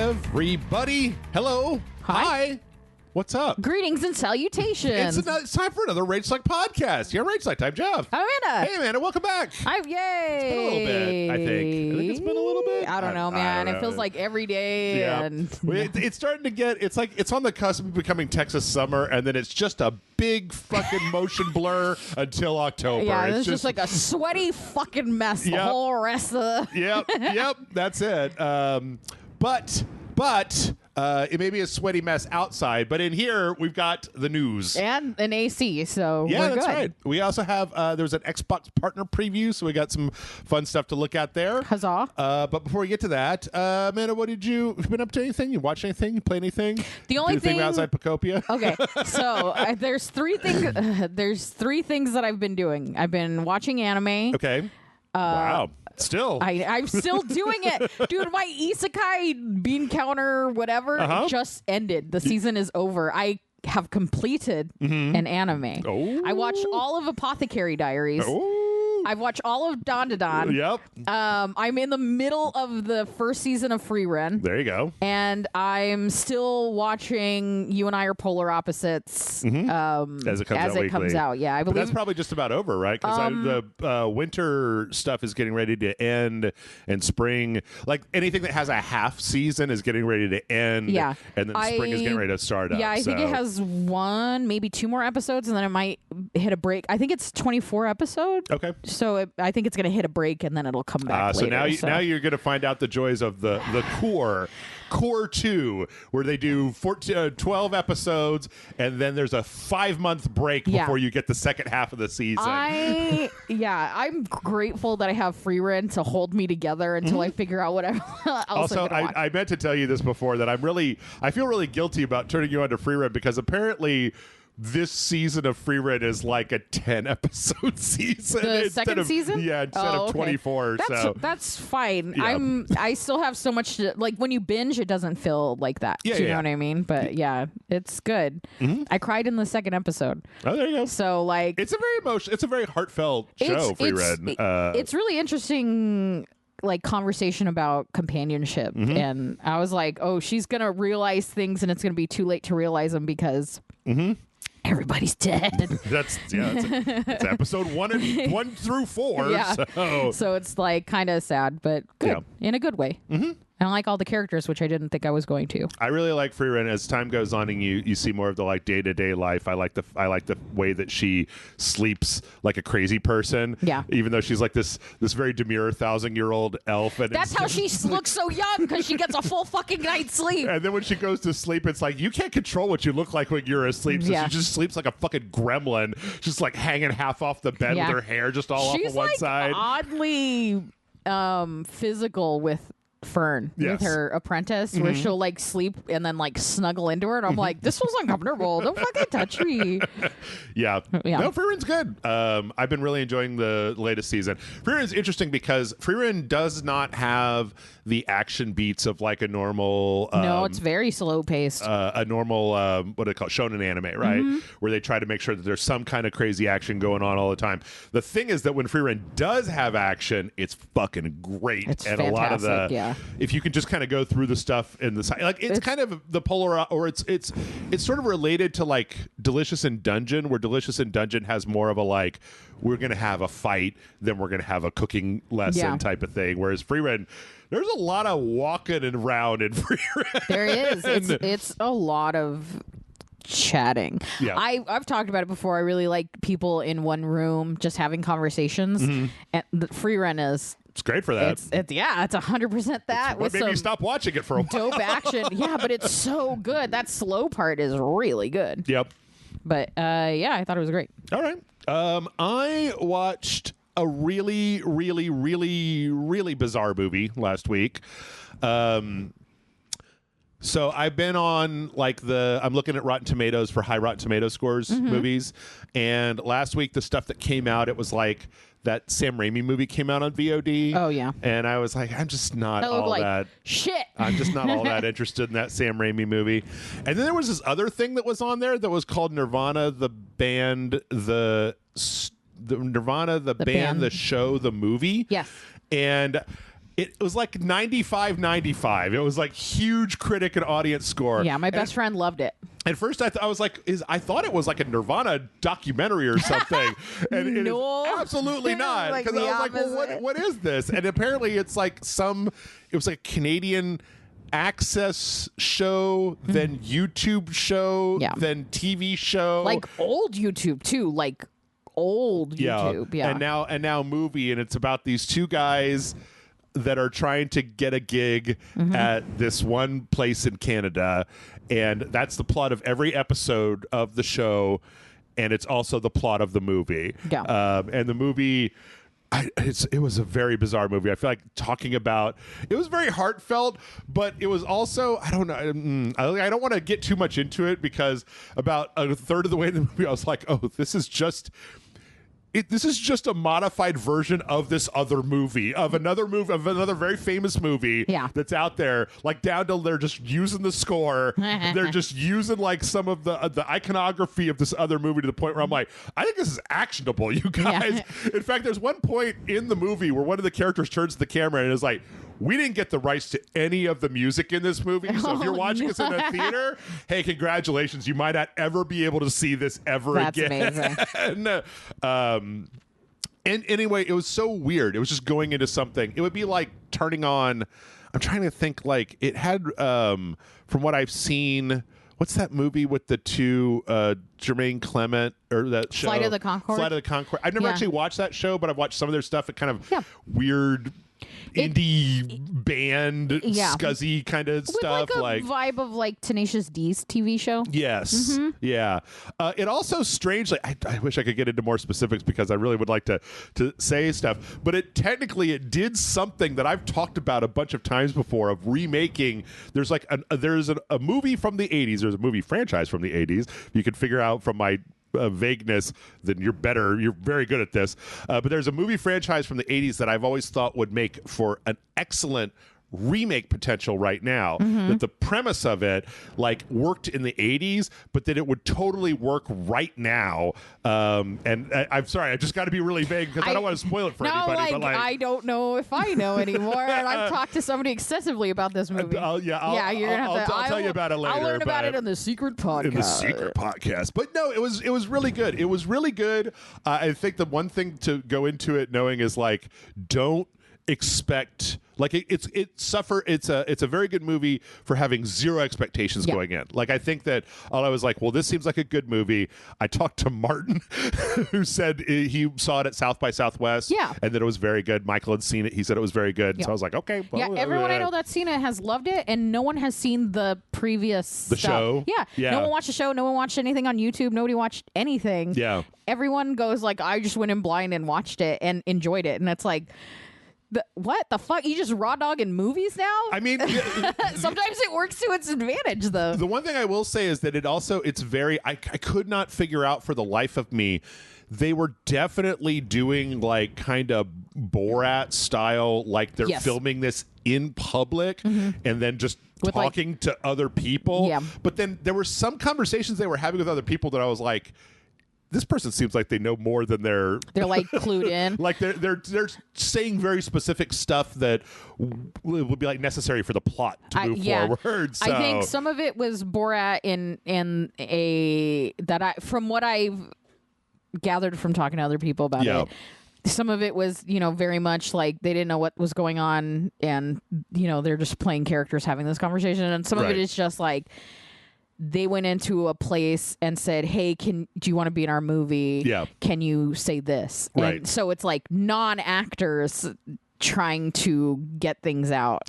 everybody. Hello. Hi. What's up? Greetings and salutations. It's time for another RageSelect podcast. Yeah, RageSelect. I'm Jeff. I'm Amanda. Hey, Amanda. Welcome back. Yay. It's been a little bit, I think. I think it's been a little bit. I don't know, man. It feels like every day. Yeah. And It's starting to get, it's like, it's on the cusp of becoming Texas summer, and then it's just a big fucking motion blur until October. yeah, it's just like a sweaty fucking mess the whole rest of the... Yep, that's it. But it may be a sweaty mess outside, but in here we've got the news and an AC, so yeah, we're that's good. right. We also have there's an Xbox partner preview, so we got some fun stuff to look at there. Huzzah! But before we get to that, Amanda, what did you been up to? Anything? You watch anything? You play anything? The only thing outside Pocopia. Okay, so there's three things. There's three things that I've been doing. I've been watching anime. Okay. Wow. Still, I'm still doing it, dude. My isekai bean counter whatever just ended. The season is over. I have completed an anime. Oh. I watched all of Apothecary Diaries. Oh. I've watched all of Don to Don. Yep. I'm in the middle of the first season of Free Run. There you go. And I'm still watching You and I Are Polar Opposites as it comes out. Yeah, I believe but that's probably just about over, right? Because the winter stuff is getting ready to end, and spring, like anything that has a half season, is getting ready to end. Yeah, and then spring is getting ready to start up. Yeah, I think it has one, maybe two more episodes, and then it might hit a break. I think it's 24 episodes. Okay. So I think it's going to hit a break, and then it'll come back later. So now you're going to find out the joys of the Core 2, where they do 12 episodes, and then there's a 5-month break before you get the second half of the season. I'm grateful that I have Free Run to hold me together until I figure out whatever else also, I meant to tell you this before, that I feel really guilty about turning you on to Free Run, because apparently this season of Free Run is like a 10-episode season. The second season? Yeah, instead of 24. That's fine. Yeah. I still have so much to, like, when you binge, it doesn't feel like that. Yeah, Do you know what I mean? But yeah, it's good. I cried in the second episode. Oh, there you go. So like, it's a very heartfelt show, Free Run. It's really interesting, like, conversation about companionship. And I was like, oh, she's gonna realize things, and it's gonna be too late to realize them because everybody's dead. It's episode 1 through 4. Yeah. So it's like kind of sad, but good in a good way. And I like all the characters, which I didn't think I was going to. I really like Free Run. As time goes on and you see more of the like day-to-day life, I like the way that she sleeps like a crazy person. Yeah. Even though she's like this very demure 1,000-year-old elf. And that's how she looks so young, because she gets a full fucking night's sleep. And then when she goes to sleep, it's like, you can't control what you look like when you're asleep. So she just sleeps like a fucking gremlin, just like hanging half off the bed with her hair just all off of one side. She's oddly physical with Fern, with her apprentice, where she'll like sleep and then like snuggle into her, and I'm like, this feels uncomfortable. Don't fucking touch me. Yeah. No, Free Run's good. I've been really enjoying the latest season. Free Run's interesting because Free Run does not have the action beats of like a normal no, it's very slow paced. A normal what do they call it? Shonen anime, right? Where they try to make sure that there's some kind of crazy action going on all the time. The thing is that when Free Run does have action, it's fucking great. It's and fantastic, a lot of the if you can just kind of go through the stuff in the side, like it's kind of the polar, or it's sort of related to like Delicious in Dungeon, where Delicious in Dungeon has more of a like, we're gonna have a fight, then we're gonna have a cooking lesson type of thing, whereas Free Run, there's a lot of walking around in Free Run. There is. It's a lot of chatting. Yeah. I've talked about it before. I really like people in one room just having conversations. And the Free Run is... It's great for that. It's 100% that. What made me stop watching it for a while. Dope action. Yeah, but it's so good. That slow part is really good. Yep. But I thought it was great. All right. I watched a really, really, really, really bizarre movie last week. So I've been on like I'm looking at Rotten Tomatoes for high Rotten Tomato scores movies. And last week, the stuff that came out, it was like that Sam Raimi movie came out on VOD. Oh, yeah. And I was like, I'm just not all that. Shit. I'm just not all that interested in that Sam Raimi movie. And then there was this other thing that was on there that was called Nirvana, the band, Nirvana, the band, the show, the movie. Yes. And it was like 95-95. It was like huge critic and audience score. Yeah, my best friend loved it. At first, I was like, I thought it was like a Nirvana documentary or something, and it is absolutely not. Because like I was like, well, what is this? And apparently, it's like it was like a Canadian access show, then YouTube show, then TV show, like old YouTube too, like old YouTube, and now movie, and it's about these two guys that are trying to get a gig at this one place in Canada, and that's the plot of every episode of the show, and it's also the plot of the movie. And the movie, it was a very bizarre movie. I feel like talking about it was very heartfelt, but it was also, I don't know, I don't want to get too much into it, because about a third of the way in the movie I was like, oh, this is just a modified version of this other movie, of another very famous movie that's out there, like down to they're just using the score. They're just using like some of the iconography of this other movie to the point where I'm like, I think this is actionable, you guys. In fact, there's one point in the movie where one of the characters turns to the camera and is like, we didn't get the rights to any of the music in this movie, so if you're watching this in a theater, hey, congratulations, you might not ever be able to see this ever again. That's amazing. And anyway, it was so weird. It was just going into something. It would be like turning on, I'm trying to think, like it had, from what I've seen, what's that movie with the two, Jermaine Clement, or that show? Flight of the Conchords? Flight of the Conchords. I've never actually watched that show, but I've watched some of their stuff. It kind of weird indie band scuzzy kind of stuff, like a vibe of like Tenacious D's TV show. Yes. Yeah. It also strangely, I wish I could get into more specifics because I really would like to say stuff, but it did something that I've talked about a bunch of times before, of remaking. There's like there's a movie from the 80s. There's a movie franchise from the 80s. You can figure out from my vagueness, then you're very good at this, but there's a movie franchise from the 80s that I've always thought would make for an excellent remake potential right now. That the premise of it like worked in the 80s, but that it would totally work right now. And I'm sorry, I just got to be really vague because I don't want to spoil it for anybody. But like, I don't know if I know anymore, and I've talked to somebody extensively about this movie. I'll tell you about it later. I'll learn about it in the secret podcast. But no, it was really good. It was really good. I think the one thing to go into it knowing is like, don't expect, like it's a very good movie for having zero expectations going in. Like I think that I was like, well, this seems like a good movie. I talked to Martin who said he saw it at South by Southwest and that it was very good. Michael had seen it. He said it was very good. So I was like, okay. Well, everyone I know that's seen it has loved it, and no one has seen the previous show. No one watched the show. No one watched anything on YouTube. Nobody watched anything. Everyone goes like, I just went in blind and watched it and enjoyed it, and it's like, what the fuck? You just raw dog in movies now? I mean, sometimes it works to its advantage, though. The one thing I will say is that it's very, I could not figure out for the life of me. They were definitely doing like kind of Borat style, like they're filming this in public and then just talking to other people. But then there were some conversations they were having with other people that I was like, this person seems like they know more than they're like clued in. Like they're saying very specific stuff that would be like necessary for the plot to move forward. So. I think some of it was Borat from what I've gathered from talking to other people about it. Some of it was, very much like they didn't know what was going on, and they're just playing characters having this conversation, and some of it is just like, they went into a place and said, hey, do you want to be in our movie? Can you say this? Right. And so it's like non-actors trying to get things out.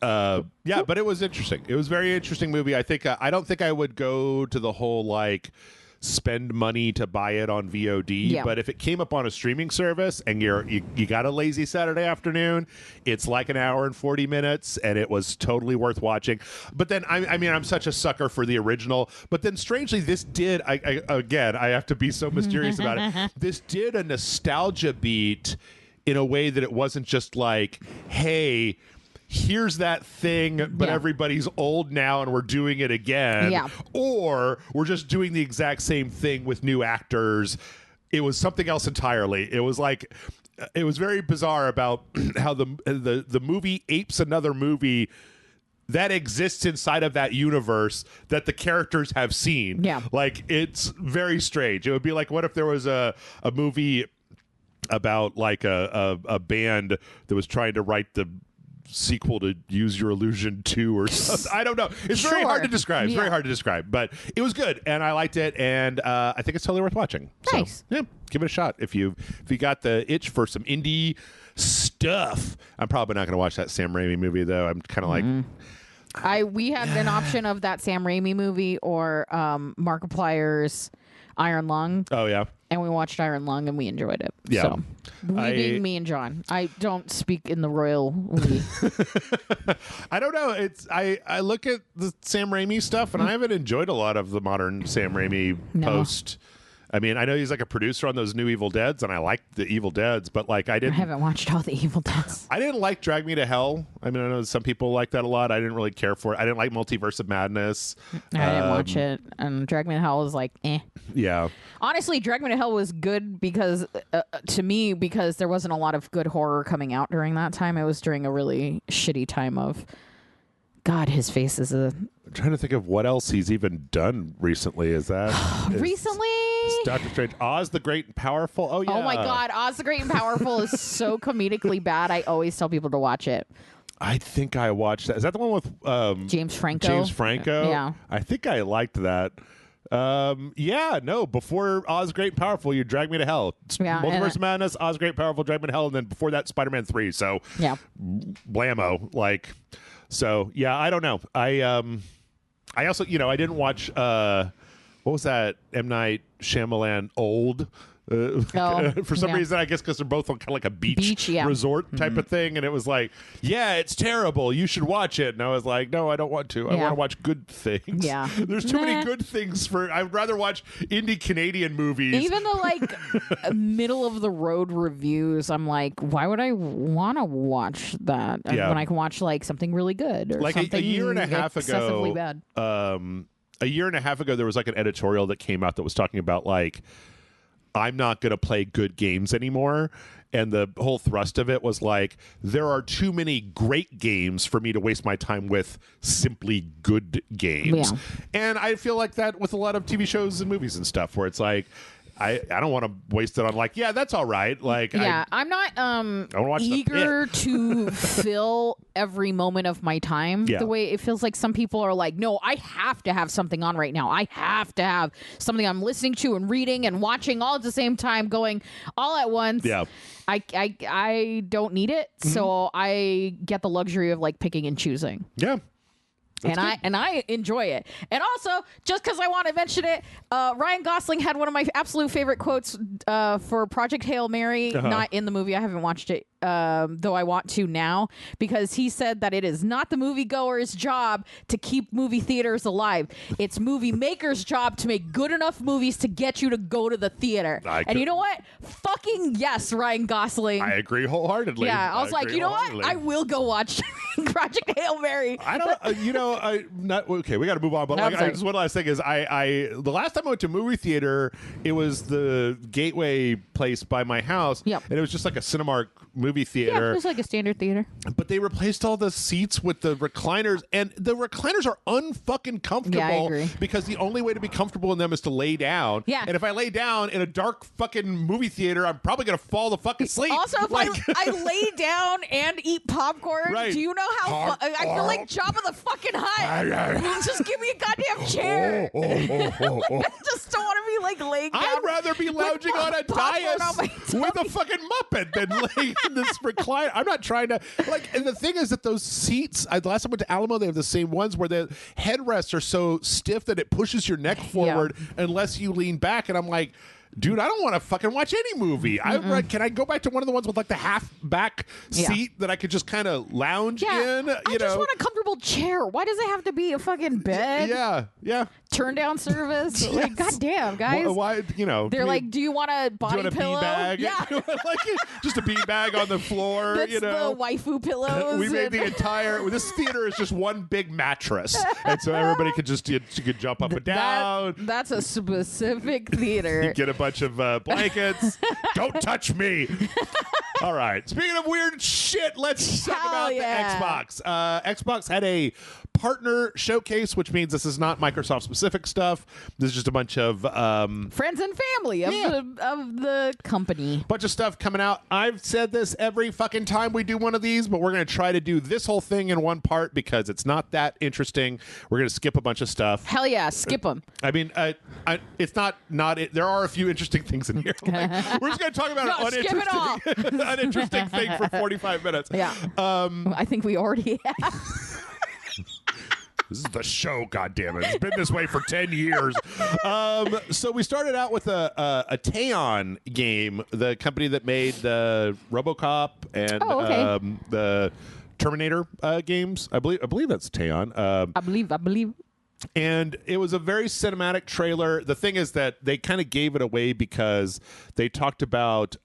But it was interesting. It was a very interesting movie. I think I don't think I would go to the whole like spend money to buy it on VOD, but if it came up on a streaming service and you got a lazy Saturday afternoon, it's like an hour and 40 minutes, and it was totally worth watching. But then I mean I'm such a sucker for the original, but then strangely this did I have to be so mysterious about it. This did a nostalgia beat in a way that it wasn't just like, hey, here's that thing, but everybody's old now and we're doing it again. Or we're just doing the exact same thing with new actors. It was something else entirely. It was like it was very bizarre about how the movie apes another movie that exists inside of that universe that the characters have seen. Yeah. Like, it's very strange. It would be like, what if there was a movie about like a band that was trying to write the sequel to Use Your Illusion 2 or something. I don't know. It's very hard to describe. It's very hard to describe, but it was good and I liked it, and I think it's totally worth watching. Nice. So, yeah, give it a shot if you got the itch for some indie stuff. I'm probably not going to watch that Sam Raimi movie though. I'm kind of like we had an option of that Sam Raimi movie or Markiplier's Iron Lung. Oh yeah. And we watched Iron Lung and we enjoyed it. Yeah. So, being me and John. I don't speak in the royal we. I don't know. I look at the Sam Raimi stuff and I haven't enjoyed a lot of the modern Sam Raimi post. I mean, I know he's like a producer on those new Evil Deads, and I like the Evil Deads, but like I haven't watched all the Evil Deads. I didn't like Drag Me to Hell. I mean, I know some people like that a lot. I didn't really care for it. I didn't like Multiverse of Madness. I didn't watch it, and Drag Me to Hell was like, eh. Yeah. Honestly, Drag Me to Hell was good because, to me, because there wasn't a lot of good horror coming out during that time. It was during a really shitty time of, God, his face is a... I'm trying to think of what else he's even done recently. Recently? Doctor Strange. Oz the Great and Powerful. Oh, yeah. Oh, my God. Oz the Great and Powerful is so comedically bad. I always tell people to watch it. I think I watched that. Is that the one with James Franco? James Franco? Yeah. I think I liked that. Yeah, no, before Oz Great and Powerful, you Drag Me to Hell. Yeah, Multiverse of Madness, Oz Great and Powerful, Drag Me to Hell, and then before that, Spider-Man 3. So, yeah. Blammo. Like, so, yeah, I don't know. I also, I didn't watch, what was that? M. Night Shyamalan Old. For some reason, I guess because they're both on kind of like a beach resort type of thing, and it was like, yeah, it's terrible. You should watch it. And I was like, no, I don't want to. I want to watch good things. Yeah, there's too many good things for. I'd rather watch indie Canadian movies. Even the like middle of the road reviews, I'm like, why would I want to watch that when I can watch like something really good or like something a year and a half excessively ago? Bad. A year and a half ago, there was like an editorial that came out that was talking about like, I'm not going to play good games anymore. And the whole thrust of it was like, there are too many great games for me to waste my time with simply good games. Yeah. And I feel like that with a lot of TV shows and movies and stuff where it's like, I don't want to waste it on like, yeah, that's all right. Like, yeah, I'm not eager to fill every moment of my time the way it feels like some people are like, no, I have to have something on right now. I have to have something I'm listening to and reading and watching all at the same time, going all at once. Yeah. I don't need it, so I get the luxury of like picking and choosing. Yeah. And I enjoy it. And also, just because I want to mention it, Ryan Gosling had one of my absolute favorite quotes for Project Hail Mary. Not in the movie. I haven't watched it, though I want to now, because he said that it is not the moviegoer's job to keep movie theaters alive. It's movie makers' job to make good enough movies to get you to go to the theater. And you know what? Fucking yes, Ryan Gosling. I agree wholehearedly. Yeah, I was like, you know what? I will go watch Project Hail Mary. I don't, not okay. We got to move on. But No, like, just one last thing is, the last time I went to a movie theater, it was the Gateway place by my house, and it was just like a Cinemark movie theater. Yeah, it was like a standard theater. But they replaced all the seats with the recliners, and the recliners are unfucking comfortable. Yeah, I agree. Because the only way to be comfortable in them is to lay down. Yeah. And if I lay down in a dark fucking movie theater, I'm probably gonna fall the fuck asleep. Also, if I lay down and eat popcorn, do you know how I feel like Jabba the fucking Hutt? Just give me a goddamn chair. I just don't want to be like laying down. I'd rather be lounging on a dais with a fucking Muppet than laying in this recliner. I'm not trying to like. And the thing is that those seats. The last time I went to Alamo, they have the same ones where the headrests are so stiff that it pushes your neck forward unless you lean back. And I'm like, dude, I don't want to fucking watch any movie. Can I go back to one of the ones with like the half back seat that I could just kind of lounge in? I just want a comfortable chair. Why does it have to be a fucking bed? Yeah. Turn down service. Like, goddamn, guys. Why? They're like, do you want a body pillow? Bag? Yeah. Like just a bean bag on the floor. That's the waifu pillows. We made the entire. This theater is just one big mattress, and so everybody could just you could jump up and down. That's a specific theater. You get a bunch of blankets. Don't touch me. All right. Speaking of weird shit, let's talk about the Xbox. Xbox had a partner showcase, which means this is not Microsoft specific stuff. This is just a bunch of friends and family of the company. Bunch of stuff coming out. I've said this every fucking time we do one of these, but we're going to try to do this whole thing in one part because it's not that interesting. We're going to skip a bunch of stuff. Hell yeah, skip them. I mean, it's not. There are a few interesting things in here. Like, we're just going to talk about an uninteresting thing for 45 minutes. Yeah. I think we already have. This is the show, goddammit. It's been this way for 10 years. So we started out with a Teon game, the company that made the RoboCop and the Terminator games. I believe that's Teon. I believe. And it was a very cinematic trailer. The thing is that they kind of gave it away because they talked about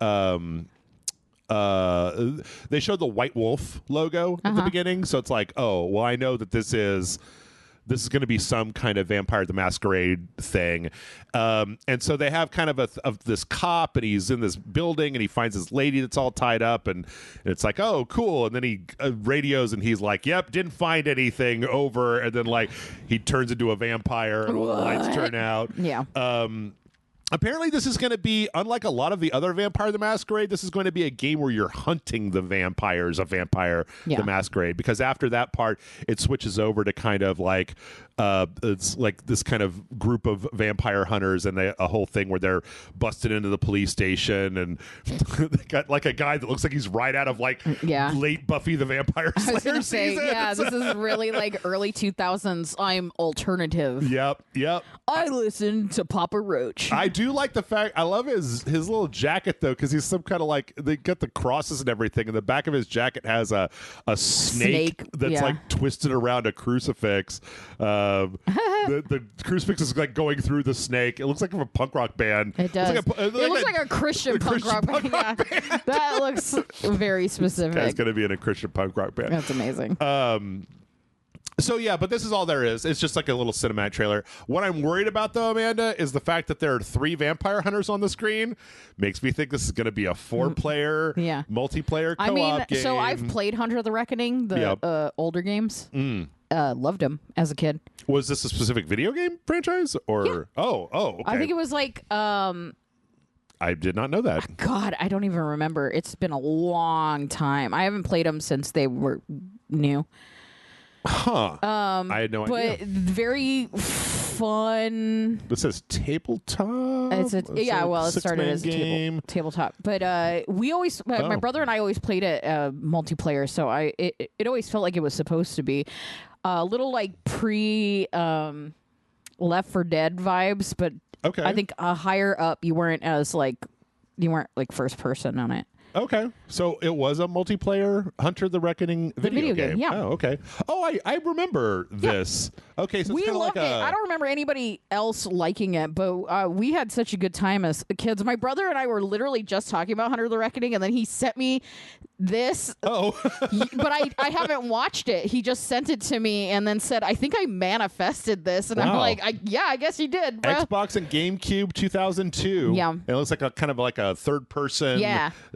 they showed the White Wolf logo at the beginning, so it's like, oh, well, I know that this is going to be some kind of Vampire the Masquerade thing. And so they have kind of this cop, and he's in this building, and he finds this lady that's all tied up, and it's like, oh, cool. And then he radios, and he's like, yep, didn't find anything, over. And then, like, he turns into a vampire, and all the lights turn out. Yeah. Apparently, this is going to be, unlike a lot of the other Vampire the Masquerade, this is going to be a game where you're hunting the vampires of Vampire the Masquerade. Because after that part, it switches over to kind of like, it's like this kind of group of vampire hunters, and a whole thing where they're busted into the police station, and they got like a guy that looks like he's right out of like late Buffy the Vampire Slayer season. This is really like early 2000s. I'm alternative. Yep. I listen to Papa Roach. I do like the fact, I love his little jacket though, because he's some kind of like, they got the crosses and everything, and the back of his jacket has a snake that's like twisted around a crucifix. The crucifix is like going through the snake. It looks like a punk rock band. It does. It looks like a Christian punk rock band. That looks very specific. This guy's going to be in a Christian punk rock band. That's amazing. So yeah, but this is all there is. It's just like a little cinematic trailer. What I'm worried about though, Amanda, is the fact that there are 3 vampire hunters on the screen. Makes me think this is going to be a 4-player multiplayer co-op game. So I've played Hunter of the Reckoning, the older games. Loved them as a kid. Was this a specific video game franchise or? Yeah. Oh, okay. I think it was like. I did not know that. God, I don't even remember. It's been a long time. I haven't played them since they were new. Huh. I had no idea. But very fun. This says tabletop. It started as a tabletop. But my brother and I always played it multiplayer, so it always felt like it was supposed to be a little like pre Left 4 Dead vibes, but I think higher up you weren't like first person on it. Okay, so it was a multiplayer Hunter the Reckoning video game. Yeah. Oh, okay. Oh, I remember this. Okay, so it's we loved like it. I don't remember anybody else liking it, but we had such a good time as kids. My brother and I were literally just talking about Hunter the Reckoning, and then he sent me this. Oh, but I haven't watched it. He just sent it to me and then said, "I think I manifested this," and I'm like, I guess you did, bro. Xbox and GameCube 2002. Yeah, and it looks like a kind of like a third person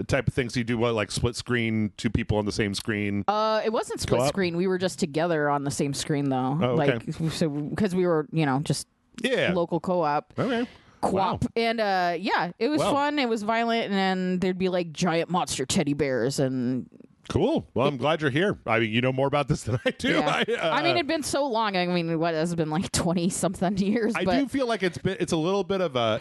type of thing. So you do like split screen, 2 people on the same screen. It wasn't split screen. We were just together on the same screen though. Oh, okay. So because we were just local co-op. Okay. Co-op. Wow. And it was fun. It was violent, and then there'd be like giant monster teddy bears and. Cool. Well, I'm glad you're here. I mean, you know more about this than I do. Yeah. I mean, it'd been so long. I mean, what has it been like 20 something years? I do feel like it's a little bit of a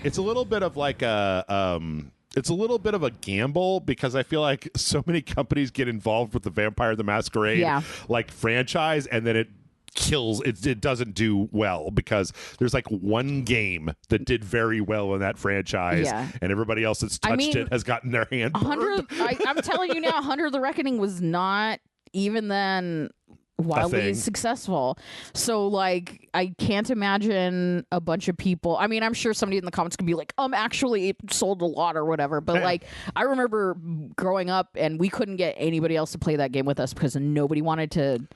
gamble, because I feel like so many companies get involved with the Vampire the Masquerade like franchise, and then it kills it doesn't do well, because there's like one game that did very well in that franchise, and everybody else that's touched it has gotten their hand burned. I'm telling you now, Hunter of the Reckoning was not even then wildly successful. So like, I can't imagine a bunch of people. I mean, I'm sure somebody in the comments could be like, actually it sold a lot or whatever. But like, I remember growing up and we couldn't get anybody else to play that game with us because nobody wanted to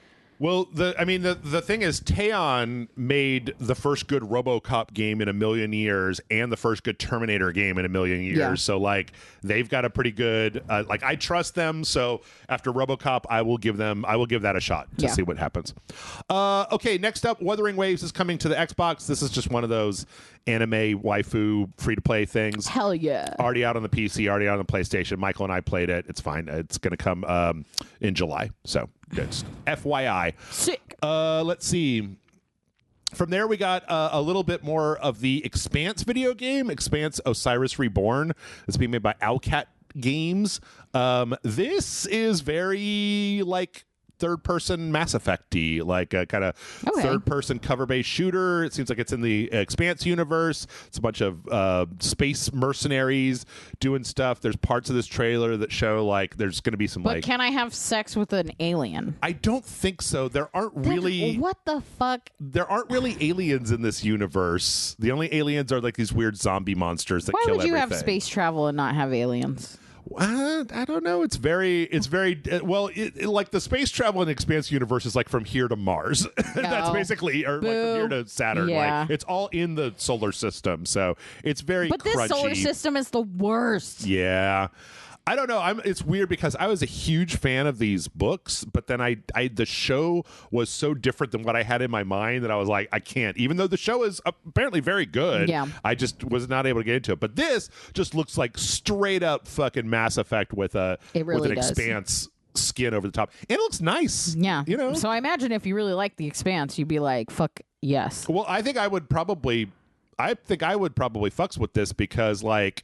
Well, the thing is, Teon made the first good RoboCop game in a million years and the first good Terminator game in a million years. Yeah. So, like, they've got a pretty good, I trust them. So after RoboCop, I will give that a shot to see what happens. Okay, next up, Wuthering Waves is coming to the Xbox. This is just one of those anime waifu free-to-play things. Hell yeah. Already out on the PC, already out on the PlayStation. Michael and I played it. It's fine. It's going to come in July. So, just FYI. Sick. Let's see. From there, we got a little bit more of the Expanse video game, Expanse Osiris Reborn. It's being made by Owlcat Games. This is very, like, third-person Mass Effect-y, like a kind of third-person cover-based shooter. It seems like it's in the Expanse universe. It's a bunch of space mercenaries doing stuff. There's parts of this trailer that show, like, there's going to be some, but can I have sex with an alien? I don't think so. There aren't really... What the fuck? There aren't really aliens in this universe. The only aliens are, like, these weird zombie monsters that kill everything. Why would you have space travel and not have aliens? I don't know. It's very well. Like the space travel in the Expanse universe is like from here to Mars. That's basically, or like from here to Saturn. Yeah. Like it's all in the solar system, so it's very. But this crunchy. solar system is the worst. Yeah. I don't know. It's weird because I was a huge fan of these books, but then the show was so different than what I had in my mind that I was like, I can't. Even though the show is apparently very good, I just was not able to get into it. But this just looks like straight up fucking Mass Effect with an Expanse skin over the top, and it looks nice. Yeah, you know. So I imagine if you really like the Expanse, you'd be like, "Fuck yes." Well, I think I would probably fucks with this because like.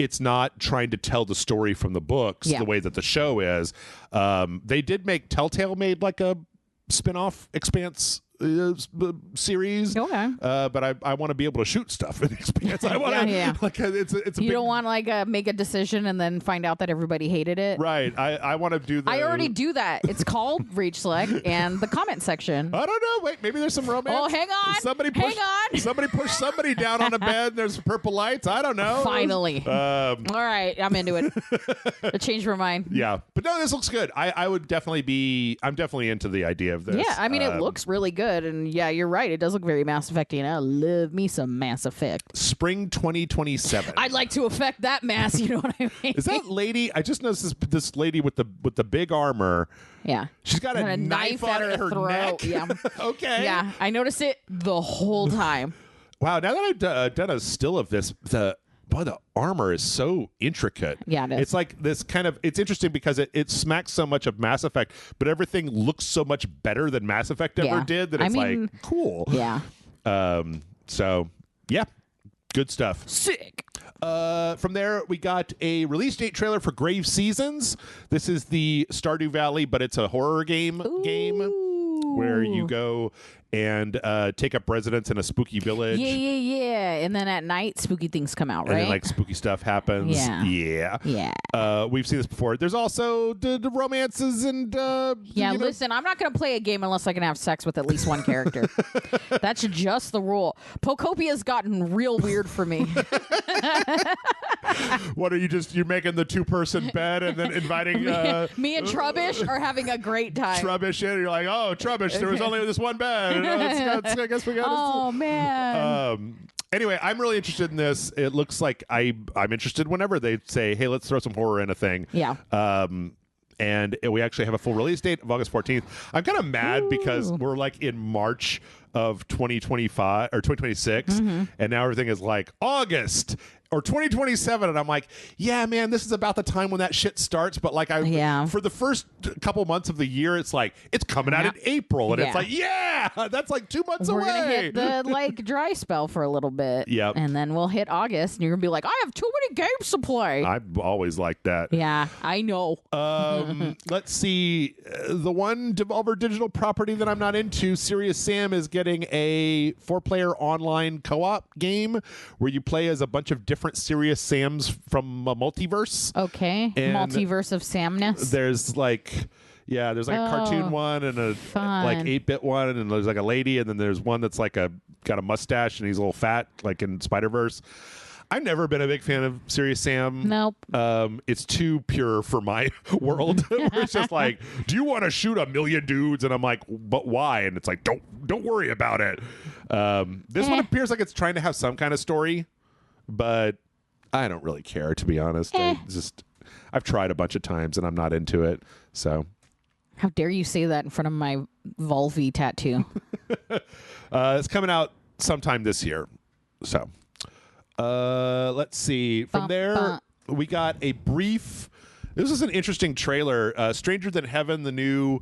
It's not trying to tell the story from the books the way that the show is. They did make Telltale made like a spin-off Expanse series. Okay. But I want to be able to shoot stuff in Expanse. I want to like it's you don't want like make a decision and then find out that everybody hated it. Right. I want to do that. I already do that. It's called RageSelect and the comment section. I don't know. Wait, maybe there's some romance. Oh, hang on. Somebody pushed somebody down on a bed. And there's purple lights. I don't know. Finally. All right, I'm into it. I changed my mind. Yeah, but no, this looks good. I'm definitely into the idea of this. Yeah, I mean, it looks really good. And yeah, you're right. It does look very Mass Effect-y, and I love me some Mass Effect. Spring 2027. I'd like to affect that mass. You know what I mean? Is that lady? I just noticed this lady with the big armor. Yeah, she's got a knife at her throat. Neck. Yeah. Okay. Yeah, I noticed it the whole time. Wow. Now that I've done a still of this, the armor is so intricate. Yeah, it is. It's like this kind of, it's interesting because it smacks so much of Mass Effect, but everything looks so much better than Mass Effect ever did that it's like, cool. Yeah. So, yeah, good stuff. Sick. From there, we got a release date trailer for Grave Seasons. This is the Stardew Valley, but it's a horror game where you go and take up residence in a spooky village. Yeah. And then at night, spooky things come out, right? And then, like, spooky stuff happens. Yeah. We've seen this before. There's also the romances and... listen, I'm not going to play a game unless I can have sex with at least one character. That's just the rule. Pocopia's gotten real weird for me. What are you're making the two-person bed and then inviting... me and Trubbish are having a great time. Trubbish in, you're like, oh, Trubbish, there was only this one bed. I guess we got. Oh man. Anyway, I'm really interested in this. It looks like I'm interested whenever they say, "Hey, let's throw some horror in a thing." Yeah. And we actually have a full release date of August 14th. I'm kind of mad because we're like in March of 2025 or 2026, and now everything is like August or 2027, and I'm like, yeah, man, this is about the time when that shit starts. But like, for the first couple months of the year, it's like it's coming out in April, and it's like, that's like 2 months away. We're gonna hit the like dry spell for a little bit, and then we'll hit August, and you're gonna be like, I have too many games to play. I've always liked that. Yeah, I know. Let's see, the one Devolver Digital property that I'm not into, Serious Sam, is getting a 4-player online co-op game where you play as a bunch of different Serious Sams from a multiverse. Okay. And multiverse of Samness. There's like a cartoon one and a like 8-bit one, and there's like a lady, and then there's one that's like got a mustache and he's a little fat, like in Spider-Verse. I've never been a big fan of Serious Sam. Nope. It's too pure for my world. It's just like, do you want to shoot 1,000,000 dudes? And I'm like, but why? And it's like, don't worry about it. This one appears like it's trying to have some kind of story, but I don't really care, to be honest. I've tried a bunch of times and I'm not into it. So, how dare you say that in front of my Volvi tattoo? It's coming out sometime this year. So, let's see. From there, we got a brief. This is an interesting trailer. Stranger Than Heaven, the new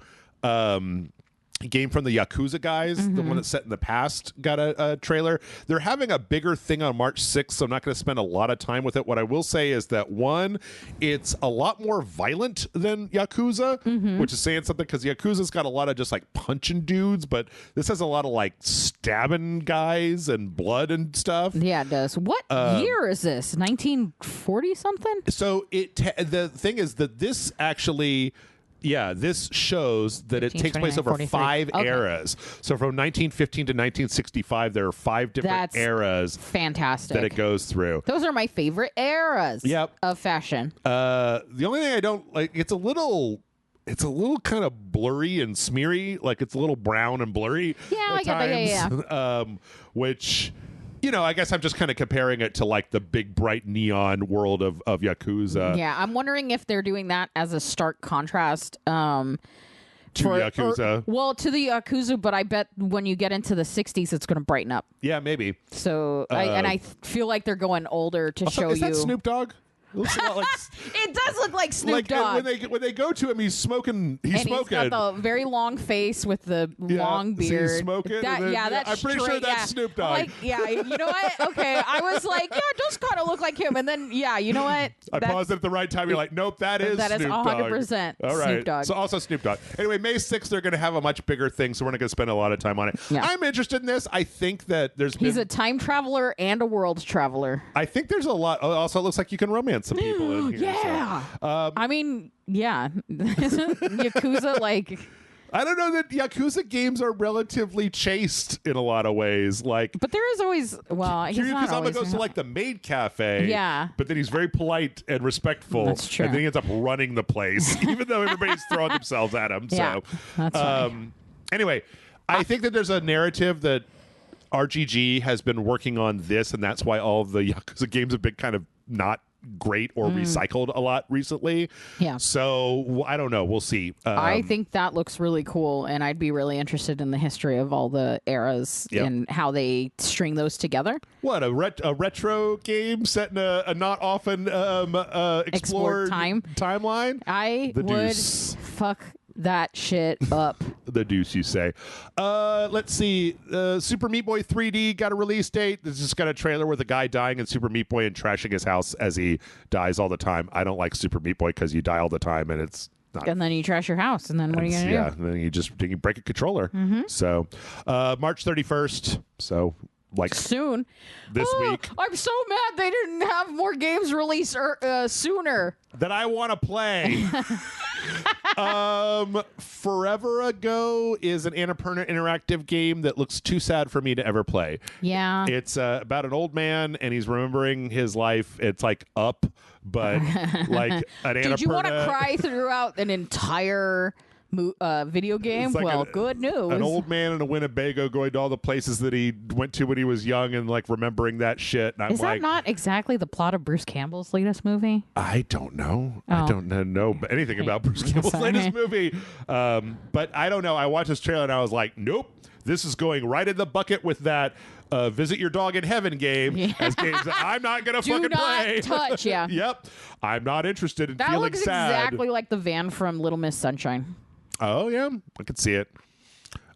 game from the Yakuza guys, the one that's set in the past, got a trailer. They're having a bigger thing on March 6th, so I'm not going to spend a lot of time with it. What I will say is that, one, it's a lot more violent than Yakuza, which is saying something, because Yakuza's got a lot of just like punching dudes, but this has a lot of like stabbing guys and blood and stuff. Yeah, it does. What year is this? 1940 something? So the thing is that this actually... Yeah, this shows that it takes place over 5 eras. So from 1915 to 1965, there are 5 different eras. Fantastic. That it goes through. Those are my favorite eras of fashion. The only thing I don't like, it's a little kind of blurry and smeary. Like, it's a little brown and blurry. Yeah, I get that. Yeah. Which... I guess I'm just kind of comparing it to like the big bright neon world of Yakuza. Yeah, I'm wondering if they're doing that as a stark contrast to Yakuza. To the Yakuza, but I bet when you get into the 60s, it's going to brighten up. Yeah, maybe. So, I feel like they're going older to show you. Is that Snoop Dogg? It looks a lot like it does look like Snoop Dogg. When they go to him, he's smoking. He's smoking. He's got the very long face with the long beard. He's smoking. That's I'm pretty sure that's Snoop Dogg. You know what? Okay, I was like, it does kind of look like him. And then, you know what? I paused it at the right time. You're like, nope, that is Snoop Dogg. 100% All right. Snoop Dogg. So also Snoop Dogg. Anyway, May 6th, they're going to have a much bigger thing, so we're not going to spend a lot of time on it. Yeah. I'm interested in this. I think that he's a time traveler and a world traveler. I think there's a lot. Also, it looks like you can romance some people in here. Yeah. So, I mean, yeah. Yakuza, like... I don't know that Yakuza games are relatively chaste in a lot of ways. But there is always, he's not always. goes to like the maid cafe. Yeah. But then he's very polite and respectful. That's true. And then he ends up running the place, even though everybody's throwing themselves at him. Yeah, so, that's funny. Anyway, I think that there's a narrative that RGG has been working on this, and that's why all of the Yakuza games have been kind of not great or recycled a lot recently. Yeah. So I don't know. We'll see. I think that looks really cool, and I'd be really interested in the history of all the eras and how they string those together. What, a retro game set in a not often explored timeline? I would fuck that shit up. The deuce, you say. Let's see. Super Meat Boy 3D got a release date. This just got a trailer with a guy dying in Super Meat Boy and trashing his house as he dies all the time. I don't like Super Meat Boy because you die all the time and it's not. And then you trash your house, and then what are you going to do? Yeah, and then you break a controller. So, March 31st. So, like soon. This week. I'm so mad they didn't have more games released sooner. That I want to play. Forever Ago is an Annapurna interactive game that looks too sad for me to ever play. Yeah. It's about an old man and he's remembering his life. It's like Up, but like an Annapurna. Did you want to cry throughout an entire video game? Like good news. An old man in a Winnebago going to all the places that he went to when he was young and like remembering that shit. And Is that not exactly the plot of Bruce Campbell's latest movie? I don't know. I don't know anything about Bruce Campbell's latest movie. But I don't know. I watched this trailer and I was like, nope, this is going right in the bucket with that Visit Your Dog in Heaven game as games that I'm not going to fucking play. Do not touch, yeah. Yep. I'm not interested in feeling sad. That looks exactly like the van from Little Miss Sunshine. Oh, yeah. I could see it.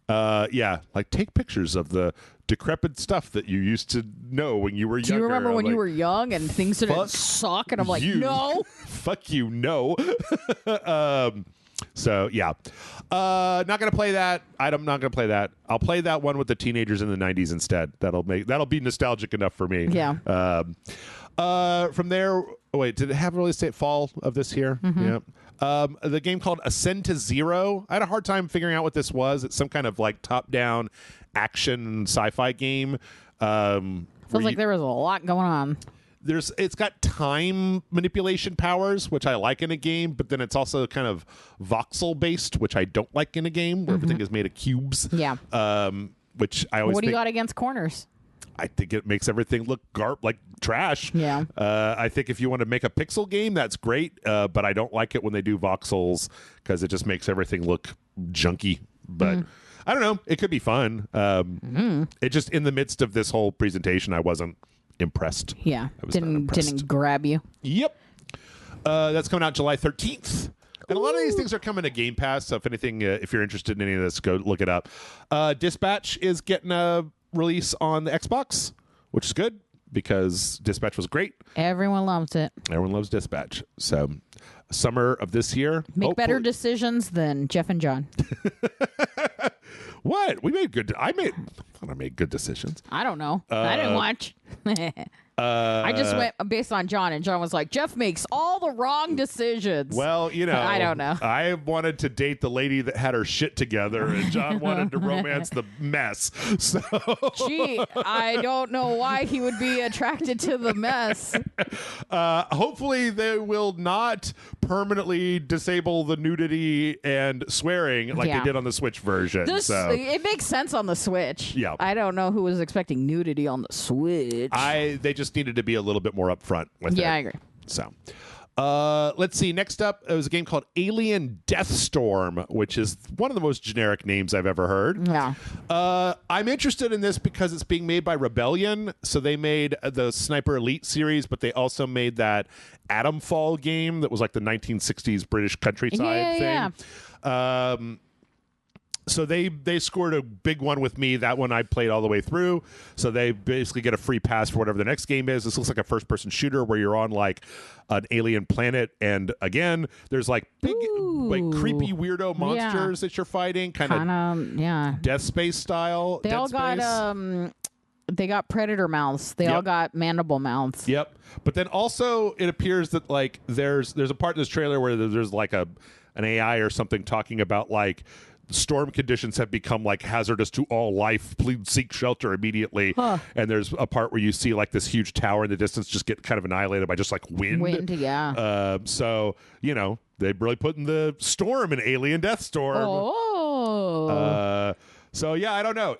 Yeah. Like, take pictures of the decrepit stuff that you used to know when you were younger. Do you remember when you were young and things didn't suck? And I'm like, no. Fuck you, no. So, yeah. Not going to play that. I'm not going to play that. I'll play that one with the teenagers in the 90s instead. That'll be nostalgic enough for me. Yeah. From there, wait, did it have a release date fall of this year? Yeah. The game called Ascend to Zero. I had a hard time figuring out what this was. It's some kind of like top-down action sci-fi game. Feels like there was a lot going on. it's got time manipulation powers, which I like in a game, but then it's also kind of voxel based, which I don't like in a game where everything is made of cubes. Yeah. Which I always What do you got against corners? I think it makes everything look like trash. Yeah. I think if you want to make a pixel game, that's great. But I don't like it when they do voxels because it just makes everything look junky. But I don't know. It could be fun. It just in the midst of this whole presentation, I wasn't impressed. Yeah. I was not impressed. Didn't grab you. Yep. That's coming out July 13th. And a lot of these things are coming to Game Pass. So if anything, if you're interested in any of this, go look it up. Dispatch is getting a release on the Xbox, which is good because Dispatch was great. Everyone loves it. Everyone loves Dispatch. So summer of this year. Make better decisions than Jeff and John. What? We made good. I thought I made good decisions. I don't know. I didn't watch. I just went based on John, and John was like, Jeff makes all the wrong decisions. Well, I don't know. I wanted to date the lady that had her shit together, and John wanted to romance the mess. So, gee, I don't know why he would be attracted to the mess. Hopefully, they will not permanently disable the nudity and swearing like they did on the Switch version. It makes sense on the Switch. Yeah. I don't know who was expecting nudity on the Switch. They just needed to be a little bit more upfront with it. Yeah, I agree. So, let's see. Next up, it was a game called Alien Deathstorm, which is one of the most generic names I've ever heard. Yeah. I'm interested in this because it's being made by Rebellion. So they made the Sniper Elite series, but they also made that Atomfall game that was like the 1960s British countryside thing. Yeah. So they scored a big one with me. That one I played all the way through. So they basically get a free pass for whatever the next game is. This looks like a first-person shooter where you're on like an alien planet, and again, there's like big, like creepy weirdo monsters that you're fighting, kind of Death Space style. They all got they got predator mouths. They all got mandible mouths. Yep. But then also it appears that like there's a part in this trailer where there's like an AI or something talking about like storm conditions have become like hazardous to all life. Please seek shelter immediately. And there's a part where you see like this huge tower in the distance just get kind of annihilated by just like wind. Yeah. So they really put in the storm in Alien Deathstorm. Oh. So yeah, I don't know.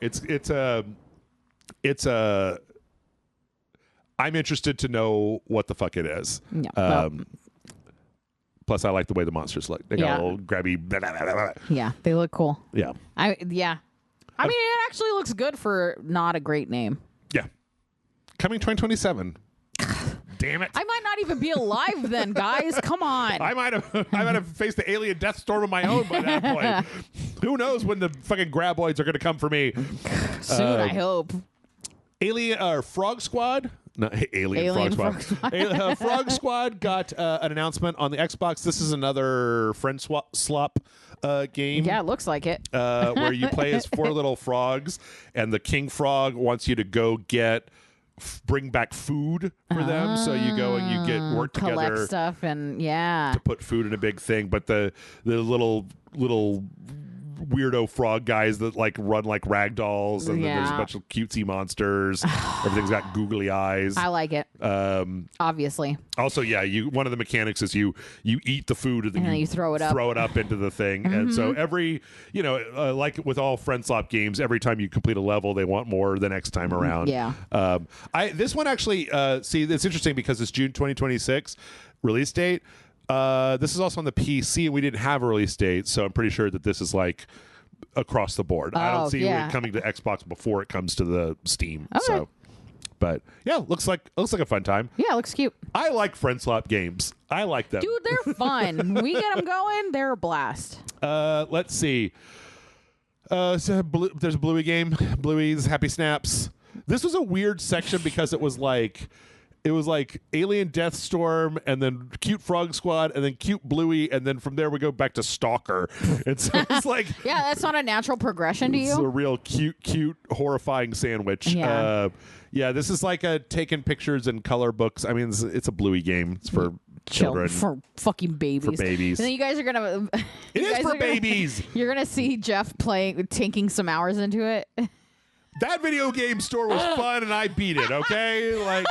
I'm interested to know what the fuck it is. Yeah. Plus, I like the way the monsters look. They got a little grabby. Blah, blah, blah, blah. Yeah, they look cool. Yeah. I mean, it actually looks good for not a great name. Yeah. Coming 2027. Damn it. I might not even be alive then, guys. Come on. I might have faced the Alien Deathstorm of my own by that point. Who knows when the fucking graboids are going to come for me? Soon, I hope. Frog Squad. No, Alien Frog Squad. Frog Squad got an announcement on the Xbox. This is another friend slop game. Yeah, it looks like it. Where you play as 4 little frogs, and the king frog wants you to go bring back food for them. So you go and you get work together, collect stuff, and to put food in a big thing. But the little weirdo frog guys that like run like rag dolls, and then there's a bunch of cutesy monsters. Everything's got googly eyes. I like it. Obviously. Also, one of the mechanics is you eat the food and then you throw it up into the thing. And so every like with all friend slop games, every time you complete a level, they want more the next time around. Yeah. This one actually see, it's interesting because it's June 2026 release date. This is also on the PC, and we didn't have a release date, so I'm pretty sure that this is like across the board. I don't see it coming to Xbox before it comes to the Steam. Okay. So, but yeah, looks like a fun time. Yeah, it looks cute. I like friend slop games. I like them. Dude, they're fun. When we get them going, they're a blast. Let's see. There's a Bluey game. Bluey's Happy Snaps. This was a weird section because it was like Alien Deathstorm, and then Cute Frog Squad, and then Cute Bluey, and then from there we go back to Stalker. And so it's like yeah, that's not a natural progression to you. It's a real cute, horrifying sandwich. Yeah. This is like taking pictures and color books. I mean, it's a Bluey game. It's for children, for fucking babies. For babies. And then you guys are gonna. It is for babies. You're gonna see Jeff taking some hours into it. That video game store was fun, and I beat it. Okay, like.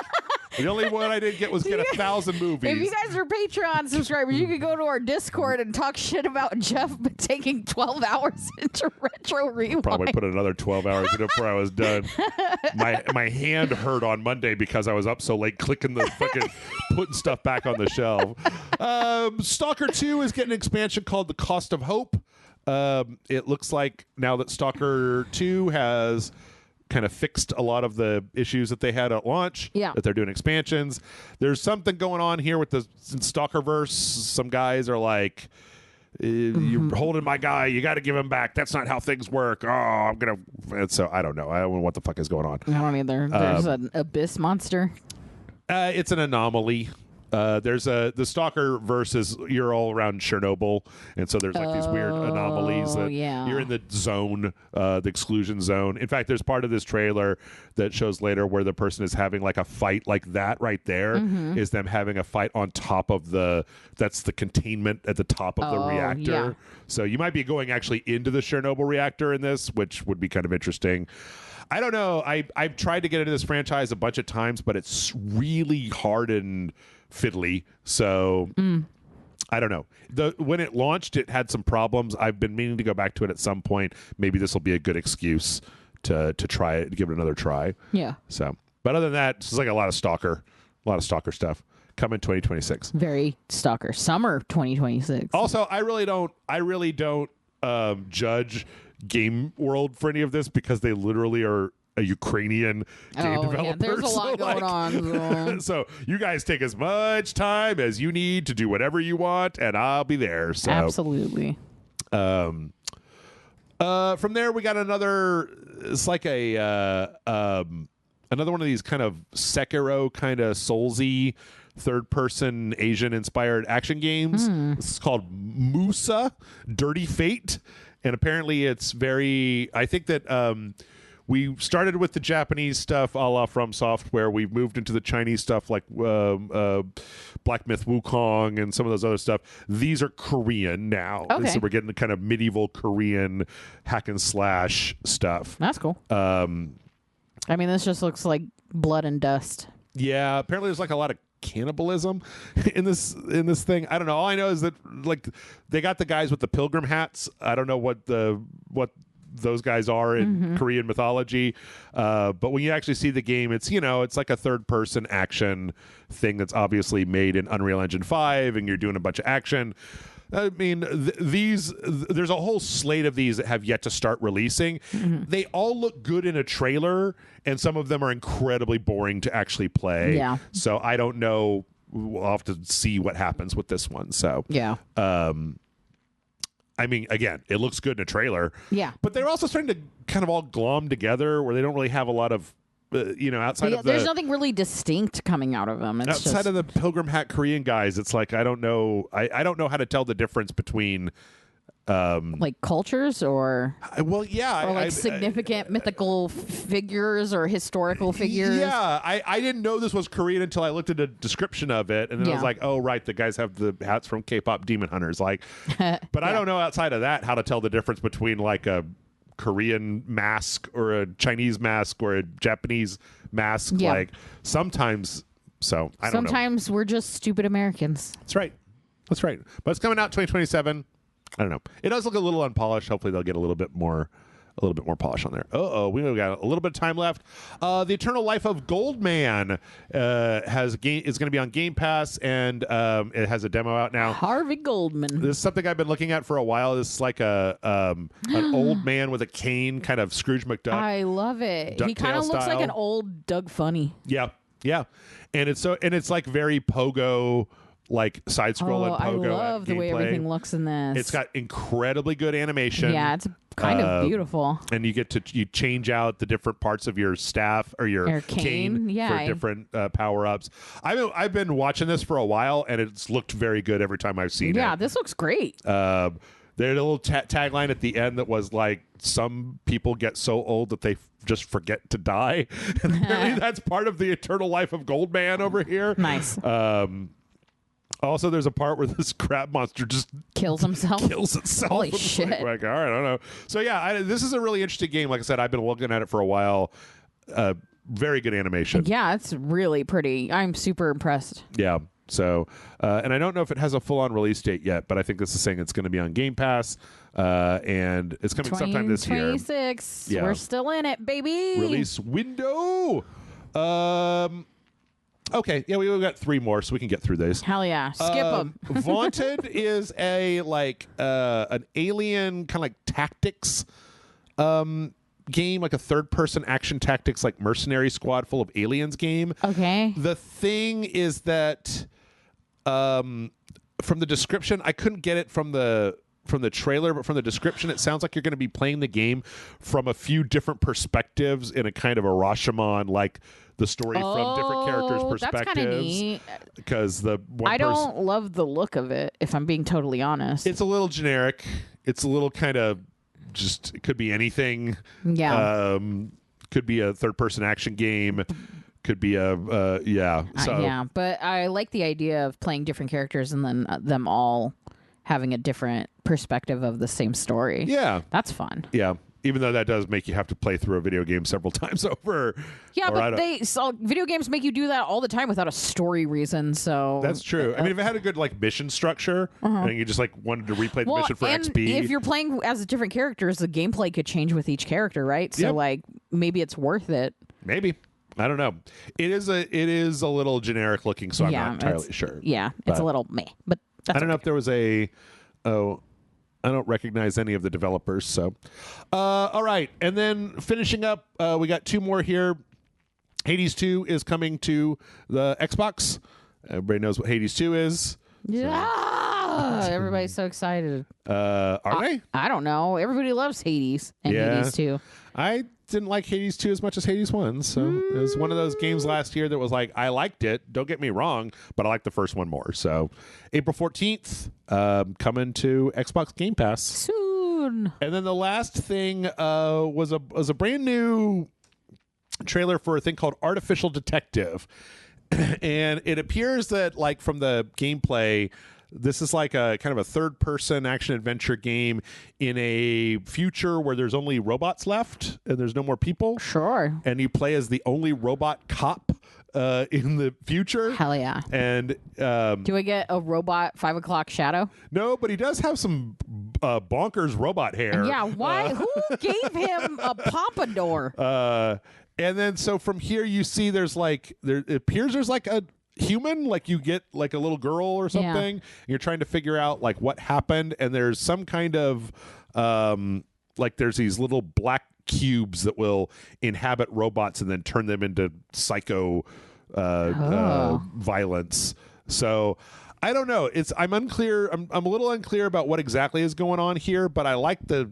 The only one I didn't get was get 1,000 movies. If you guys are Patreon subscribers, you could go to our Discord and talk shit about Jeff taking 12 hours into Retro Rewind. Probably put another 12 hours in before I was done. My hand hurt on Monday because I was up so late clicking the fucking putting stuff back on the shelf. Stalker 2 is getting an expansion called The Cost of Hope. It looks like now that Stalker 2 has kind of fixed a lot of the issues that they had at launch, that they're doing expansions. There's something going on here with the Stalkerverse. Some guys are like, you're holding my guy, you got to give him back. That's not how things work. Oh, I'm gonna. And so I don't know. I don't know what the fuck is going on. I don't either. There's an abyss monster. It's an anomaly. There's the Stalker versus you're all around Chernobyl, and so there's like these weird anomalies that you're in the zone, the exclusion zone. In fact, there's part of this trailer that shows later where the person is having like a fight like that right there is them having a fight on top of that's the containment at the top of the reactor. Yeah. So you might be going actually into the Chernobyl reactor in this, which would be kind of interesting. I don't know. I've tried to get into this franchise a bunch of times, but it's really hard and fiddly. So I don't know. When it launched, it had some problems. I've been meaning to go back to it at some point. Maybe this will be a good excuse to try it, to give it another try. Yeah. So, but other than that, it's like a lot of Stalker stuff coming 2026. Very Stalker summer 2026. Also, I really don't judge Game World for any of this because they literally are a Ukrainian game developer. Yeah, there's a lot going on. So you guys take as much time as you need to do whatever you want, and I'll be there. So absolutely. From there, we got another. It's like another one of these kind of Sekiro kind of Soulsy third-person Asian-inspired action games. This is called Musa: Dirty Fate. And apparently it's very, I think that we started with the Japanese stuff a la From Software. We've moved into the Chinese stuff like Black Myth Wukong and some of those other stuff. These are Korean now. Okay. So we're getting the kind of medieval Korean hack and slash stuff. That's cool. I mean, this just looks like blood and dust. Yeah, apparently there's like a lot of cannibalism in this thing. I don't know. All I know is that like they got the guys with the pilgrim hats. I don't know what those guys are in Korean mythology. But when you actually see the game, it's it's like a third person action thing that's obviously made in Unreal Engine 5, and you're doing a bunch of action. I mean, there's a whole slate of these that have yet to start releasing. They all look good in a trailer, and some of them are incredibly boring to actually play. Yeah. So I don't know. We'll have to see what happens with this one. So yeah. I mean, again, it looks good in a trailer. Yeah. But they're also starting to kind of all glom together where they don't really have a lot of outside of there's nothing really distinct coming out of them. It's outside of the pilgrim hat Korean guys, it's like I don't know. I don't know how to tell the difference between like cultures or or like significant mythical figures or historical figures. Yeah, I didn't know this was Korean until I looked at the description of it, and then I was like, oh right, the guys have the hats from K-pop Demon Hunters. Like, but I don't know outside of that how to tell the difference between like a Korean mask or a Chinese mask or a Japanese mask. Yeah. Like sometimes, so I don't know. Sometimes we're just stupid Americans. That's right. But it's coming out 2027. I don't know. It does look a little unpolished. Hopefully they'll get a little bit more polish on there. We got a little bit of time left. The Eternal Life of Goldman is going to be on Game Pass, and it has a demo out now. Harvey Goldman. This is something I've been looking at for a while. This is like an old man with a cane, kind of Scrooge McDuck. I love it. He kind of looks like an old Doug Funny. Yeah, and it's like very pogo. Like side-scrolling pogo. I love the way everything looks in this. It's got incredibly good animation. Yeah, it's kind of beautiful. And you change out the different parts of your staff or your cane for different power-ups. I've been watching this for a while, and it's looked very good every time I've seen it. Yeah, this looks great. They had a little tagline at the end that was like, some people get so old that they just forget to die. And apparently that's part of the Eternal Life of Goldman over here. Nice. Also, there's a part where this crab monster just kills himself. Holy shit. Like, all right, I don't know. So, yeah, this is a really interesting game. Like I said, I've been looking at it for a while. very good animation. Yeah, it's really pretty. I'm super impressed. Yeah. So, and I don't know if it has a full-on release date yet, but I think this is saying it's going to be on Game Pass, and it's coming sometime this year. 2026. Yeah. We're still in it, baby. Release window. Okay, yeah, we've got 3 more, so we can get through these. Hell yeah. Skip them. Vaunted is a an alien kind of like tactics game, like a third-person action tactics, like Mercenary Squad full of aliens game. Okay. The thing is that from the description, I couldn't get it from the trailer, but from the description, it sounds like you're going to be playing the game from a few different perspectives in a kind of a Rashomon, like the story from different characters' perspectives. That's kind of neat. Because the one I don't love the look of it, if I'm being totally honest. it's a little generic. It's a little kind of just, it could be anything. Yeah. Could be a third-person action game. Could be a yeah. So yeah, but I like the idea of playing different characters and then them all having a different perspective of the same story. yeah, That's fun. yeah. Even though that does make you have to play through a video game several times over. Yeah, Or but video games make you do that all the time without a story reason. So that's true. I mean, if it had a good like mission structure, and you just like wanted to replay the mission for and XP. if you're playing as different characters, the gameplay could change with each character, right? So Yep. like maybe it's worth it. Maybe. I don't know. It is a little generic looking, so I'm not entirely sure. Yeah, it's a little meh, but that's I don't know if there was I don't recognize any of the developers. So, all right. And then finishing up, we got 2 more here. Hades 2 is coming to the Xbox. Everybody knows what Hades 2 is. Yeah, everybody's so excited. Are they? I don't know. Everybody loves Hades and Hades 2. I didn't like Hades 2 as much as Hades 1. So it was one of those games last year that was like, I liked it. Don't get me wrong, but I liked the first one more. So April 14th, coming to Xbox Game Pass. Soon. And then the last thing was a brand new trailer for a thing called Artificial Detective. And it appears that, like, from the gameplay, this is like a kind of a third-person action-adventure game in a future where there's only robots left and there's no more people. Sure. And you play as the only robot cop in the future. Hell yeah. And do I get a robot 5 o'clock shadow? no, but he does have some bonkers robot hair. Yeah, why? Who gave him a pompadour? And then so from here you see there's like it appears there's like a human, like you get like a little girl or something. Yeah. And you're trying to figure out like what happened, and there's some kind of like there's these little black cubes that will inhabit robots and then turn them into psycho violence. So I don't know. I'm unclear. I'm a little unclear about what exactly is going on here, but I like the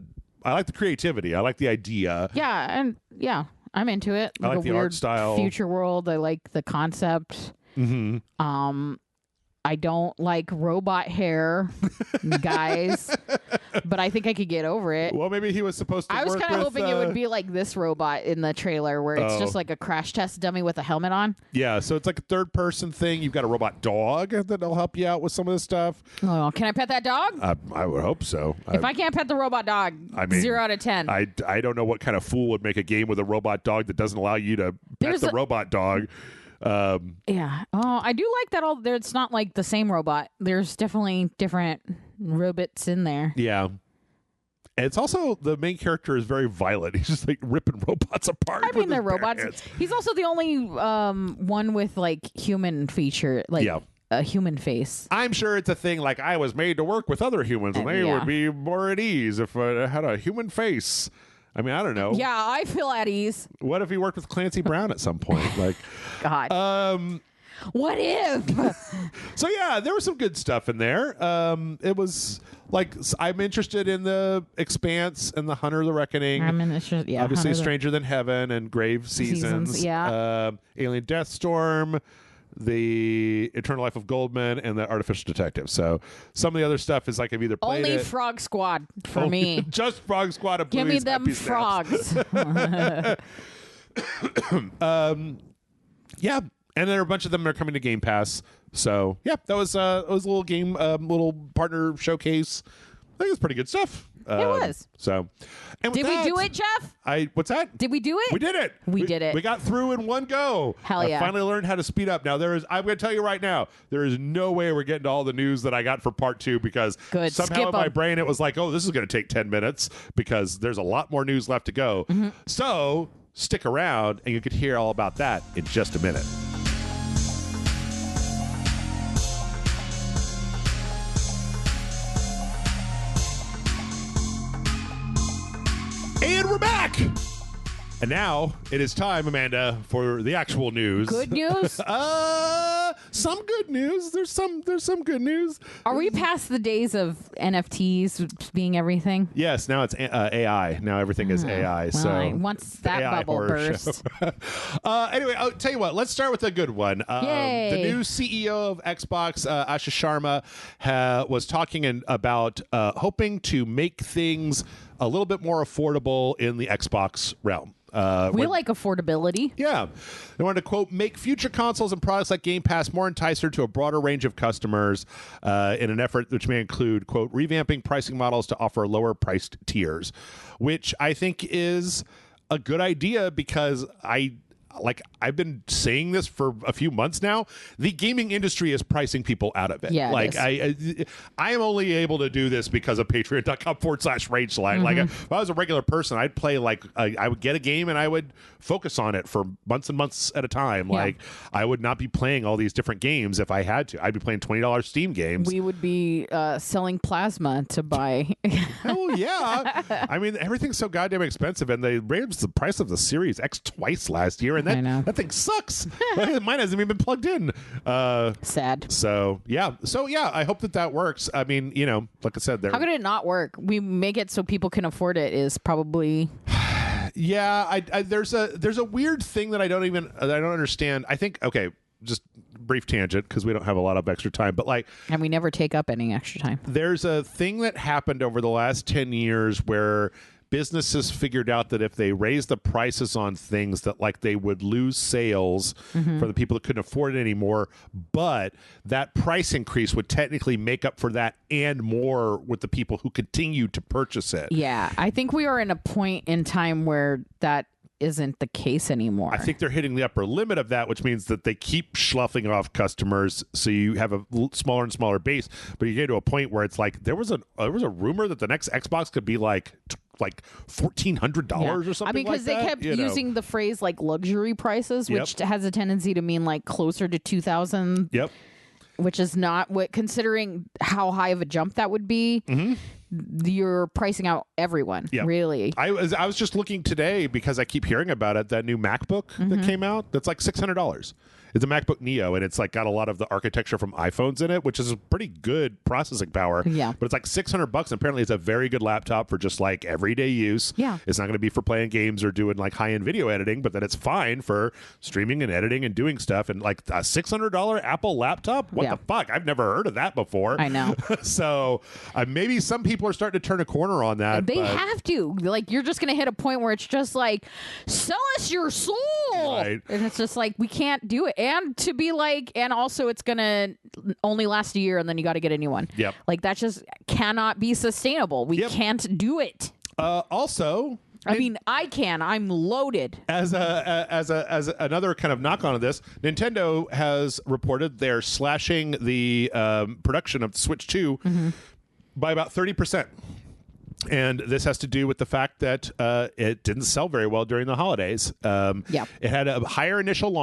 creativity. I like the idea. Yeah, and yeah, I'm into it. I like a the weird art style. Future world. I like the concept. Mm-hmm. I don't like robot hair, guys, but I think I could get over it. Well, maybe he was supposed to. I was kind of hoping it would be like this robot in the trailer, where it's just like a crash test dummy with a helmet on. Yeah, so it's like a third-person thing. You've got a robot dog that'll help you out with some of this stuff. Oh, can I pet that dog? I would hope so. If I can't pet the robot dog, I mean, 0 out of 10. I don't know what kind of fool would make a game with a robot dog that doesn't allow you to pet the robot dog. Yeah. Oh, I do like that. It's not like the same robot. There's definitely different robots in there. Yeah. And it's also, the main character is very violent. He's just like ripping robots apart. I mean, they're robots. He's also the only one with like human feature, like a human face. I'm sure it's a thing like I was made to work with other humans and they would be more at ease if I had a human face. I mean, I don't know. Yeah, I feel at ease. What if he worked with Clancy Brown at some point? Like, God. What if? So yeah, there was some good stuff in there. It was like, I'm interested in the Expanse and the Hunter of the Reckoning. I'm interested. Yeah, obviously Stranger Than Heaven and Grave Seasons. Yeah. Alien Deathstorm, the Eternal Life of Goldman, and the Artificial Detective. So some of the other stuff is like I've either played only it. Frog Squad for me. Just Frog Squad of Give me Bluey's them Happy Snaps. frogs. Yeah, and there are a bunch of them that are coming to Game Pass. So yeah, that was a little game, little partner showcase. I think it's pretty good stuff. was. So, and with Did we that, do it, Jeff? What's that? Did we do it? We did it. We did it. We got through in one go. Hell yeah. I finally learned how to speed up. Now, I'm going to tell you right now, there is no way we're getting to all the news that I got for part 2 because somehow Skip in my 'em. brain it was like, oh, this is going to take 10 minutes because there's a lot more news left to go. So stick around and you could hear all about that in just a minute. And we're back. And now it is time, Amanda, for the actual news. Good news? Some good news. There's some good news. Are we past the days of NFTs being everything? Yes, now it's AI. Now everything is AI. Well, So once that AI bubble horror bursts. Anyway, I'll tell you what. Let's start with a good one. Yay. The new CEO of Xbox, Asha Sharma, was talking about hoping to make things a little bit more affordable in the Xbox realm. We like affordability. Yeah. They wanted to, quote, make future consoles and products like Game Pass more enticing to a broader range of customers in an effort which may include, quote, revamping pricing models to offer lower priced tiers, which I think is a good idea because I've been saying this for a few months now. The gaming industry is pricing people out of it. Yeah, I am only able to do this because of patreon.com/RageSelect. Like if I was a regular person, I'd play I would get a game and I would focus on it for months and months at a time. Yeah. Like I would not be playing all these different games if I had to. I'd be playing $20 Steam games. We would be selling plasma to buy. Oh yeah. I mean, everything's so goddamn expensive, and they raised the price of the Series X twice last year, and I know. that thing sucks. Mine hasn't even been plugged in. Sad. So yeah, I hope that works. I mean, like I said, How could it not work? We make it so people can afford it is probably. Yeah, there's a weird thing that I don't understand. I think just brief tangent because we don't have a lot of extra time, but and we never take up any extra time. There's a thing that happened over the last 10 years where businesses figured out that if they raised the prices on things that they would lose sales for the people that couldn't afford it anymore, but that price increase would technically make up for that and more with the people who continue to purchase it. Yeah, I think we are in a point in time where that isn't the case anymore. I think they're hitting the upper limit of that, which means that they keep sloughing off customers, so you have a smaller and smaller base. But you get to a point where it's there was a rumor that the next Xbox could be like $1,400 or something. I mean, because they kept using the phrase luxury prices, which has a tendency to mean closer to 2,000. Yep. Which is not what, considering how high of a jump that would be. You're pricing out everyone. Yep. Really. I was just looking today because I keep hearing about it. That new MacBook that came out, that's $600. It's a MacBook Neo, and it's got a lot of the architecture from iPhones in it, which is a pretty good processing power. Yeah. But it's $600, and apparently it's a very good laptop for just everyday use. Yeah. It's not going to be for playing games or doing high-end video editing, but then it's fine for streaming and editing and doing stuff. And a $600 Apple laptop? What the fuck? I've never heard of that before. I know. So maybe some people are starting to turn a corner on that. They have to. You're just going to hit a point where it's just sell us your soul. Right. And it's just we can't do it. And to be and also it's going to only last a year and then you got to get a new one. Yep. That just cannot be sustainable. We can't do it. Also, I mean, I can. I'm loaded. As another kind of knock on this, Nintendo has reported they're slashing the production of the Switch 2 by about 30%. And this has to do with the fact that it didn't sell very well during the holidays. It had a higher initial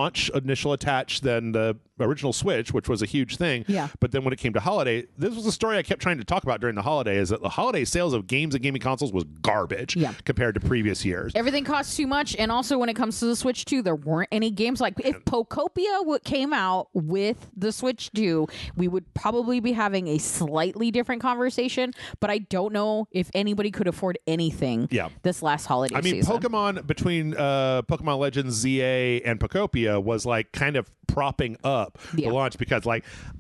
attach than the original Switch, which was a huge thing. Yeah. But then when it came to holiday, this was a story I kept trying to talk about during the holiday, is that the holiday sales of games and gaming consoles was garbage compared to previous years. Everything costs too much. And also when it comes to the Switch 2, there weren't any games. If Pokopia came out with the Switch 2, we would probably be having a slightly different conversation. But I don't know if anybody could afford anything this last holiday season. Pokemon, between Pokemon Legends ZA and Pokopia, was kind of propping up the launch because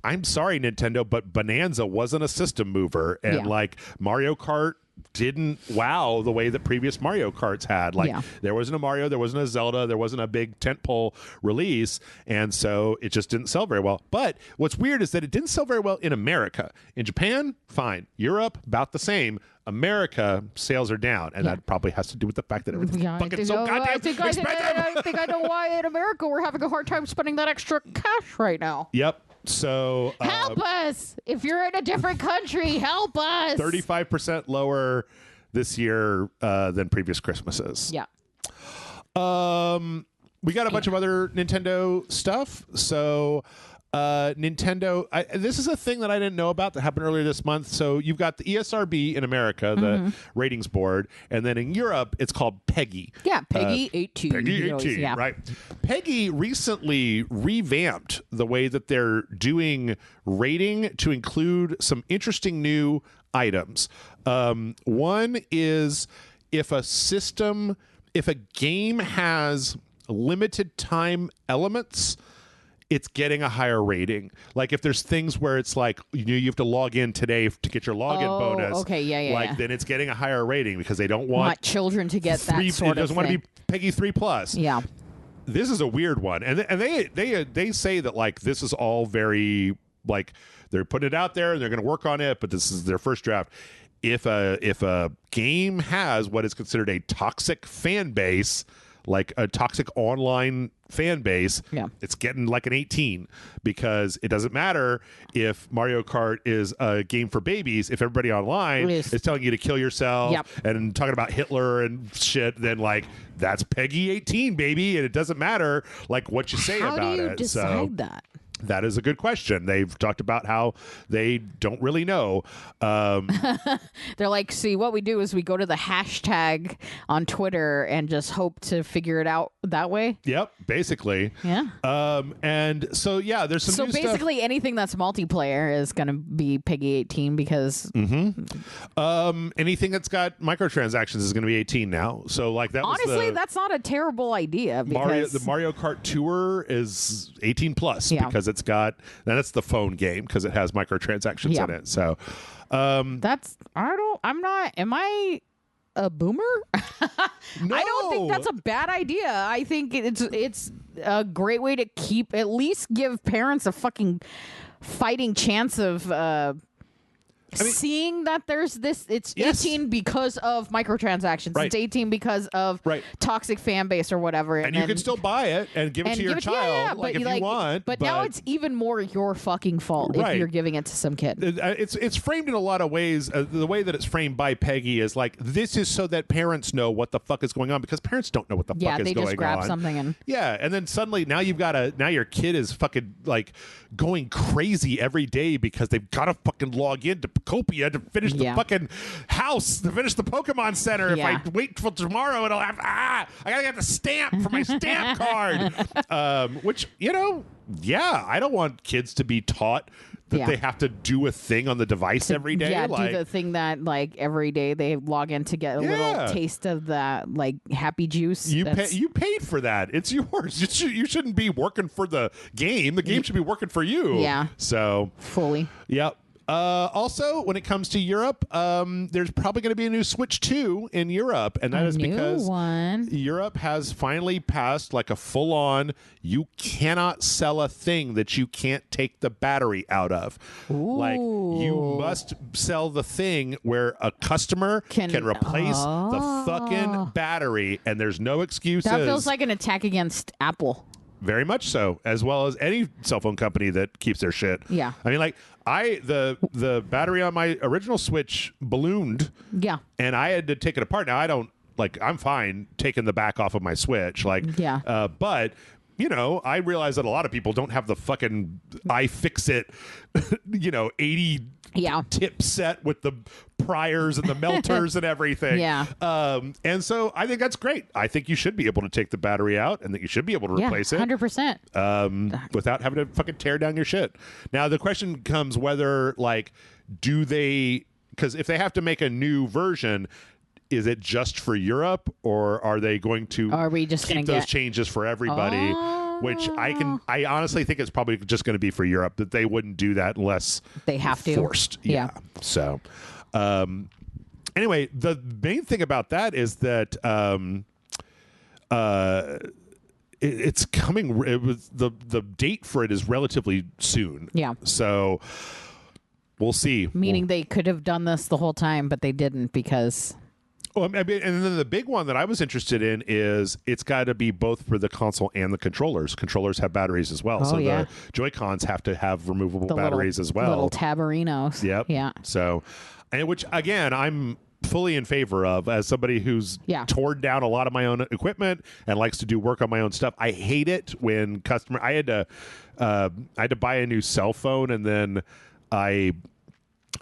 I'm sorry, Nintendo, but Bonanza wasn't a system mover, and Mario Kart didn't wow the way that previous Mario Karts had. Like there wasn't a Mario, there wasn't a Zelda, there wasn't a big tentpole release, and so it just didn't sell very well. But what's weird is that it didn't sell very well in America. In Japan, fine. Europe, about the same. America, sales are down, and that probably has to do with the fact that everything's fucking so goddamn expensive. I think I know why in America we're having a hard time spending that extra cash right now. Yep. So help us. If you're in a different country, help us. 35% lower this year than previous Christmases. Yeah. We got a bunch of other Nintendo stuff. So Nintendo, this is a thing that I didn't know about that happened earlier this month. So you've got the ESRB in America, the ratings board, and then in Europe, it's called PEGI. Yeah, PEGI 18. PEGI 18, right. PEGI recently revamped the way that they're doing rating to include some interesting new items. One is if a game has limited time elements, it's getting a higher rating. Like if there's things where it's like you have to log in today to get your login bonus. Okay, then it's getting a higher rating because they don't want children to get that sort of thing. It doesn't want to be PEGI 3+. Yeah. This is a weird one, and they say that like this is all very like they're putting it out there and they're going to work on it, but this is their first draft. If a game has what is considered a toxic fan base, like a toxic online fan base, it's getting like an 18 because it doesn't matter if Mario Kart is a game for babies. If everybody online is telling you to kill yourself and talking about Hitler and shit, then like that's PEGI 18, baby, and it doesn't matter like what you say about it. How do you decide that? That is a good question. They've talked about how they don't really know. They're like, see, what we do is we go to the hashtag on Twitter and just hope to figure it out that way. Yep, basically. Yeah. And so, yeah, there's some new stuff. So basically anything that's multiplayer is going to be PEGI 18 because... anything that's got microtransactions is going to be 18 now. So, like, that honestly, that's not a terrible idea because... the Mario Kart Tour is 18 plus because it's got... That's the phone game because it has microtransactions in it. So... am I a boomer? No. I don't think that's a bad idea. I think it's a great way to at least give parents a fucking fighting chance of seeing that there's this. It's 18 because of microtransactions. Right. It's 18 because of toxic fan base or whatever. And you can still buy it and give it to your child if you want. But now it's even more your fucking fault if you're giving it to some kid. It's framed in a lot of ways. The way that it's framed by PEGI is like, this is so that parents know what the fuck is going on because parents don't know what the fuck is going on. Yeah, they just grab something and... Yeah, and then suddenly now your kid is fucking like going crazy every day because they've got to fucking log in to Copia to finish the fucking house, to finish the Pokemon Center. If I wait till tomorrow, it'll have I gotta get the stamp for my stamp card. Which I don't want kids to be taught that they have to do a thing on the device every day. Yeah, do the thing that like every day they log in to get a little taste of that like happy juice. You paid for that. It's yours. You shouldn't be working for the game. The game should be working for you. Yeah. So fully. Yep. Also, when it comes to Europe, there's probably going to be a new Switch 2 in Europe, and that is because Europe has finally passed like a full-on, you cannot sell a thing that you can't take the battery out of. Ooh. Like, you must sell the thing where a customer can replace the fucking battery, and there's no excuses. That feels like an attack against Apple. Very much so, as well as any cell phone company that keeps their shit. Yeah. I mean, like, the battery on my original Switch ballooned. Yeah. And I had to take it apart. Now, I'm fine taking the back off of my Switch. But, I realize that a lot of people don't have the fucking iFixit, 80 tip set with the priors and the melters and everything. Yeah. And so I think that's great. I think you should be able to take the battery out and that you should be able to replace it. 100%. Without having to fucking tear down your shit. Now, the question comes whether, because if they have to make a new version, is it just for Europe or are they going to keep those changes for everybody? Which I honestly think it's probably just going to be for Europe, that they wouldn't do that unless they have to. Forced. Yeah. So, Anyway, the main thing about that is that it's coming. It was the date for it is relatively soon. Yeah. So we'll see. Meaning they could have done this the whole time, but they didn't because. Well, I mean, and then the big one that I was interested in is it's got to be both for the console and the controllers. Controllers have batteries as well, so the Joy-Cons have to have removable batteries as well. Little taberinos. Yep. Yeah. So, and which again, I'm fully in favor of as somebody who's torn down a lot of my own equipment and likes to do work on my own stuff. I hate it when I had to buy a new cell phone, and then I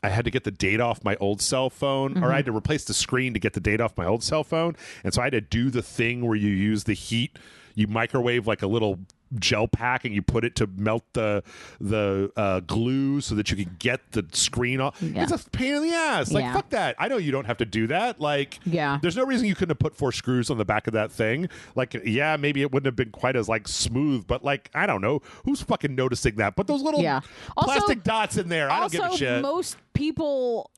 had to get the data off my old cell phone, or I had to replace the screen to get the data off my old cell phone. And so I had to do the thing where you use the heat, you microwave like a little gel pack and you put it to melt the glue so that you can get the screen off. It's a pain in the ass. Like, fuck that. I know you don't have to do that. Like, there's no reason you couldn't have put 4 screws on the back of that thing. Like, maybe it wouldn't have been quite as like smooth, but like, I don't know. Who's fucking noticing that? Put those little plastic dots in there. I don't give a shit. Most people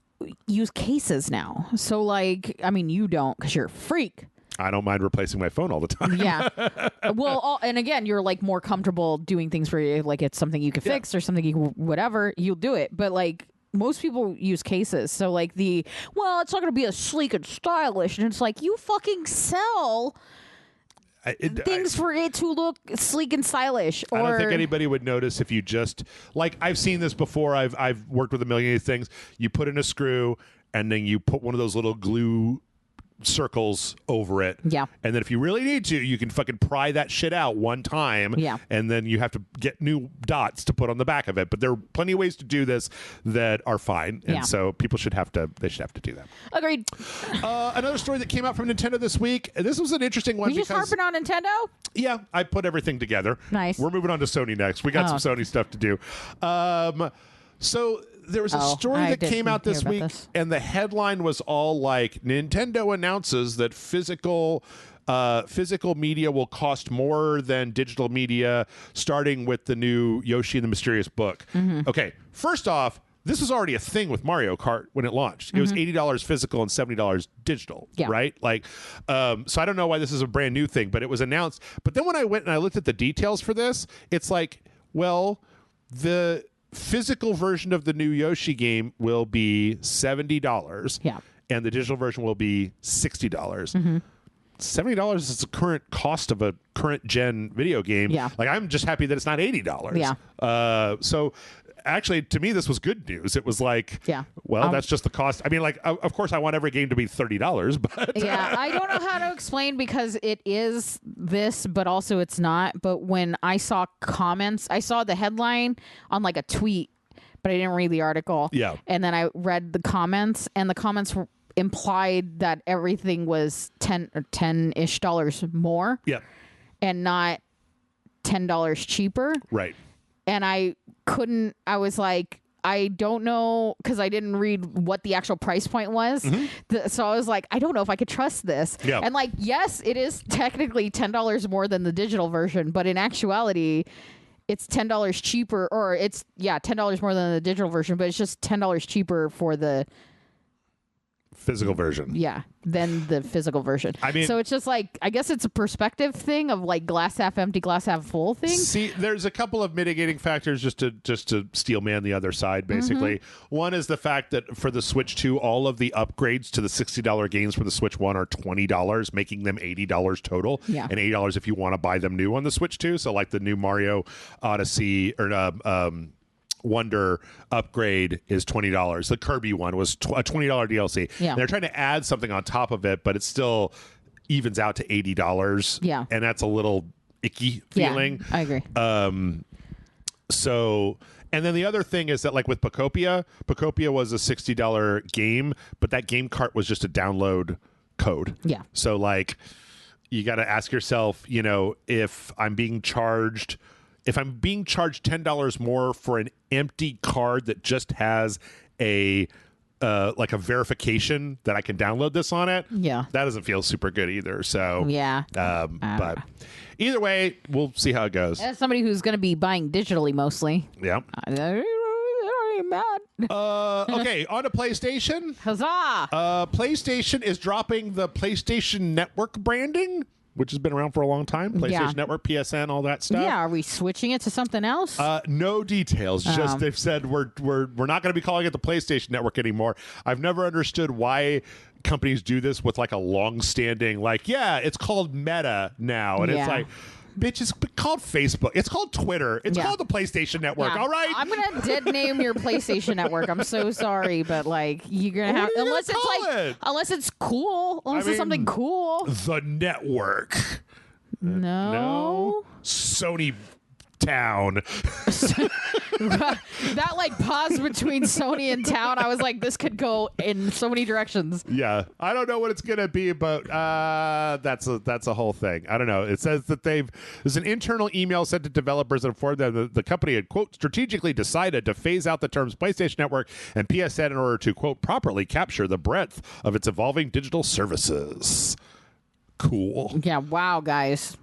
use cases now. So like, I mean, you don't because you're a freak. I don't mind replacing my phone all the time. Yeah. Well, and again, you're like more comfortable doing things where you, like it's something you can fix or something you whatever, you'll do it. But like most people use cases. So like it's not going to be as sleek and stylish. And it's like you fucking sell things for it to look sleek and stylish. I don't think anybody would notice if you just like I've seen this before. I've worked with a million of these things. You put in a screw and then you put one of those little glue circles over it. Yeah. And then if you really need to, you can fucking pry that shit out one time. Yeah. And then you have to get new dots to put on the back of it. But there are plenty of ways to do this that are fine. And so people should have to do that. Agreed. Another story that came out from Nintendo this week. This was an interesting one. You just harping on Nintendo? Yeah, I put everything together. Nice. We're moving on to Sony next. We got some Sony stuff to do. So there was a story that came out this week, and the headline was all like, Nintendo announces that physical media will cost more than digital media, starting with the new Yoshi and the Mysterious Book. Okay, first off, this was already a thing with Mario Kart when it launched. It was $80 physical and $70 digital, right? Like, so I don't know why this is a brand new thing, but it was announced. But then when I went and I looked at the details for this, it's like, well, the physical version of the new Yoshi game will be $70. Yeah. And the digital version will be $60. $70 is the current cost of a current gen video game. Yeah. Like, I'm just happy that it's not $80. Yeah. So actually, to me, this was good news. It was like, well, that's just the cost. I mean, like, of course, I want every game to be $30, but I don't know how to explain because it is this, but also it's not. But when I saw comments, I saw the headline on like a tweet, but I didn't read the article. Yeah. And then I read the comments, and the comments implied that everything was $10-ish more. Yeah. And not $10 cheaper. Right. And I was like, I don't know, because I didn't read what the actual price point was. So I was like, I don't know if I could trust this. Yeah. And like, yes, it is technically $10 more than the digital version, but in actuality, it's $10 cheaper, or it's, $10 more than the digital version, but it's just $10 cheaper for the physical version. Yeah, than the physical version. I mean, so it's just like, I guess it's a perspective thing of like glass half empty, glass half full thing. See, there's a couple of mitigating factors just to steel man the other side, basically. One is the fact that for the Switch 2, all of the upgrades to the $60 games for the Switch 1 are $20, making them $80 total. Yeah. And $80 if you want to buy them new on the Switch 2. So like the new Mario Odyssey or Wonder upgrade is $20. The Kirby one was a $20 DLC. Yeah. They're trying to add something on top of it, but it still evens out to $80. Yeah. And that's a little icky feeling. Yeah, I agree. So, and then the other thing is that like with Pocopia was a $60 game, but that game cart was just a download code. Yeah. So like you got to ask yourself, you know, if I'm being charged $10 more for an empty card that just has a like a verification that I can download this on it, that doesn't feel super good either. So but either way, we'll see how it goes. As somebody who's going to be buying digitally mostly, ain't mad. Okay, on to PlayStation. Huzzah! PlayStation is dropping the PlayStation Network branding, which has been around for a long time. PlayStation Network, PSN, all that stuff. Yeah, are we switching it to something else? No details. Just they've said we're not going to be calling it the PlayStation Network anymore. I've never understood why companies do this with like a long-standing, like, yeah, it's called Meta now, and it's like, bitch, it's called Facebook. It's called Twitter. It's called the PlayStation Network. Yeah. All right. I'm gonna dead name your PlayStation Network. I'm so sorry, but like you're gonna have unless it's cool. Unless it's something cool. The network. No. Sony Town. That like pause between Sony and Town. I was like, this could go in so many directions. Yeah, I don't know what it's gonna be, but that's a whole thing. I don't know. It says that there's an internal email sent to developers that informed them that the company had, quote, strategically decided to phase out the terms PlayStation Network and PSN in order to, quote, properly capture the breadth of its evolving digital services. Cool. Yeah. Wow, guys.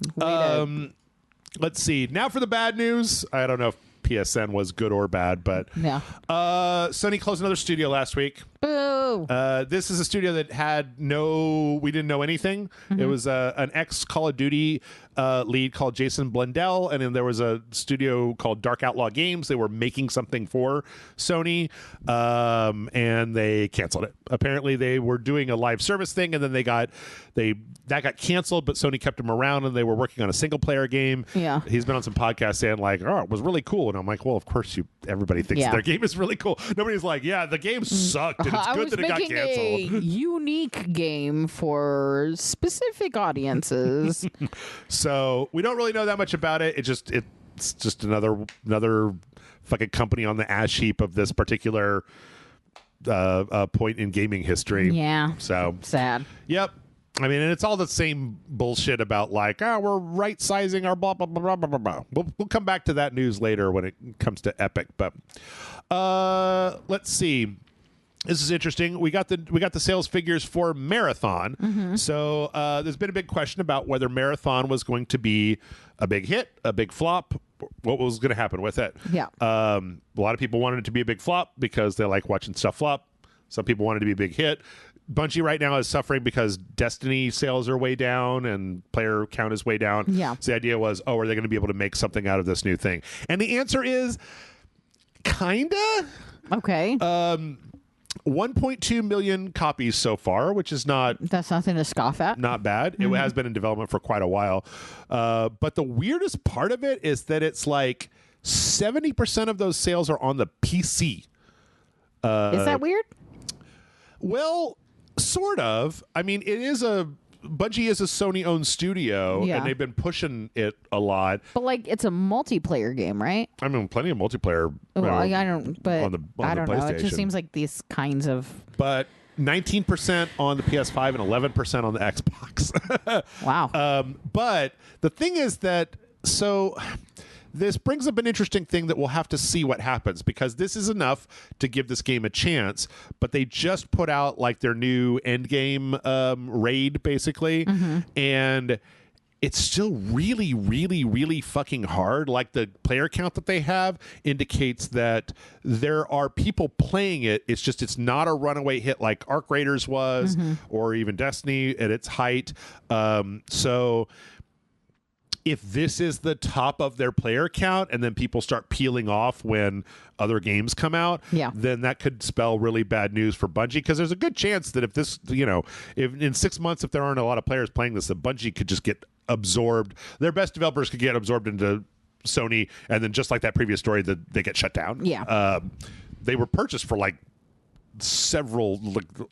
Let's see. Now for the bad news. I don't know if PSN was good or bad, but Sony closed another studio last week. Boo. This is a studio that had we didn't know anything. It was an ex Call of Duty lead called Jason Blundell, and then there was a studio called Dark Outlaw Games. They were making something for Sony, and they canceled it. Apparently, they were doing a live service thing, and then that got canceled, but Sony kept him around, and they were working on a single player game. Yeah, he's been on some podcasts saying like, "Oh, it was really cool," and I'm like, "Well, of course everybody thinks their game is really cool." Nobody's like, "Yeah, the game sucked, and it's good that it got canceled." A unique game for specific audiences. So we don't really know that much about it. It's just another fucking company on the ash heap of this particular point in gaming history. Yeah. So sad. Yep. I mean, and it's all the same bullshit about like, we're right sizing our blah blah blah blah blah blah. We'll come back to that news later when it comes to Epic. But let's see. This is interesting. We got the sales figures for Marathon. So there's been a big question about whether Marathon was going to be a big hit, a big flop. What was going to happen with it? Yeah. A lot of people wanted it to be a big flop because they like watching stuff flop. Some people wanted it to be a big hit. Bungie right now is suffering because Destiny sales are way down and player count is way down. Yeah. So the idea was, are they going to be able to make something out of this new thing? And the answer is kinda. Okay. 1.2 million copies so far, which is that's nothing to scoff at. Not bad. It has been in development for quite a while. But the weirdest part of it is that it's like 70% of those sales are on the PC. Is that weird? Well, sort of. I mean, Bungie is a Sony-owned studio, and they've been pushing it a lot. But like, it's a multiplayer game, right? I mean, plenty of multiplayer. Well, I don't. But on the I don't know. It just PlayStation. seems like these kinds of. But 19% on the PS5 and 11% on the Xbox. Wow. But the thing is that this brings up an interesting thing that we'll have to see what happens, because this is enough to give this game a chance, but they just put out like their new end game raid basically, and it's still really, really, really fucking hard. Like the player count that they have indicates that there are people playing it. It's not a runaway hit like Arc Raiders was, or even Destiny at its height. So if this is the top of their player count and then people start peeling off when other games come out, then that could spell really bad news for Bungie, because there's a good chance that if this, if in 6 months, if there aren't a lot of players playing this, that Bungie could just get absorbed. Their best developers could get absorbed into Sony, and then just like that previous story, that they get shut down. Yeah. They were purchased for like several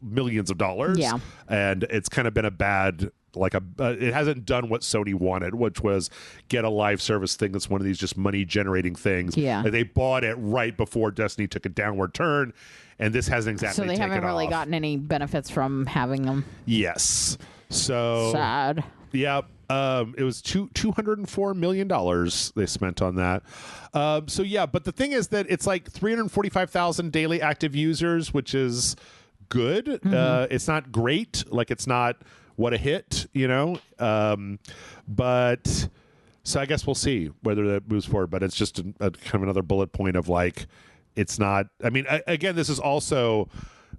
millions of dollars. Yeah. And it's kind of been a bad, it hasn't done what Sony wanted, which was get a live service thing that's one of these just money generating things. Yeah. And they bought it right before Destiny took a downward turn, and this hasn't exactly taken off. So they haven't really gotten any benefits from having them. Yes. So sad. Yeah. It was $204 million they spent on that. So yeah, but the thing is that it's like 345,000 daily active users, which is good. It's not great. Like, it's not what a hit, but so I guess we'll see whether that moves forward. But it's just a kind of another bullet point of like, it's not. I mean, again, this is also,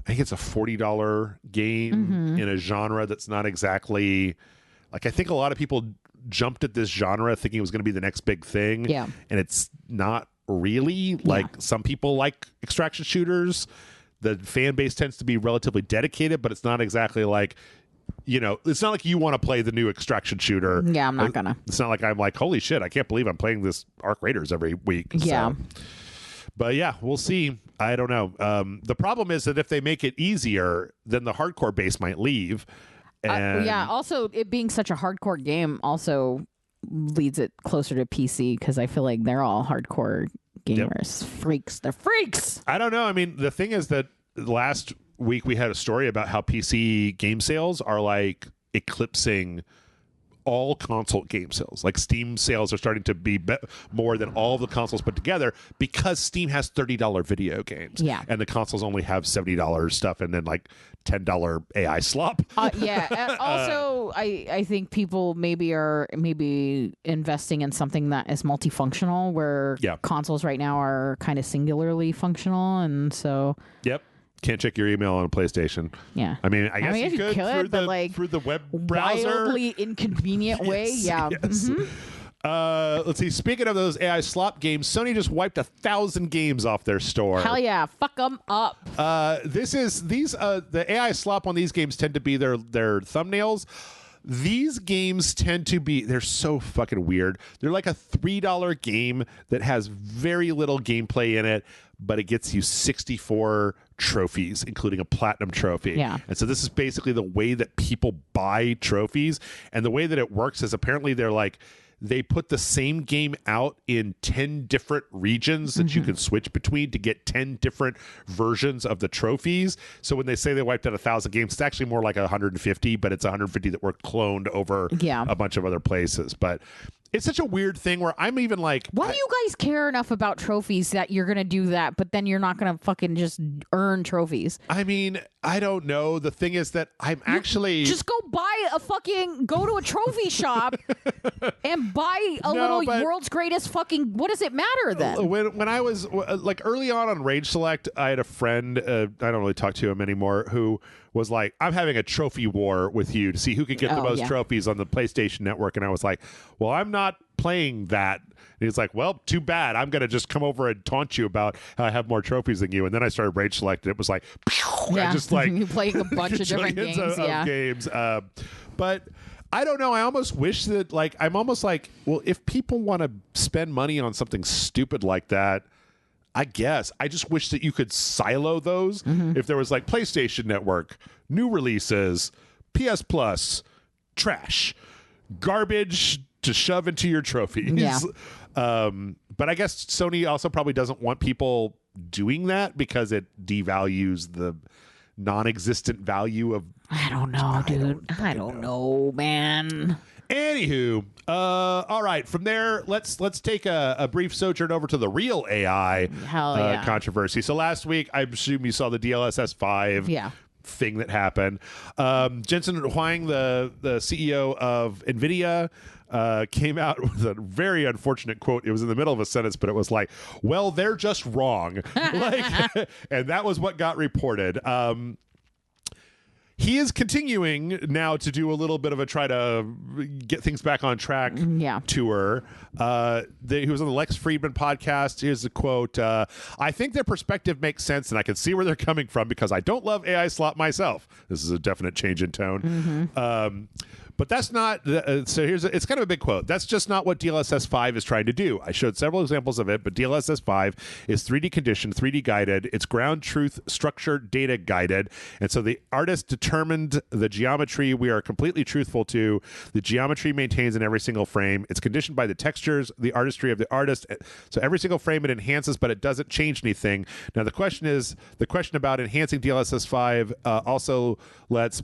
I think it's a $40 game in a genre that's not exactly like, I think a lot of people jumped at this genre thinking it was going to be the next big thing. Yeah. And it's not really. Like, some people like extraction shooters. The fan base tends to be relatively dedicated, but it's not exactly like, it's not like you want to play the new extraction shooter. Yeah, I'm not gonna. It's not like I'm like, holy shit, I can't believe I'm playing this Arc Raiders every week. Yeah. So. But yeah, we'll see. I don't know. The problem is that if they make it easier, then the hardcore base might leave. And also it being such a hardcore game also leads it closer to PC, because I feel like they're all hardcore gamers. Freaks. They're freaks. I don't know. I mean, the thing is that last week we had a story about how PC game sales are like eclipsing all console game sales. Like, Steam sales are starting to be more than all the consoles put together, because Steam has $30 video games. Yeah. And the consoles only have $70 stuff and then like $10 AI slop. And also, I think people are investing in something that is multifunctional, where consoles right now are kind of singularly functional, and so can't check your email on a PlayStation. Yeah. I mean, I guess you could through the web browser. Wildly inconvenient way. Yeah. Yes. Let's see. Speaking of those AI slop games, Sony just wiped 1,000 games off their store. Hell yeah. Fuck them up. The AI slop on these games tend to be their thumbnails. These games tend to be, they're so fucking weird. They're like a $3 game that has very little gameplay in it, but it gets you 64 trophies, including a platinum trophy. Yeah. And so this is basically the way that people buy trophies. And the way that it works is apparently they put the same game out in 10 different regions that you can switch between to get 10 different versions of the trophies. So when they say they wiped out 1,000 games, it's actually more like 150, but it's 150 that were cloned over a bunch of other places. But it's such a weird thing where I'm even like, why do you guys care enough about trophies that you're going to do that, but then you're not going to fucking just earn trophies? I mean, I don't know. The thing is that I'm actually just go go to a trophy shop and buy a little world's greatest fucking. What does it matter then? When I was like early on RageSelect, I had a friend. I don't really talk to him anymore. Who was like, I'm having a trophy war with you to see who can get the most trophies on the PlayStation Network. And I was like, well, I'm not playing that. And he's like, well, too bad. I'm going to just come over and taunt you about how I have more trophies than you. And then I started RageSelect, and it was like, I just like you playing a bunch of different games. Of games. But I don't know. I almost wish that, like, I'm almost like, well, if people want to spend money on something stupid like that, I guess. I just wish that you could silo those. If there was like PlayStation Network, new releases, PS Plus, trash, garbage to shove into your trophies. Yeah. But I guess Sony also probably doesn't want people doing that because it devalues the non-existent value of. I don't know, dude. I don't know, man. Anywho, all right. From there, let's take a brief sojourn over to the real AI controversy. So last week, I assume you saw the DLSS 5 thing that happened. Jensen Huang, the CEO of NVIDIA, came out with a very unfortunate quote. It was in the middle of a sentence, but it was like, well, they're just wrong. And that was what got reported. He is continuing now to do a little bit of a try to get things back on track tour. He was on the Lex Friedman podcast. Here's the quote. I think their perspective makes sense, and I can see where they're coming from because I don't love AI slop myself. This is a definite change in tone. But that's not, so it's kind of a big quote. That's just not what DLSS 5 is trying to do. I showed several examples of it, but DLSS 5 is 3D conditioned, 3D guided. It's ground truth structured data guided. And so the artist determined the geometry we are completely truthful to. The geometry maintains in every single frame. It's conditioned by the textures, the artistry of the artist. So every single frame it enhances, but it doesn't change anything. Now the question about enhancing DLSS 5 also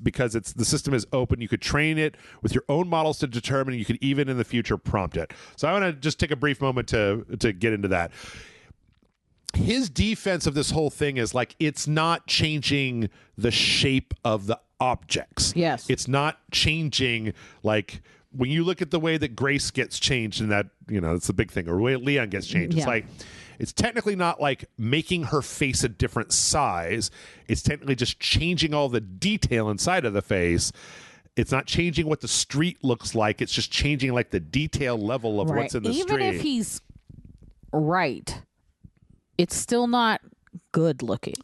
because the system is open, you could train it with your own models to determine. You could even in the future prompt it. So I want to just take a brief moment to get into that. His defense of this whole thing is like, it's not changing the shape of the objects. Yes. It's not changing, like, when you look at the way that Grace gets changed in that, it's the big thing, or the way Leon gets changed. It's like, it's technically not like making her face a different size. It's technically just changing all the detail inside of the face. It's not changing what the street looks like. It's just changing like the detail level of what's in the street. Even if he's right, it's still not good looking.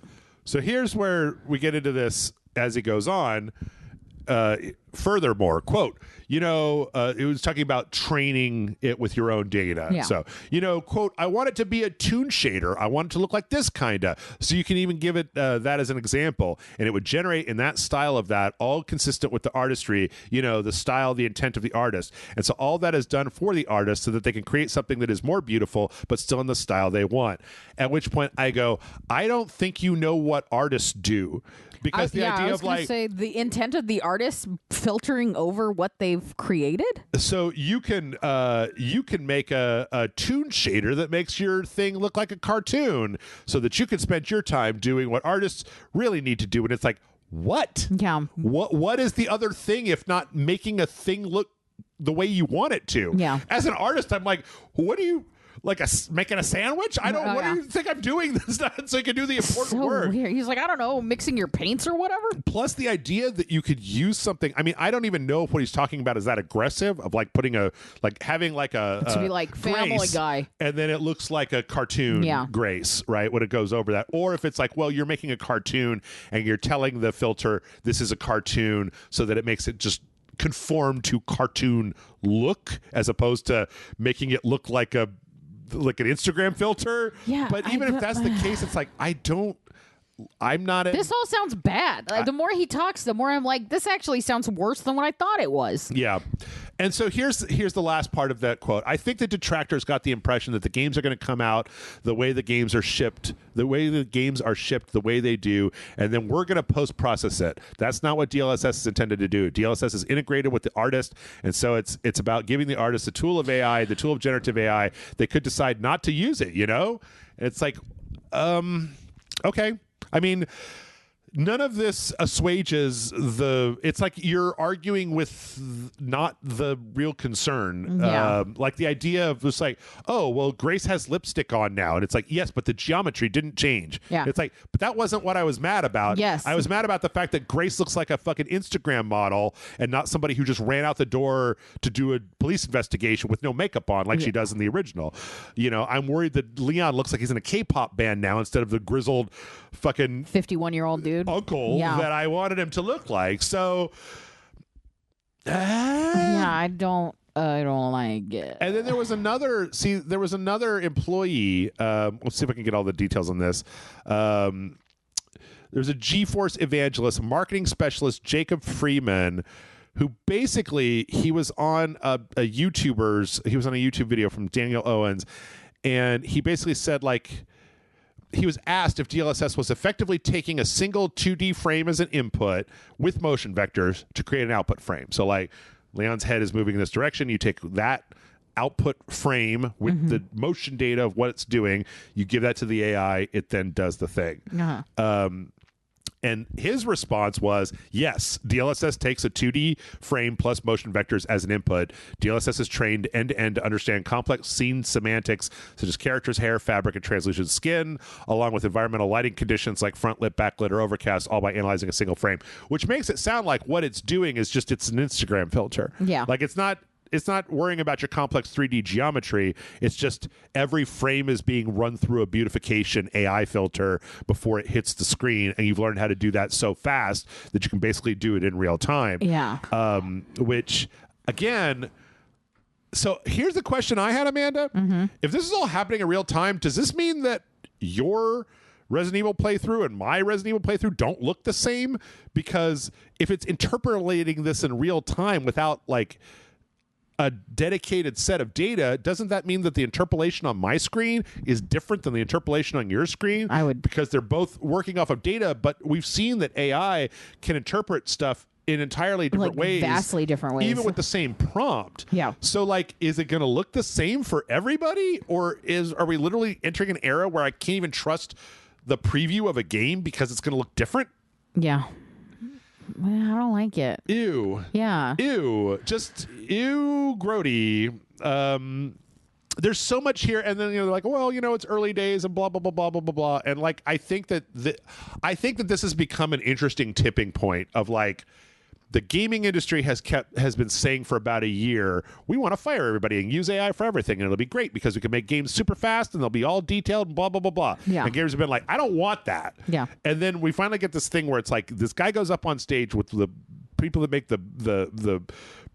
So here's where we get into this as it goes on. Furthermore, quote, it was talking about training it with your own data. Yeah. So, quote, I want it to be a toon shader. I want it to look like this kind of. So you can even give it that as an example. And it would generate in that style of that, all consistent with the artistry, the style, the intent of the artist. And so all that is done for the artist so that they can create something that is more beautiful, but still in the style they want. At which point I go, I don't think you know what artists do. Because the idea I was of like say the intent of the artist filtering over what they've created. So you can make a toon shader that makes your thing look like a cartoon, so that you can spend your time doing what artists really need to do. And it's like, what? Yeah. What is the other thing if not making a thing look the way you want it to? Yeah. As an artist, I'm like, what do you? Like making a sandwich? I don't. What do you think I'm doing this so you can do the important work? Weird. He's like, I don't know, mixing your paints or whatever. Plus, the idea that you could use something. I mean, I don't even know if what he's talking about is that aggressive of like putting having like a to be like Family Grace, Guy, and then it looks like a cartoon. Yeah. Grace, right? When it goes over that, or if it's like, well, you're making a cartoon and you're telling the filter this is a cartoon, so that it makes it just conform to cartoon look, as opposed to making it look like an Instagram filter. Yeah, but even if that's the case, it's like I'm not. This all sounds bad. Like, the more he talks, the more I'm like, this actually sounds worse than what I thought it was. Yeah. And so here's the last part of that quote. I think the detractors got the impression that the games are going to come out the way the games are shipped, the way they do, and then we're going to post-process it. That's not what DLSS is intended to do. DLSS is integrated with the artist, and so it's about giving the artist the tool of AI, the tool of generative AI. They could decide not to use it, It's like, okay. I mean, none of this assuages it's like you're arguing with not the real concern. Yeah. Like the idea of just like, oh, well, Grace has lipstick on now. And it's like, yes, but the geometry didn't change. Yeah. It's like, but that wasn't what I was mad about. Yes. I was mad about the fact that Grace looks like a fucking Instagram model and not somebody who just ran out the door to do a police investigation with no makeup on like she does in the original. I'm worried that Leon looks like he's in a K-pop band now instead of the grizzled fucking 51-year-old dude. Uncle that I wanted him to look like. So I don't like it. And then there was another employee, let's see if I can get all the details on this. There's a GeForce evangelist, marketing specialist, Jacob Freeman, who basically he was on a YouTube video from Daniel Owens, and he basically said like, he was asked if DLSS was effectively taking a single 2D frame as an input with motion vectors to create an output frame. So like Leon's head is moving in this direction. You take that output frame with the motion data of what it's doing. You give that to the AI. It then does the thing. And his response was, yes, DLSS takes a 2D frame plus motion vectors as an input. DLSS is trained end-to-end to understand complex scene semantics, such as characters, hair, fabric, and translucent skin, along with environmental lighting conditions like front lit, backlit, or overcast, all by analyzing a single frame, which makes it sound like what it's doing is just it's an Instagram filter. Yeah. Like it's not worrying about your complex 3D geometry. It's just every frame is being run through a beautification AI filter before it hits the screen, and you've learned how to do that so fast that you can basically do it in real time. Yeah. Which, again, so here's the question I had, Amanda. If this is all happening in real time, does this mean that your Resident Evil playthrough and my Resident Evil playthrough don't look the same? Because if it's interpolating this in real time without like a dedicated set of data, doesn't that mean that the interpolation on my screen is different than the interpolation on your screen? Because they're both working off of data, but we've seen that AI can interpret stuff in entirely different ways. Vastly different ways. Even with the same prompt. Yeah. So like, is it going to look the same for everybody? Or are we literally entering an era where I can't even trust the preview of a game because it's going to look different? Yeah. I don't like it. Ew. Yeah. Ew. Just ew, grody. there's so much here, and then they're like, well, it's early days and blah blah blah blah blah blah blah, and like I think that this has become an interesting tipping point of like the gaming industry has been saying for about a year, we want to fire everybody and use AI for everything, and it'll be great because we can make games super fast and they'll be all detailed and blah blah blah blah. Yeah. And gamers have been like, I don't want that. Yeah. And then we finally get this thing where it's like this guy goes up on stage with the people that make the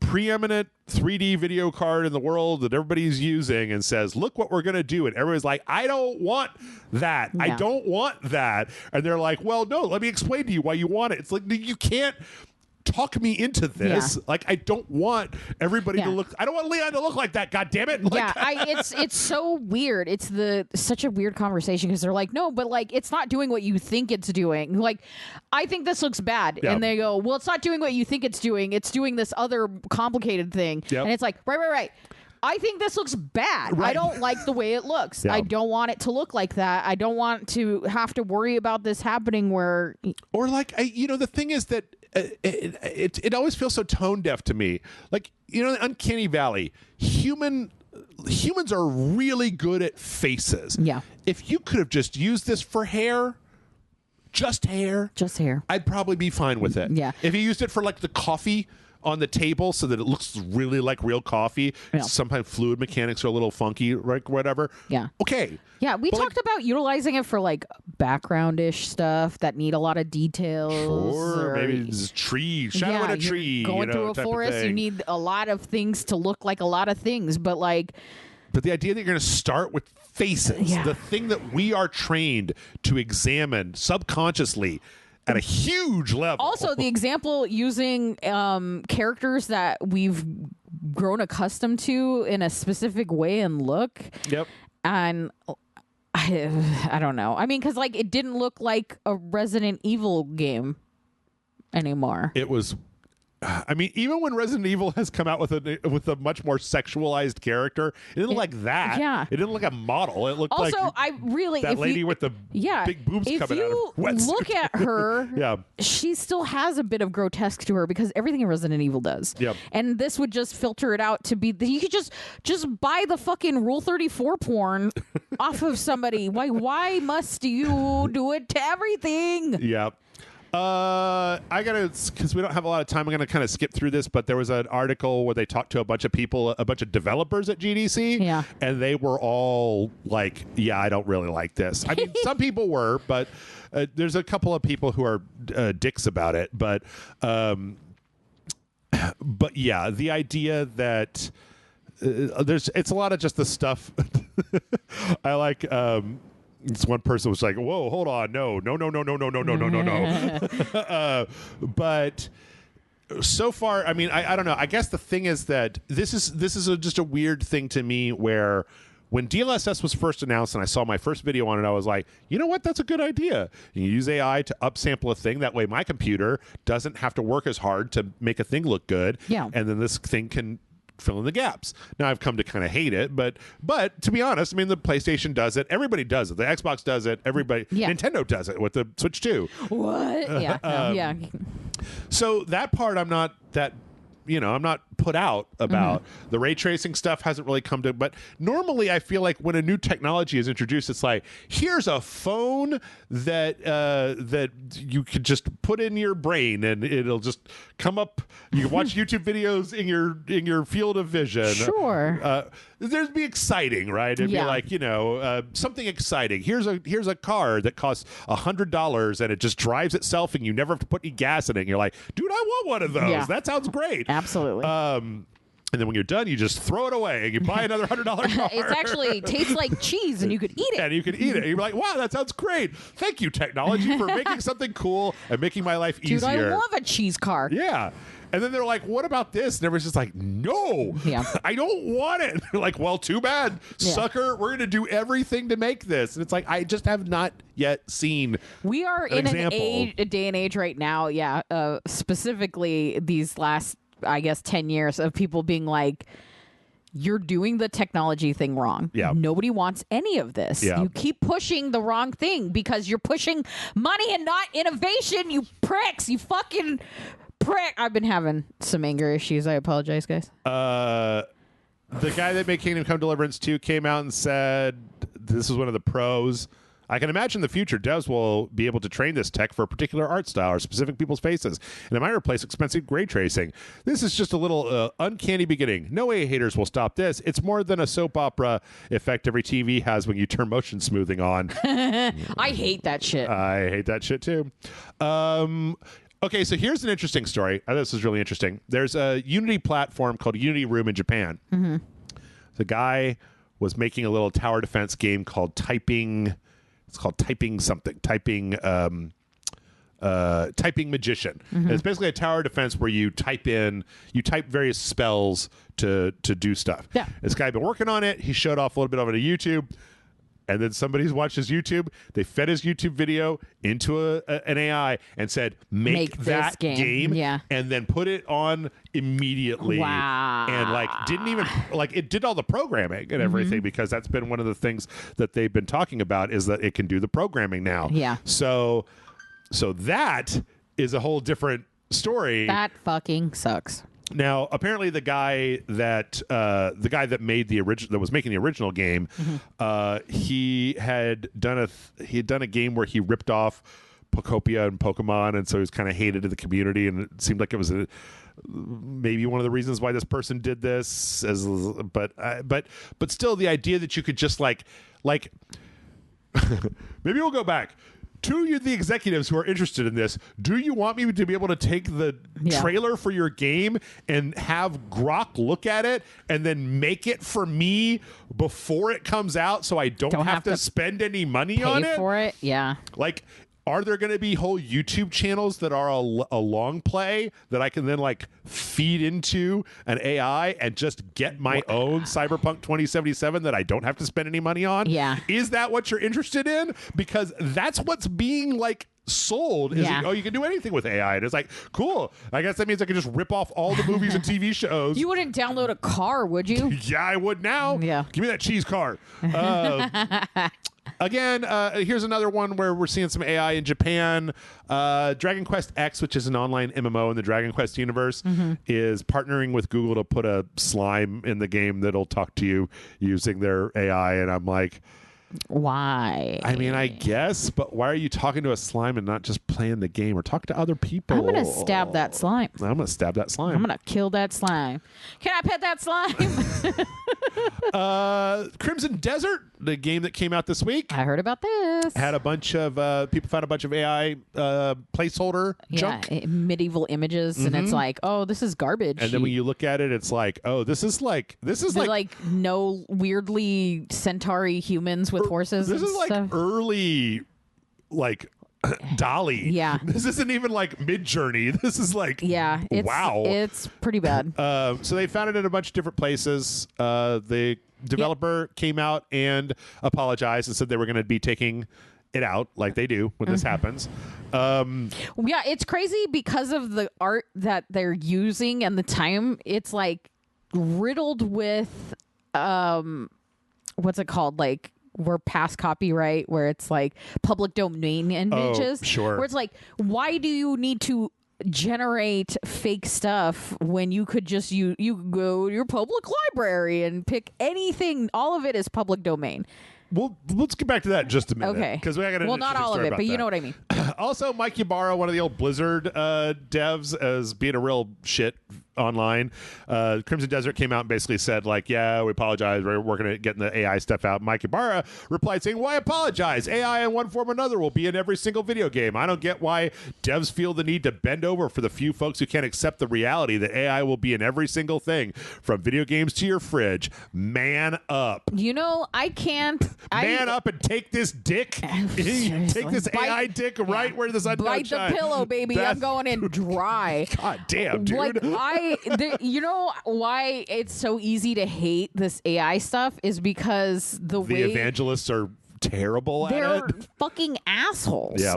preeminent 3D video card in the world that everybody's using and says, look what we're going to do. And everybody's like, I don't want that. Yeah. I don't want that. And they're like, well, no, let me explain to you why you want it. It's like, you can't talk me into this. Yeah. Like, I don't want everybody to look, I don't want Leon to look like that. God damn it. Like, it's so weird. It's such a weird conversation because they're like, no, but like, it's not doing what you think it's doing. Like, I think this looks bad. Yep. And they go, well, it's not doing what you think it's doing. It's doing this other complicated thing. Yep. And it's like, right. I think this looks bad. Right. I don't like the way it looks. Yeah. I don't want it to look like that. I don't want to have to worry about this happening where... Or like, the thing is that it always feels so tone deaf to me. Like, the uncanny valley, humans are really good at faces. Yeah. If you could have just used this for hair, just hair, I'd probably be fine with it. Yeah. If you used it for like the coffee on the table so that it looks really like real coffee. Yeah. Sometimes fluid mechanics are a little funky, right? Whatever. Yeah. Okay. Yeah, we But, talked about utilizing it for like background-ish stuff that need a lot of details. Sure, or, maybe it's a tree, shadow in a you're tree. Going through a type of forest, you thing. need a lot of things to look like a lot of things, but like... But the idea that you're going to start with faces, Yeah. the thing that we are trained to examine subconsciously at a huge level. Also, the example using characters that we've grown accustomed to in a specific way and look. Yep. And I don't know. I mean, because like it didn't look like a Resident Evil game anymore. It was. I mean, even when Resident Evil has come out with a much more sexualized character, it didn't look like that. Yeah. It didn't look like a model. It looked like Also, I really that if lady you, with the big boobs if coming out of you her wetsuit. look at her, Yeah. she still has a bit of grotesque to her because everything in Resident Evil does. Yep. And this would just filter it out to be you could just buy the fucking Rule 34 porn off of somebody. Why must you do it to everything? Yeah. I gotta, because we don't have a lot of time, I'm gonna kind of skip through this, but there was an article where they talked to a bunch of people, a bunch of developers at GDC, Yeah. and they were all like, yeah, I don't really like this. I mean, some people were, but there's a couple of people who are dicks about it, but yeah, the idea that it's a lot of just the stuff I like. This one person was like, "Whoa, hold on, no." But so far, I mean, I don't know. I guess the thing is that this is just a weird thing to me where when DLSS was first announced and I saw my first video on it, I was like, you know what? That's a good idea. You use AI to upsample a thing. That way my computer doesn't have to work as hard to make a thing look good. Yeah. And then this thing can fill in the gaps. Now I've come to kind of hate it, but to be honest, I mean, the PlayStation does it. Everybody does it. The Xbox does it. Everybody, Yeah. Nintendo does it with the Switch 2. What? Yeah. No, yeah. So that part I'm not put out about. The ray tracing stuff hasn't really come to, but normally I feel like when a new technology is introduced, it's like, here's a phone that you could just put in your brain and it'll just come up. You can watch YouTube videos in your field of vision. Sure. There'd be exciting, right? It'd Yeah. be like, something exciting. Here's a car that costs $100 and it just drives itself and you never have to put any gas in it. And you're like, dude, I want one of those. Yeah. That sounds great. Absolutely. And then when you're done, you just throw it away and you buy another $100 car. It's actually tastes like cheese and you could eat it. And you can eat it. And you're like, wow, that sounds great. Thank you, technology, for making something cool and making my life Dude, easier. I love a cheese car. Yeah. And then they're like, what about this? And everybody's just like, no, Yeah. I don't want it. They're like, well, too bad, Yeah. sucker. We're going to do everything to make this. And it's like, I just have not yet seen We are an in example. a day and age right now, yeah, specifically these last, I guess, 10 years of people being like, you're doing the technology thing wrong. Yeah. Nobody wants any of this. Yeah. You keep pushing the wrong thing because you're pushing money and not innovation, you pricks. You fucking prick. I've been having some anger issues. I apologize, guys. The guy that made Kingdom Come Deliverance 2 came out and said, this is one of the pros. I can imagine the future devs will be able to train this tech for a particular art style or specific people's faces, and it might replace expensive ray tracing. This is just a little uncanny beginning. No way haters will stop this. It's more than a soap opera effect every TV has when you turn motion smoothing on. I hate that shit. I hate that shit too. Okay, so here's an interesting story. This is really interesting. There's a Unity platform called Unity Room in Japan. Mm-hmm. The guy was making a little tower defense game called Typing. It's called Typing something. Typing Magician. Mm-hmm. And it's basically a tower defense where you type various spells to do stuff. Yeah. This guy had been working on it. He showed off a little bit of it on YouTube. And then somebody's watched his YouTube. They fed his YouTube video into an AI and said, make that game. Yeah. And then put it on immediately. Wow. And didn't even it did all the programming and everything, because that's been one of the things that they've been talking about, is that it can do the programming now. Yeah. So that is a whole different story. That fucking sucks. Now, apparently, the guy that made the original, that was making the original game, he had done a game where he ripped off Pokopia and Pokemon, and so he was kind of hated in the community, and it seemed like it was maybe one of the reasons why this person did this. But still, the idea that you could just like maybe we'll go back. To the executives who are interested in this, do you want me to be able to take the trailer for your game and have Grok look at it and then make it for me before it comes out, so I don't have to spend any money on it? Pay for it? Yeah. Are there going to be whole YouTube channels that are a long play that I can then feed into an AI and just get my own Cyberpunk 2077 that I don't have to spend any money on? Yeah. Is that what you're interested in? Because that's what's being sold. Is you can do anything with AI. And it's cool. I guess that means I can just rip off all the movies and TV shows. You wouldn't download a car, would you? Yeah, I would now. Yeah. Give me that cheese car. Again, here's another one where we're seeing some AI in Japan. Dragon Quest X, which is an online MMO in the Dragon Quest universe, is partnering with Google to put a slime in the game that'll talk to you using their AI. And I'm like, why? I mean, I guess, but why are you talking to a slime and not just playing the game or talk to other people? I'm going to stab that slime. I'm going to stab that slime. I'm going to kill that slime. Can I pet that slime? Crimson Desert, the game that came out this week. I heard about this. Had a bunch of people found a bunch of AI placeholder junk. Medieval images, and it's oh, this is garbage. And then when you look at it, it's oh, this is like no weirdly centauri humans with horses. This is stuff. Early Dolly. Yeah. This isn't even Mid-Journey. This is wow. It's pretty bad. So they found it in a bunch of different places. The developer came out and apologized and said they were going to be taking it out like they do when this happens. It's crazy because of the art that they're using and the time. It's riddled with what's it called? We're past copyright, where it's public domain images. Oh, sure. Where it's why do you need to generate fake stuff when you could just you go to your public library and pick anything? All of it is public domain. Well, let's get back to that in just a minute. Okay. Because we got not all of it, but you know what I mean. Also, Mike Ybarra, one of the old Blizzard devs, as being a real shit online. Crimson Desert came out and basically said, yeah, we apologize. We're working at getting the AI stuff out. Mike Ybarra replied saying, why apologize? AI in one form or another will be in every single video game. I don't get why devs feel the need to bend over for the few folks who can't accept the reality that AI will be in every single thing, from video games to your fridge. Man up. I can't. Man up and take this dick. Take this AI dick right where the sun don't shine. Bite the pillow, baby. I'm going in dry. God damn, dude. You know why it's so easy to hate this AI stuff is because the way evangelists are terrible at it. They're fucking assholes. Yeah.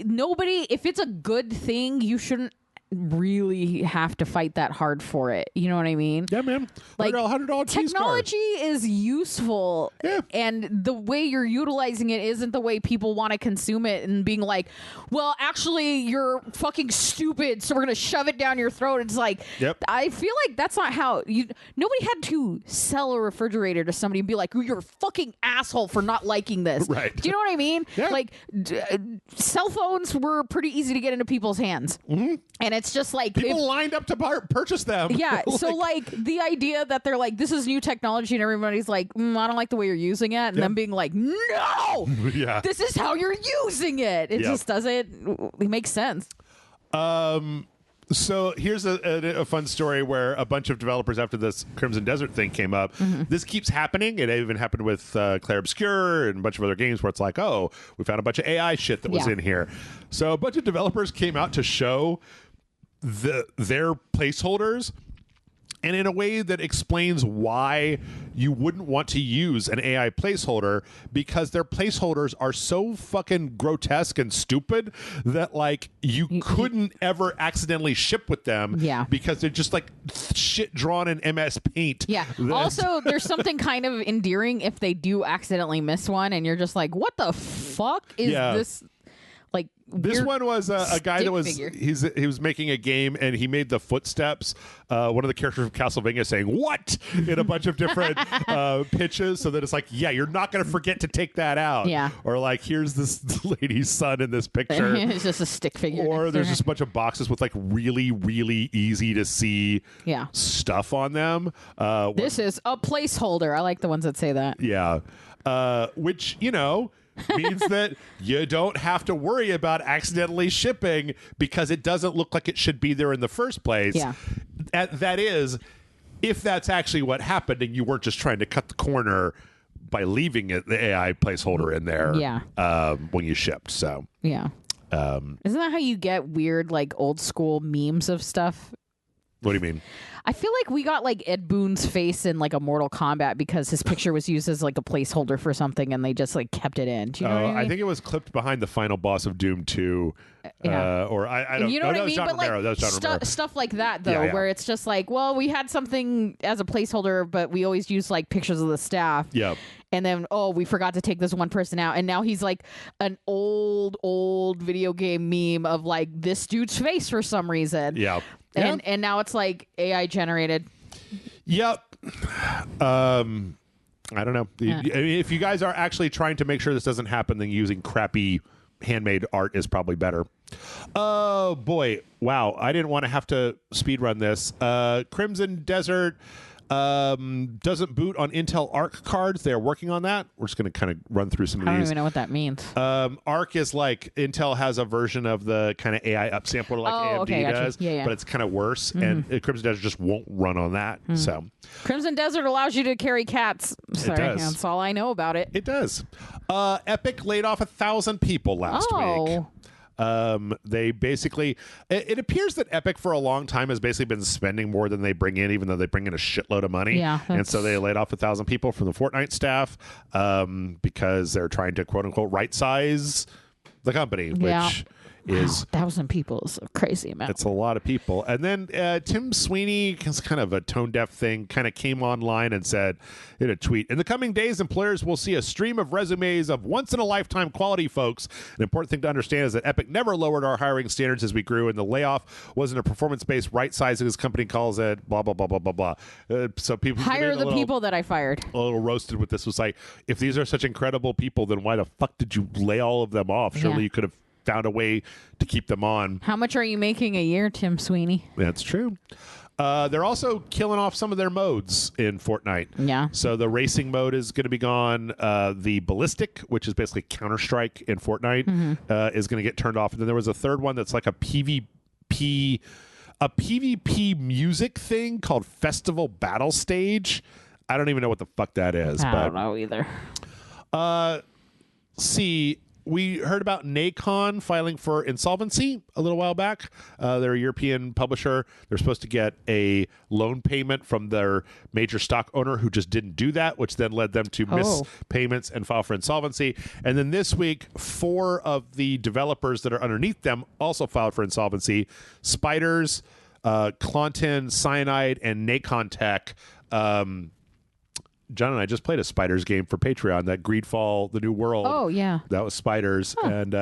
Nobody, if it's a good thing, you shouldn't really have to fight that hard for it. You know what I mean? Yeah, man. Like $100 cheese technology is useful, and the way you're utilizing it isn't the way people want to consume it, and being like, well, actually, you're fucking stupid, so we're gonna shove it down your throat. It's like, I feel like that's not how nobody had to sell a refrigerator to somebody and be like, you're a fucking asshole for not liking this. Right. Do you know what I mean? Yeah. Like cell phones were pretty easy to get into people's hands. And it's just like people lined up to purchase them. Yeah. So like the idea that they're like, this is new technology, and everybody's like, I don't like the way you're using it, and them being like, no, this is how you're using it. It just doesn't. It makes sense. So here's a fun story where a bunch of developers, after this Crimson Desert thing came up, this keeps happening. It even happened with Clair Obscur and a bunch of other games where it's like, oh, we found a bunch of AI shit that was in here. So a bunch of developers came out to show their placeholders, and in a way that explains why you wouldn't want to use an AI placeholder, because their placeholders are so fucking grotesque and stupid that like you couldn't ever accidentally ship with them because they're just like shit drawn in MS Paint. Yeah. Also, there's something kind of endearing if they do accidentally miss one and you're just like, what the fuck is this? Like this one was a guy that was he was making a game, and he made the footsteps, one of the characters from Castlevania saying "what" in a bunch of different pitches, so that it's like, yeah, you're not going to forget to take that out. Yeah. Or like, here's this lady's son in this picture. It's just a stick figure. Or there's just a bunch of boxes with like really, really easy to see stuff on them. This is a placeholder. I like the ones that say that. Yeah. Which, you know, means that you don't have to worry about accidentally shipping because it doesn't look like it should be there in the first place. Yeah. That is, if that's actually what happened and you weren't just trying to cut the corner by leaving the AI placeholder in there when you shipped. So yeah. Isn't that how you get weird, like old school memes of stuff? What do you mean? I feel like we got like Ed Boon's face in like a Mortal Kombat because his picture was used as like a placeholder for something, and they just like kept it in. Do you know what I mean? I think it was clipped behind the final boss of Doom 2. Or I don't know. You know what I mean? John But Romero. like stuff like that, though, where it's just like, well, we had something as a placeholder, but we always use like pictures of the staff. Yeah. And then, we forgot to take this one person out. And now he's like an old video game meme of like this dude's face for some reason. Yeah. And now it's like AI generated. Yep. I don't know. If you guys are actually trying to make sure this doesn't happen, then using crappy handmade art is probably better. Oh, boy. Wow. I didn't want to have to speedrun this. Crimson Desert doesn't boot on Intel Arc cards. They're working on that. We're just going to kind of run through some of these. I don't even know what that means. Arc is like Intel has a version of the kind of AI upsampler like AMD does, but it's kind of worse. And Crimson Desert just won't run on that. So Crimson Desert allows you to carry cats. Sorry, that's all I know about it. It does. Epic laid off 1,000 people last week. They basically, it appears that Epic for a long time has basically been spending more than they bring in, even though they bring in a shitload of money. Yeah, and so they laid off 1,000 people from the Fortnite staff because they're trying to quote unquote right size the company, which is 1,000 people is a crazy amount. It's a lot of people. And then Tim Sweeney, it's kind of a tone deaf thing, kind of came online and said in a tweet, in the coming days, employers will see a stream of resumes of once in a lifetime quality folks. An important thing to understand is that Epic never lowered our hiring standards as we grew, and the layoff wasn't a performance based right sizing, as company calls it, blah blah blah blah blah blah. So people hire the people that I fired. A little roasted with this was like, if these are such incredible people, then why the fuck did you lay all of them off? Surely you could have found a way to keep them on. How much are you making a year, Tim Sweeney? That's true. They're also killing off some of their modes in Fortnite. Yeah. So the racing mode is going to be gone. The ballistic, which is basically Counter-Strike in Fortnite, is going to get turned off. And then there was a third one that's like a PvP music thing called Festival Battle Stage. I don't even know what the fuck that is. I don't know either. See, we heard about Nacon filing for insolvency a little while back. They're a European publisher. They're supposed to get a loan payment from their major stock owner who just didn't do that, which then led them to miss payments and file for insolvency. And then this week, 4 of the developers that are underneath them also filed for insolvency. Spiders, Clontin, Cyanide, and Nacon Tech. John and I just played a Spiders game for Patreon, that Greedfall, The New World. Oh, yeah. That was Spiders. And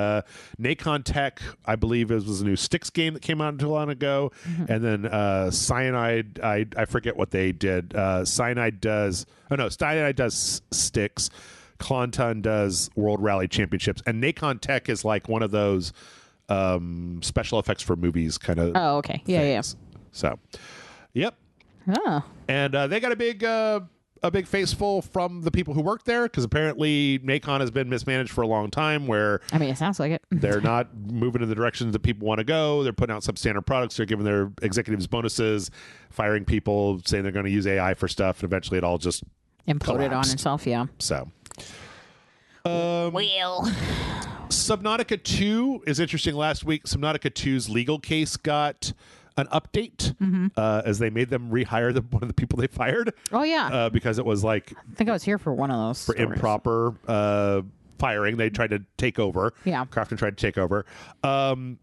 Nacon Tech, I believe, was a new Styx game that came out not too long ago. And then Cyanide, I forget what they did. Cyanide does Styx. Clonton does World Rally Championships. And Nacon Tech is like one of those special effects for movies kind of Oh, okay. Yeah, things. So, yep. Oh. And they got a big face full from the people who work there, because apparently Nacon has been mismanaged for a long time, where I mean, it sounds like it. they're not moving in the directions that people want to go. They're putting out substandard products. They're giving their executives bonuses, firing people, saying they're going to use AI for stuff, and eventually it all just Imploded collapsed. on itself, yeah. So Well, Subnautica 2 is interesting. Last week, Subnautica 2's legal case got an update as they made them rehire one of the people they fired. Oh, yeah. Because it was like I think I was here for one of those. for improper firing. They tried to take over. Yeah. Crafton tried to take over.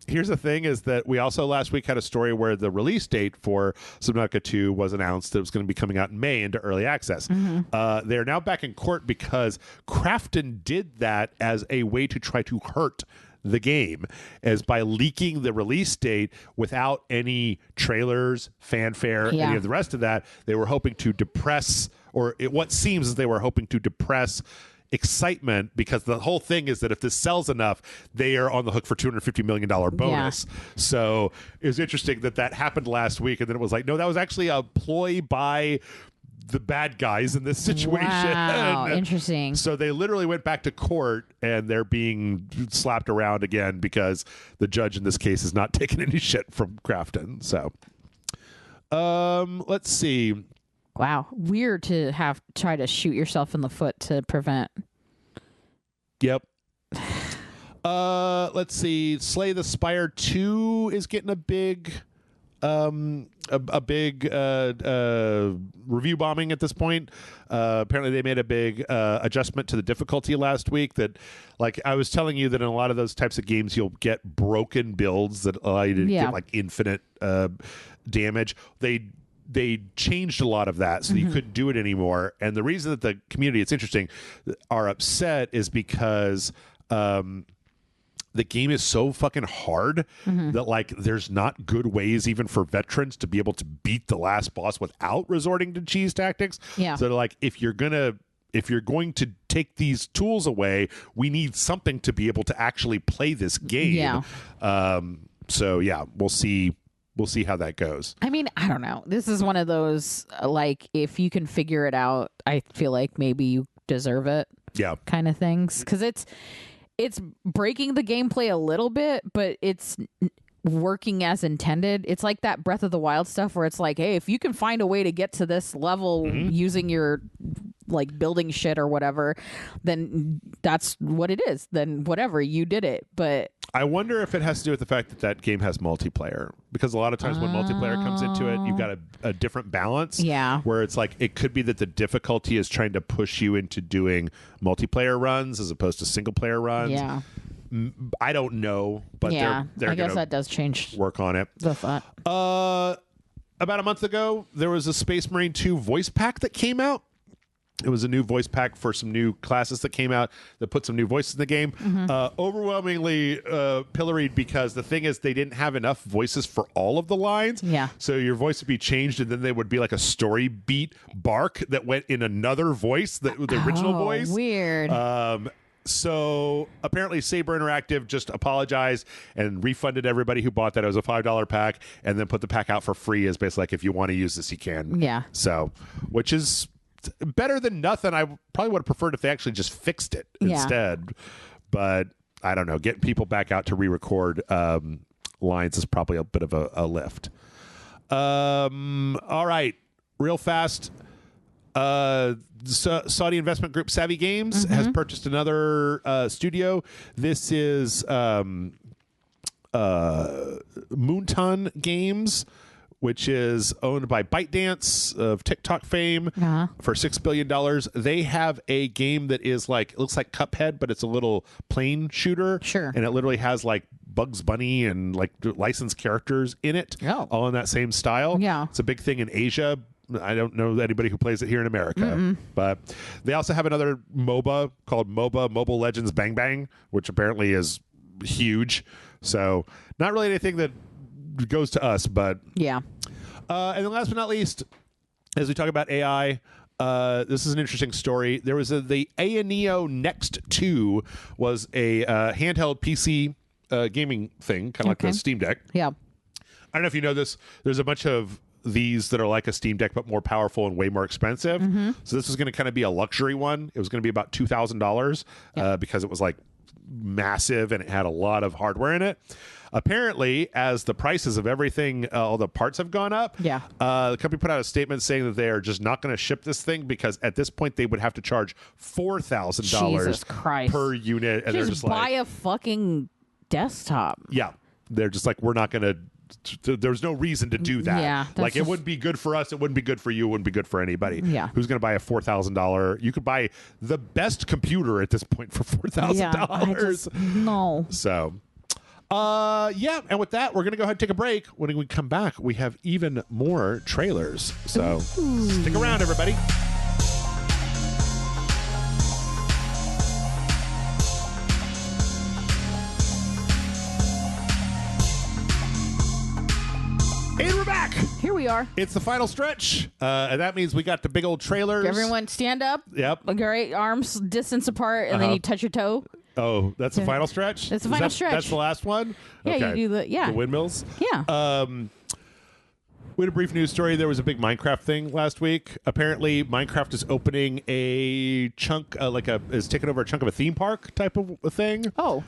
Here's the thing is that we also last week had a story where the release date for Subnautica 2 was announced that it was going to be coming out in May into early access. They're now back in court because Crafton did that as a way to try to hurt the game, as by leaking the release date without any trailers, fanfare, any of the rest of that. They were hoping to depress, what seems is they were hoping to depress excitement, because the whole thing is that if this sells enough, they are on the hook for $250 million bonus. So it was interesting that happened last week, and then it was like, no, that was actually a ploy by the bad guys in this situation. Wow, interesting. So they literally went back to court, and they're being slapped around again because the judge in this case is not taking any shit from Crafton. So let's see. Wow, weird to try to shoot yourself in the foot to prevent. Yep. Let's see. Slay the Spire 2 is getting a big review bombing at this point. Apparently they made a big adjustment to the difficulty last week, that, like I was telling you, that in a lot of those types of games you'll get broken builds that allow you to get like infinite damage. They changed a lot of that, so you couldn't do it anymore. And the reason that the community, it's interesting, are upset is because the game is so fucking hard that like there's not good ways even for veterans to be able to beat the last boss without resorting to cheese tactics. So they're like, if you're going to take these tools away, we need something to be able to actually play this game. So yeah, we'll see how that goes. I mean, I don't know. This is one of those, like, if you can figure it out, I feel like maybe you deserve it. Yeah. Kind of things. Because it's breaking the gameplay a little bit, but it's working as intended. It's like that Breath of the Wild stuff where it's like, hey, if you can find a way to get to this level using your like building shit or whatever, then that's what it is. Then whatever, you did it. But I wonder if it has to do with the fact that game has multiplayer, because a lot of times when multiplayer comes into it, you've got a different balance. Yeah. Where it's like, it could be that the difficulty is trying to push you into doing multiplayer runs as opposed to single player runs. Yeah. I don't know, but they're I guess that does change work on it. the thought. About a month ago, there was a Space Marine 2 voice pack that came out. It was a new voice pack for some new classes that came out that put some new voices in the game. Overwhelmingly pilloried, because the thing is they didn't have enough voices for all of the lines. Yeah. So your voice would be changed, and then there would be like a story beat bark that went in another voice, the original voice. Weird. So apparently Saber Interactive just apologized and refunded everybody who bought that. It was a $5 pack, and then put the pack out for free as basically like, if you want to use this, you can. Yeah. So, which is better than nothing. I probably would have preferred if they actually just fixed it instead. But I don't know. Getting people back out to re-record lines is probably a bit of a lift. All right. Real fast. Saudi investment group Savvy Games has purchased another studio. This is Moonton Games, which is owned by ByteDance of TikTok fame for $6 billion. They have a game that is like, it looks like Cuphead, but it's a little plane shooter. Sure. And it literally has like Bugs Bunny and like licensed characters in it, all in that same style. Yeah. It's a big thing in Asia. I don't know anybody who plays it here in America, but they also have another MOBA called Mobile Legends Bang Bang, which apparently is huge. So not really anything that goes to us, but yeah. And then last but not least, as we talk about AI, this is an interesting story. There was the Aeneo Next 2 was a handheld PC gaming thing, kind of like the Steam Deck. Yeah. I don't know if you know this. There's a bunch of these that are like a Steam Deck but more powerful and way more expensive. So this was going to kind of be a luxury one. It was going to be about $2,000 because it was like massive and it had a lot of hardware in it. Apparently, as the prices of everything, all the parts have gone up, the company put out a statement saying that they are just not going to ship this thing because at this point they would have to charge $4,000 per unit. And they're just buy like, a fucking desktop. yeah, they're just like, we're not going to. There's no reason to do that. Yeah, like it wouldn't be good for us. It wouldn't be good for you. It wouldn't be good for anybody. Yeah. Who's going to buy a $4,000? You could buy the best computer at this point for $4,000. No. So, yeah. And with that, we're going to go ahead and take a break. When we come back, we have even more trailers. So stick around, everybody. And we're back. Here we are. It's the final stretch, and that means we got the big old trailers. Everyone stand up. Yep. All right, arms distance apart, and then you touch your toe. Oh, that's the final stretch? That's the final stretch. That's the last one? Yeah, okay. you do the windmills? Yeah. We had a brief news story. There was a big Minecraft thing last week. Apparently, Minecraft is opening a chunk, is taking over a chunk of a theme park type of a thing. Oh.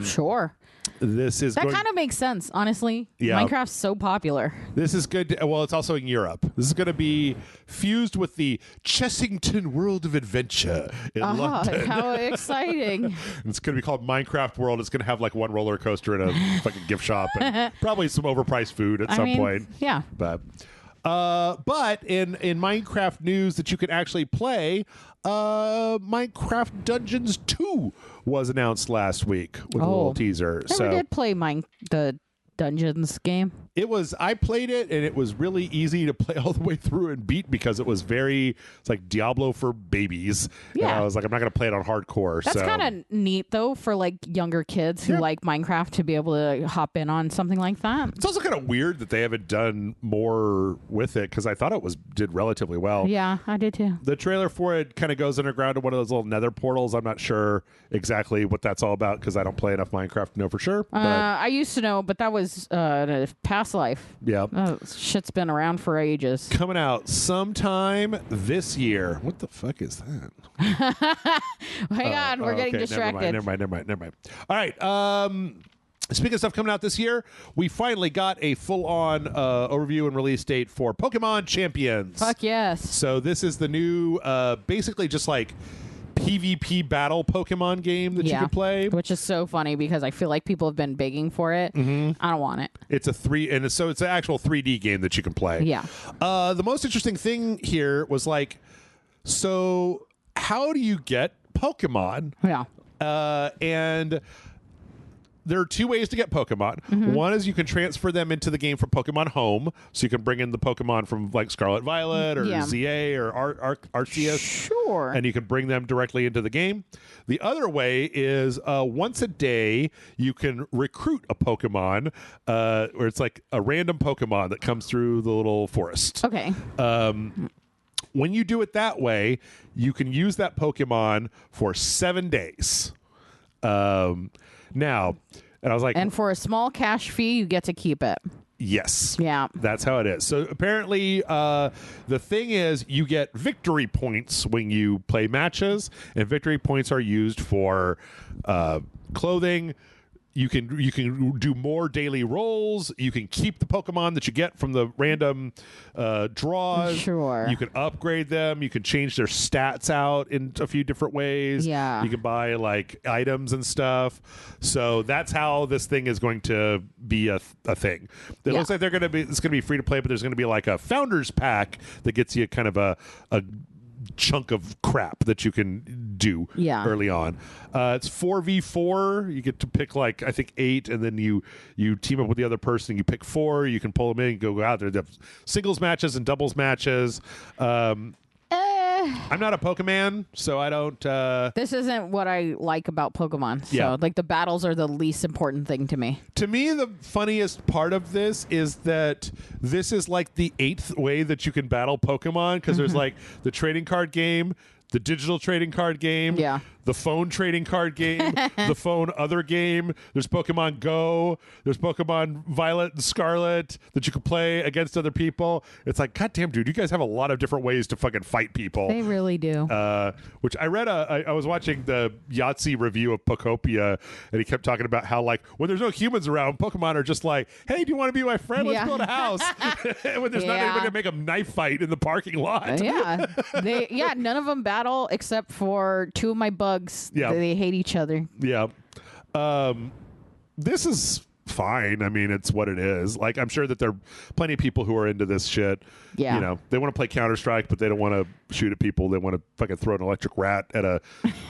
Sure. This is that kind of makes sense, honestly. Yeah. Minecraft's so popular. This is good. Well, it's also in Europe. This is going to be fused with the Chessington World of Adventure in London. How exciting. It's going to be called Minecraft World. It's going to have like one roller coaster and a fucking gift shop and probably some overpriced food at some point. Yeah. But in Minecraft news that you can actually play, Minecraft Dungeons 2 was announced last week with a little teaser. Never did play the Dungeons game. I played it and it was really easy to play all the way through and beat because it's like Diablo for babies. Yeah. And I was like, I'm not going to play it on hardcore. That's kind of neat though for like younger kids who like Minecraft to be able to hop in on something like that. It's also kind of weird that they haven't done more with it because I thought it did relatively well. Yeah, I did too. The trailer for it kind of goes underground to one of those little nether portals. I'm not sure exactly what that's all about because I don't play enough Minecraft to know for sure. I used to know, but that was a past life. Yeah. Shit's been around for ages. Coming out sometime this year. What the fuck is that? Hang on, we're getting distracted. Never mind. All right. Speaking of stuff coming out this year, we finally got a full-on overview and release date for Pokemon Champions. Fuck yes. So this is the new, basically just like PvP battle Pokemon game that you can play, which is so funny because I feel like people have been begging for it. I don't want it. It's it's an actual 3D game that you can play. Yeah. The most interesting thing here was like, so how do you get Pokemon? Yeah. And there are two ways to get Pokemon. One is you can transfer them into the game from Pokemon Home, so you can bring in the Pokemon from like Scarlet Violet or ZA or Arceus. Sure. And you can bring them directly into the game. The other way is once a day you can recruit a Pokemon, where it's like a random Pokemon that comes through the little forest. Okay. When you do it that way, you can use that Pokemon for 7 days. Now, and I was like, and for a small cash fee, you get to keep it. Yes. Yeah. That's how it is. So apparently, the thing is, you get victory points when you play matches, and victory points are used for clothing. You can do more daily rolls. You can keep the Pokemon that you get from the random draws. Sure. You can upgrade them. You can change their stats out in a few different ways. Yeah. You can buy like items and stuff. So that's how this thing is going to be a thing. It looks like it's going to be free to play, but there's going to be like a founders pack that gets you kind of a chunk of crap that you can do early on. It's 4v4. You get to pick like I think 8, and then you team up with the other person. You pick 4. You can pull them in and go out there. They have singles matches and doubles matches. I'm not a Pokemon, so I don't. This isn't what I like about Pokemon. So, like, the battles are the least important thing to me. To me, the funniest part of this is that this is like the 8th way that you can battle Pokemon, because there's like the trading card game, the digital trading card game, the phone trading card game, the phone other game. There's Pokemon Go. There's Pokemon Violet and Scarlet that you can play against other people. It's like, goddamn, dude, you guys have a lot of different ways to fucking fight people. They really do. Which I read, I was watching the Yahtzee review of Pokopia, and he kept talking about how, like, when there's no humans around, Pokemon are just like, hey, do you want to be my friend? Let's build a house. When there's not anybody to make a knife fight in the parking lot. None of them battle except for 2 of my bugs. They hate each other. This is fine. I mean, it's what it is. Like, I'm sure that there are plenty of people who are into this shit. You know, they want to play Counter-Strike, but they don't want to shoot at people. They want to fucking throw an electric rat at a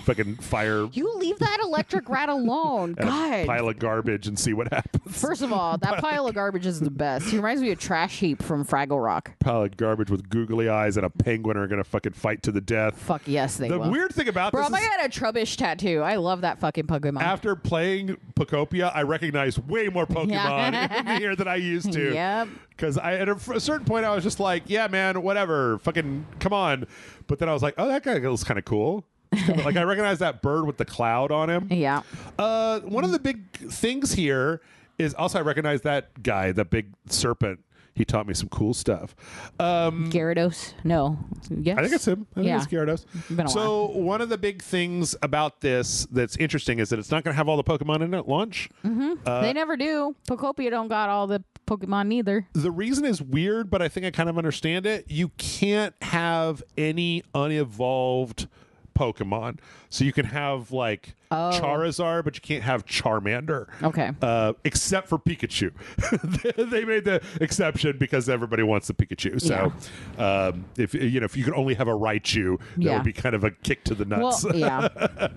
fucking fire. You leave that electric rat alone. God. A pile of garbage and see what happens. First of all, that pile of garbage is the best. He reminds me of Trash Heap from Fraggle Rock. Pile of garbage with googly eyes and a penguin are going to fucking fight to the death. Fuck yes, they will. The weird thing about this I got a Trubbish tattoo. I love that fucking Pokemon. After playing Pokopia, I recognize way more Pokemon in here than I used to. Yep. Because at a certain point, I was just like, yeah, man, whatever. Fucking come on. But then I was like, oh, that guy looks kind of cool. Like, I recognize that bird with the cloud on him. Yeah. One of the big things here is also I recognize that guy, the big serpent. He taught me some cool stuff. Gyarados? No. Yes. I think it's him. I think it's Gyarados. So one of the big things about this that's interesting is that it's not going to have all the Pokemon in it at launch. They never do. Pokopia don't got all the Pokemon either. The reason is weird, but I think I kind of understand it. You can't have any unevolved Pokemon. So you can have like Charizard, but you can't have Charmander. Okay. Except for Pikachu. They made the exception because everybody wants the Pikachu. So if you could only have a Raichu, that would be kind of a kick to the nuts. Well, yeah.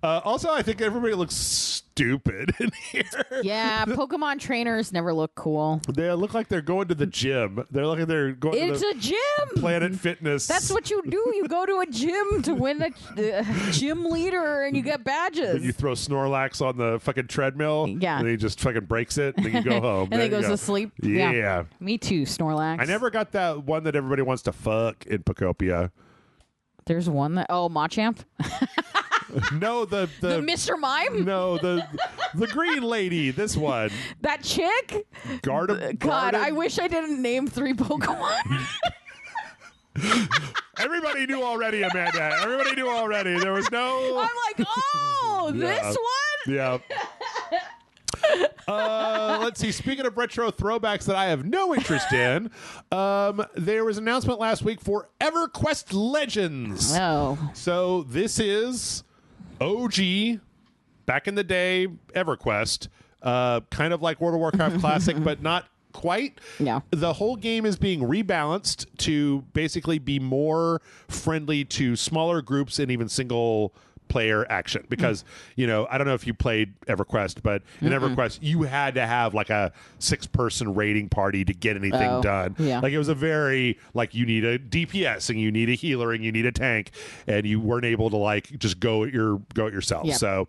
Also, I think everybody looks stupid in here. Yeah, Pokemon trainers never look cool. They look like they're going to the gym. They're looking. They're going. It's to a gym. Planet Fitness. That's what you do. You go to a gym to win a gym leader, and you get badges. Then you throw Snorlax on the fucking treadmill. Yeah. And he just fucking breaks it, and then you go home. And then he goes to sleep. Yeah. Me too, Snorlax. I never got that one that everybody wants to fuck in Pokopia. There's one that Machamp. No, the Mr. Mime. No, the green lady. This one. That chick. God, I wish I didn't name 3 Pokemon. Everybody knew already, Amanda. Everybody knew already. There was no. I'm like, this one. Yeah. Let's see. Speaking of retro throwbacks that I have no interest in, there was an announcement last week for EverQuest Legends. Oh. So this is OG, back in the day, EverQuest. Kind of like World of Warcraft Classic, but not quite. No. The whole game is being rebalanced to basically be more friendly to smaller groups and even single player action, because I don't know if you played EverQuest, but in EverQuest you had to have like a 6-person raiding party to get anything done. Like, it was a very like, you need a DPS and you need a healer and you need a tank, and you weren't able to like just go at yourself. So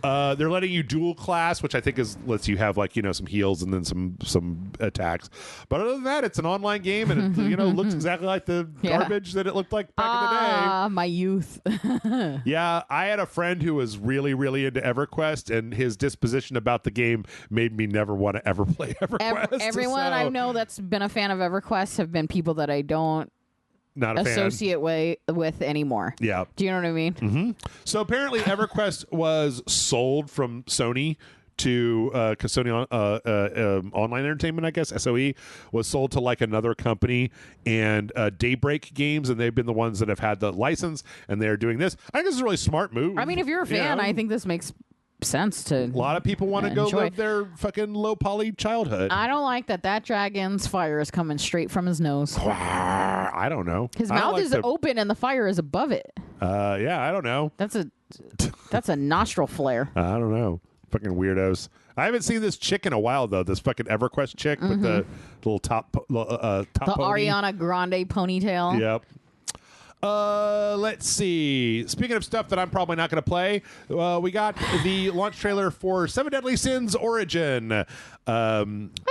they're letting you dual class, which I think lets you have like some heals and then some attacks. But other than that, it's an online game, and it looks exactly like the garbage that it looked like back in the day. My youth. Yeah, I had a friend who was really, really into EverQuest, and his disposition about the game made me never want to ever play EverQuest. Everyone I know that's been a fan of EverQuest have been people that I don't associate with anymore. Yeah. Do you know what I mean? So apparently EverQuest was sold from Sony to Sony Online Entertainment, I guess, SOE, was sold to like another company, and Daybreak Games, and they've been the ones that have had the license, and they're doing this. I think this is a really smart move. I mean, if you're a fan, I think this makes sense to. A lot of people want to go enjoy. live their fucking low poly childhood. I don't like that dragon's fire is coming straight from his nose. I don't know. His I don't mouth like is open and the fire is above it. Yeah, I don't know. That's a nostril flare. I don't know. Fucking weirdos. I haven't seen this chick in a while though. This fucking EverQuest chick with the little top The pony. Ariana Grande ponytail. Yep. Let's see. Speaking of stuff that I'm probably not going to play, we got the launch trailer for Seven Deadly Sins Origin. I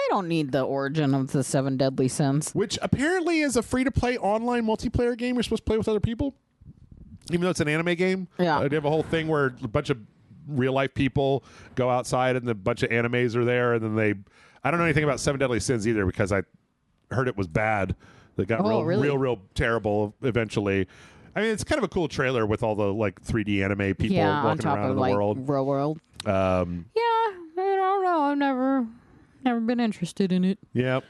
don't need the origin of the Seven Deadly Sins. Which apparently is a free-to-play online multiplayer game you're supposed to play with other people, even though it's an anime game. Yeah. They have a whole thing where a bunch of real-life people go outside and a bunch of animes are there, and then I don't know anything about Seven Deadly Sins either because I heard it was bad. That got real terrible eventually. I mean, it's kind of a cool trailer with all the like 3D anime people walking around in the world. Real world. Yeah, I don't know. I've never been interested in it. Yeah,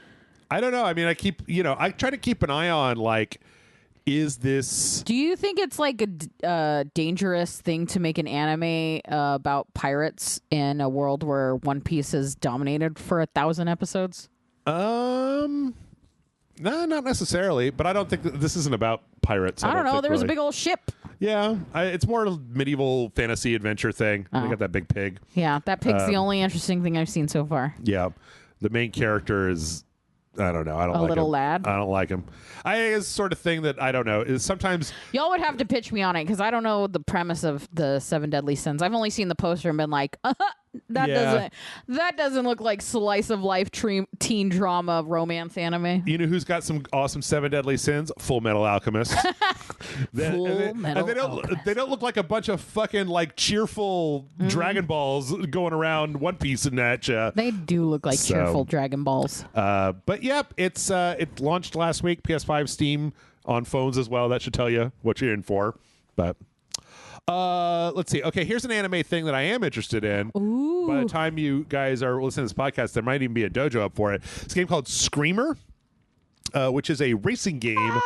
I don't know. I mean, I try to keep an eye on like, is this? Do you think it's like a dangerous thing to make an anime about pirates in a world where One Piece is dominated for 1,000 episodes? No, not necessarily. But I don't think this isn't about pirates. I don't know. There was really. a big old ship. Yeah, it's more a medieval fantasy adventure thing. They got that big pig. Yeah, that pig's the only interesting thing I've seen so far. Yeah, the main character is, I don't know. I don't like him. A little lad? I don't like him. It's the sort of thing that I don't know. Is sometimes y'all would have to pitch me on it because I don't know the premise of the Seven Deadly Sins. I've only seen the poster and been like, that doesn't look like slice of life teen drama romance anime. You know who's got some awesome Seven Deadly Sins? Full Metal Alchemist. They don't look like a bunch of fucking like cheerful Dragon Balls going around One Piece and that. They do look like cheerful Dragon Balls. But yep, it launched last week. PS5, Steam, on phones as well. That should tell you what you're in for. But let's see. Okay, here's an anime thing that I am interested in. Ooh. By the time you guys are listening to this podcast, there might even be a dojo up for it. It's a game called Screamer, which is a racing game.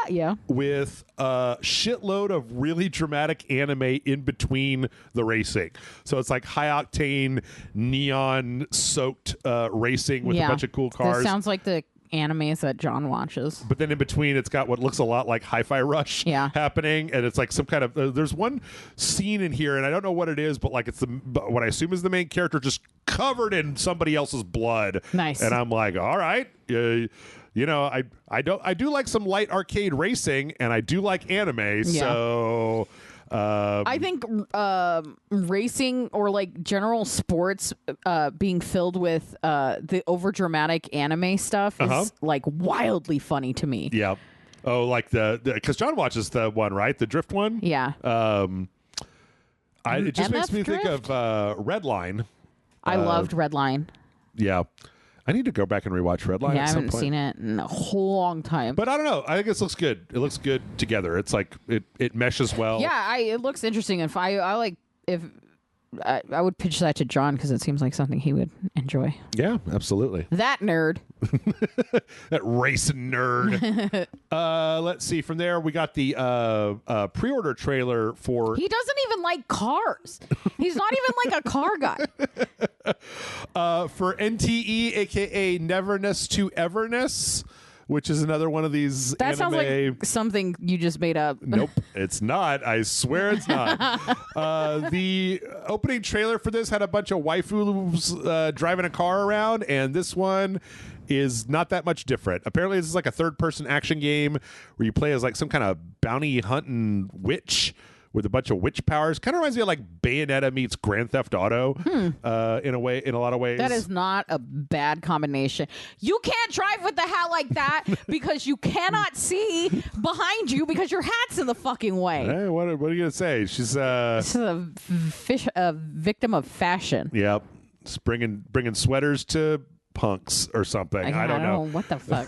Yeah. With a shitload of really dramatic anime in between the racing. So it's like high octane, neon soaked racing with a bunch of cool cars. This sounds like the animes that John watches. But then in between, it's got what looks a lot like Hi-Fi Rush happening, and it's like some kind of. There's one scene in here, and I don't know what it is, but like it's what I assume is the main character just covered in somebody else's blood. Nice. And I'm like, all right. You know, I do like some light arcade racing, and I do like anime. So I think racing or like general sports being filled with the overdramatic anime stuff is like wildly funny to me. Yeah. Oh, like because John watches the one, right? The drift one. Yeah. It just makes me Drift? think of Redline. I loved Redline. Yeah. I need to go back and rewatch Redline. Yeah, I at some haven't point. seen it in a whole long time. But I don't know. I think this looks good. It looks good together. It's like it meshes well. Yeah, it looks interesting. If I would pitch that to John because it seems like something he would enjoy. Yeah, absolutely. That nerd. That race nerd. Let's see. From there, we got the pre-order trailer for. He doesn't even like cars. He's not even like a car guy. For NTE, aka Neverness to Everness, which is another one of these. That anime. sounds like something you just made up. Nope, it's not. I swear it's not. The opening trailer for this had a bunch of waifus driving a car around, and this one is not that much different. Apparently, this is like a third-person action game where you play as like some kind of bounty hunting witch with a bunch of witch powers. Kind of reminds me of like Bayonetta meets Grand Theft Auto in a lot of ways. That is not a bad combination. You can't drive with the hat like that because you cannot see behind you because your hat's in the fucking way. Hey, what are you gonna say? She's a victim of fashion. Yep, just bringing sweaters to punks or something. I don't know. What the fuck?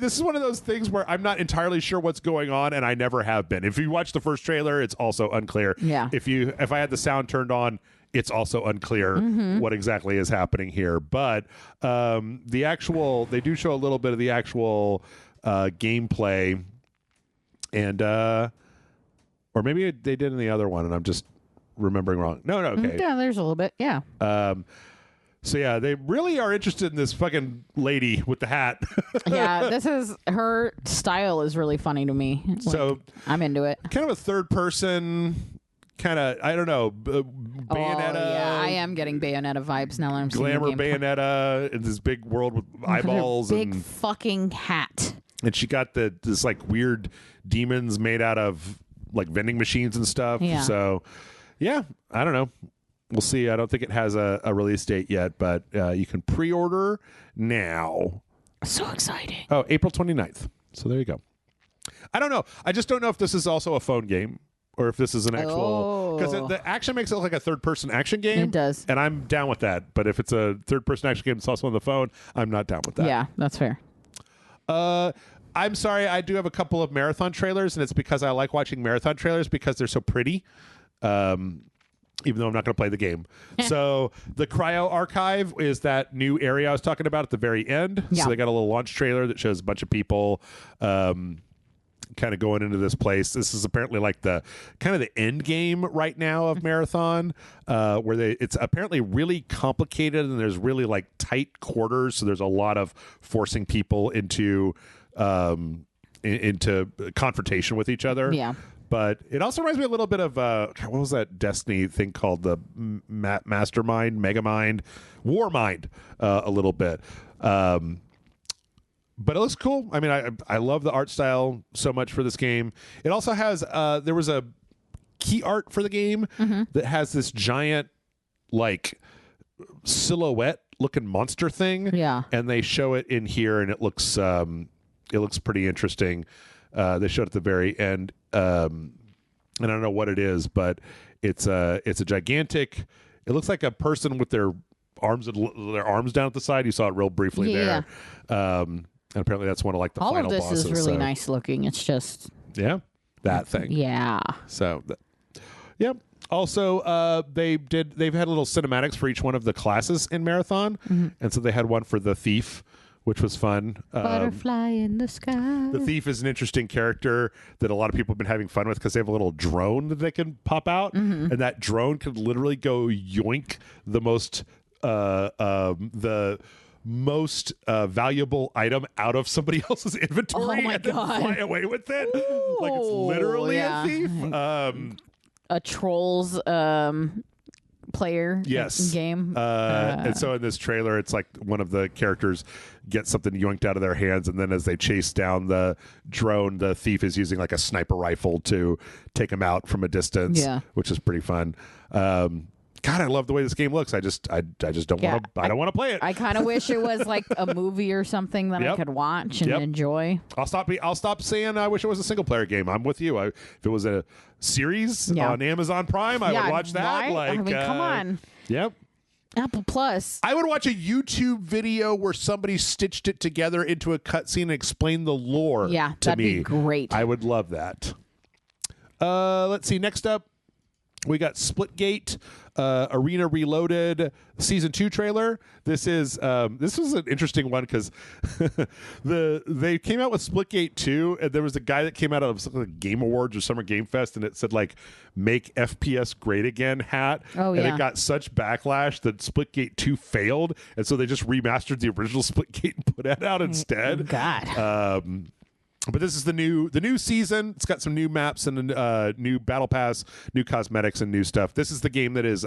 This is one of those things where I'm not entirely sure what's going on, and I never have been. If you watch the first trailer, it's also unclear. Yeah. If I had the sound turned on, it's also unclear what exactly is happening here. But they do show a little bit of the actual gameplay, and or maybe they did in the other one, and I'm just remembering wrong. No, okay. Yeah, there's a little bit. Yeah. So yeah, they really are interested in this fucking lady with the hat. Yeah, her style is really funny to me. So I'm into it. Kind of a third person, kind of, I don't know, Bayonetta. Oh, yeah, I am getting Bayonetta vibes now that I'm seeing Glamour the gameplay. Bayonetta in this big world with eyeballs. Big fucking hat. And she got this like weird demons made out of like vending machines and stuff. Yeah. So yeah, I don't know. We'll see. I don't think it has a release date yet, but you can pre-order now. So exciting. Oh, April 29th. So there you go. I don't know. I just don't know if this is also a phone game or if this is an actual... Because the action makes it look like a third-person action game. It does. And I'm down with that. But if it's a third-person action game that's also on the phone, I'm not down with that. Yeah, that's fair. I'm sorry. I do have a couple of marathon trailers, and it's because I like watching marathon trailers because they're so pretty. Even though I'm not going to play the game. So the Cryo Archive is that new area I was talking about at the very end. Yeah. So they got a little launch trailer that shows a bunch of people kind of going into this place. This is apparently like the kind of the end game right now of Marathon, where it's apparently really complicated and there's really like tight quarters. So there's a lot of forcing people into confrontation with each other. Yeah. But it also reminds me a little bit of what was that Destiny thing called, the Mastermind, Megamind, Warmind, a little bit. But it looks cool. I mean, I love the art style so much for this game. It also has there was a key art for the game that has this giant like silhouette looking monster thing. Yeah, and they show it in here, and it looks pretty interesting. They showed it at the very end. And I don't know what it is, but it's a gigantic. It looks like a person with their arms down at the side. You saw it real briefly there. And apparently that's one of like the final bosses. All of this is really nice looking. It's just that thing. Yeah. So, yep. Also, they've had little cinematics for each one of the classes in Marathon, and so they had one for the Thief, which was fun. Butterfly in the sky. The Thief is an interesting character that a lot of people have been having fun with because they have a little drone that they can pop out, and that drone could literally go yoink the most valuable item out of somebody else's inventory and then fly away with it. Ooh, like it's literally a thief. A Trolls player game. And so in this trailer, it's like one of the characters gets something yoinked out of their hands, and then as they chase down the drone, the thief is using like a sniper rifle to take him out from a distance, which is pretty fun. God, I love the way this game looks. I just don't want to. I don't want to play it. I kind of wish it was like a movie or something that I could watch and enjoy. I'll stop saying I wish it was a single player game. I'm with you. If it was a series on Amazon Prime, I would watch that. Right? Like, I mean, come on. Yep. Apple Plus. I would watch a YouTube video where somebody stitched it together into a cutscene and explained the lore. Yeah, to that'd me. be great. I would love that. Let's see. Next up, we got Splitgate, Arena Reloaded Season 2 trailer. This was an interesting one because they came out with Splitgate 2, and there was a guy that came out of something like Game Awards or Summer Game Fest, and it said like "Make FPS Great Again" hat. And it got such backlash that Splitgate 2 failed, and so they just remastered the original Splitgate and put that out instead. God. But this is the new season. It's got some new maps and a new battle pass, new cosmetics, and new stuff. This is the game that is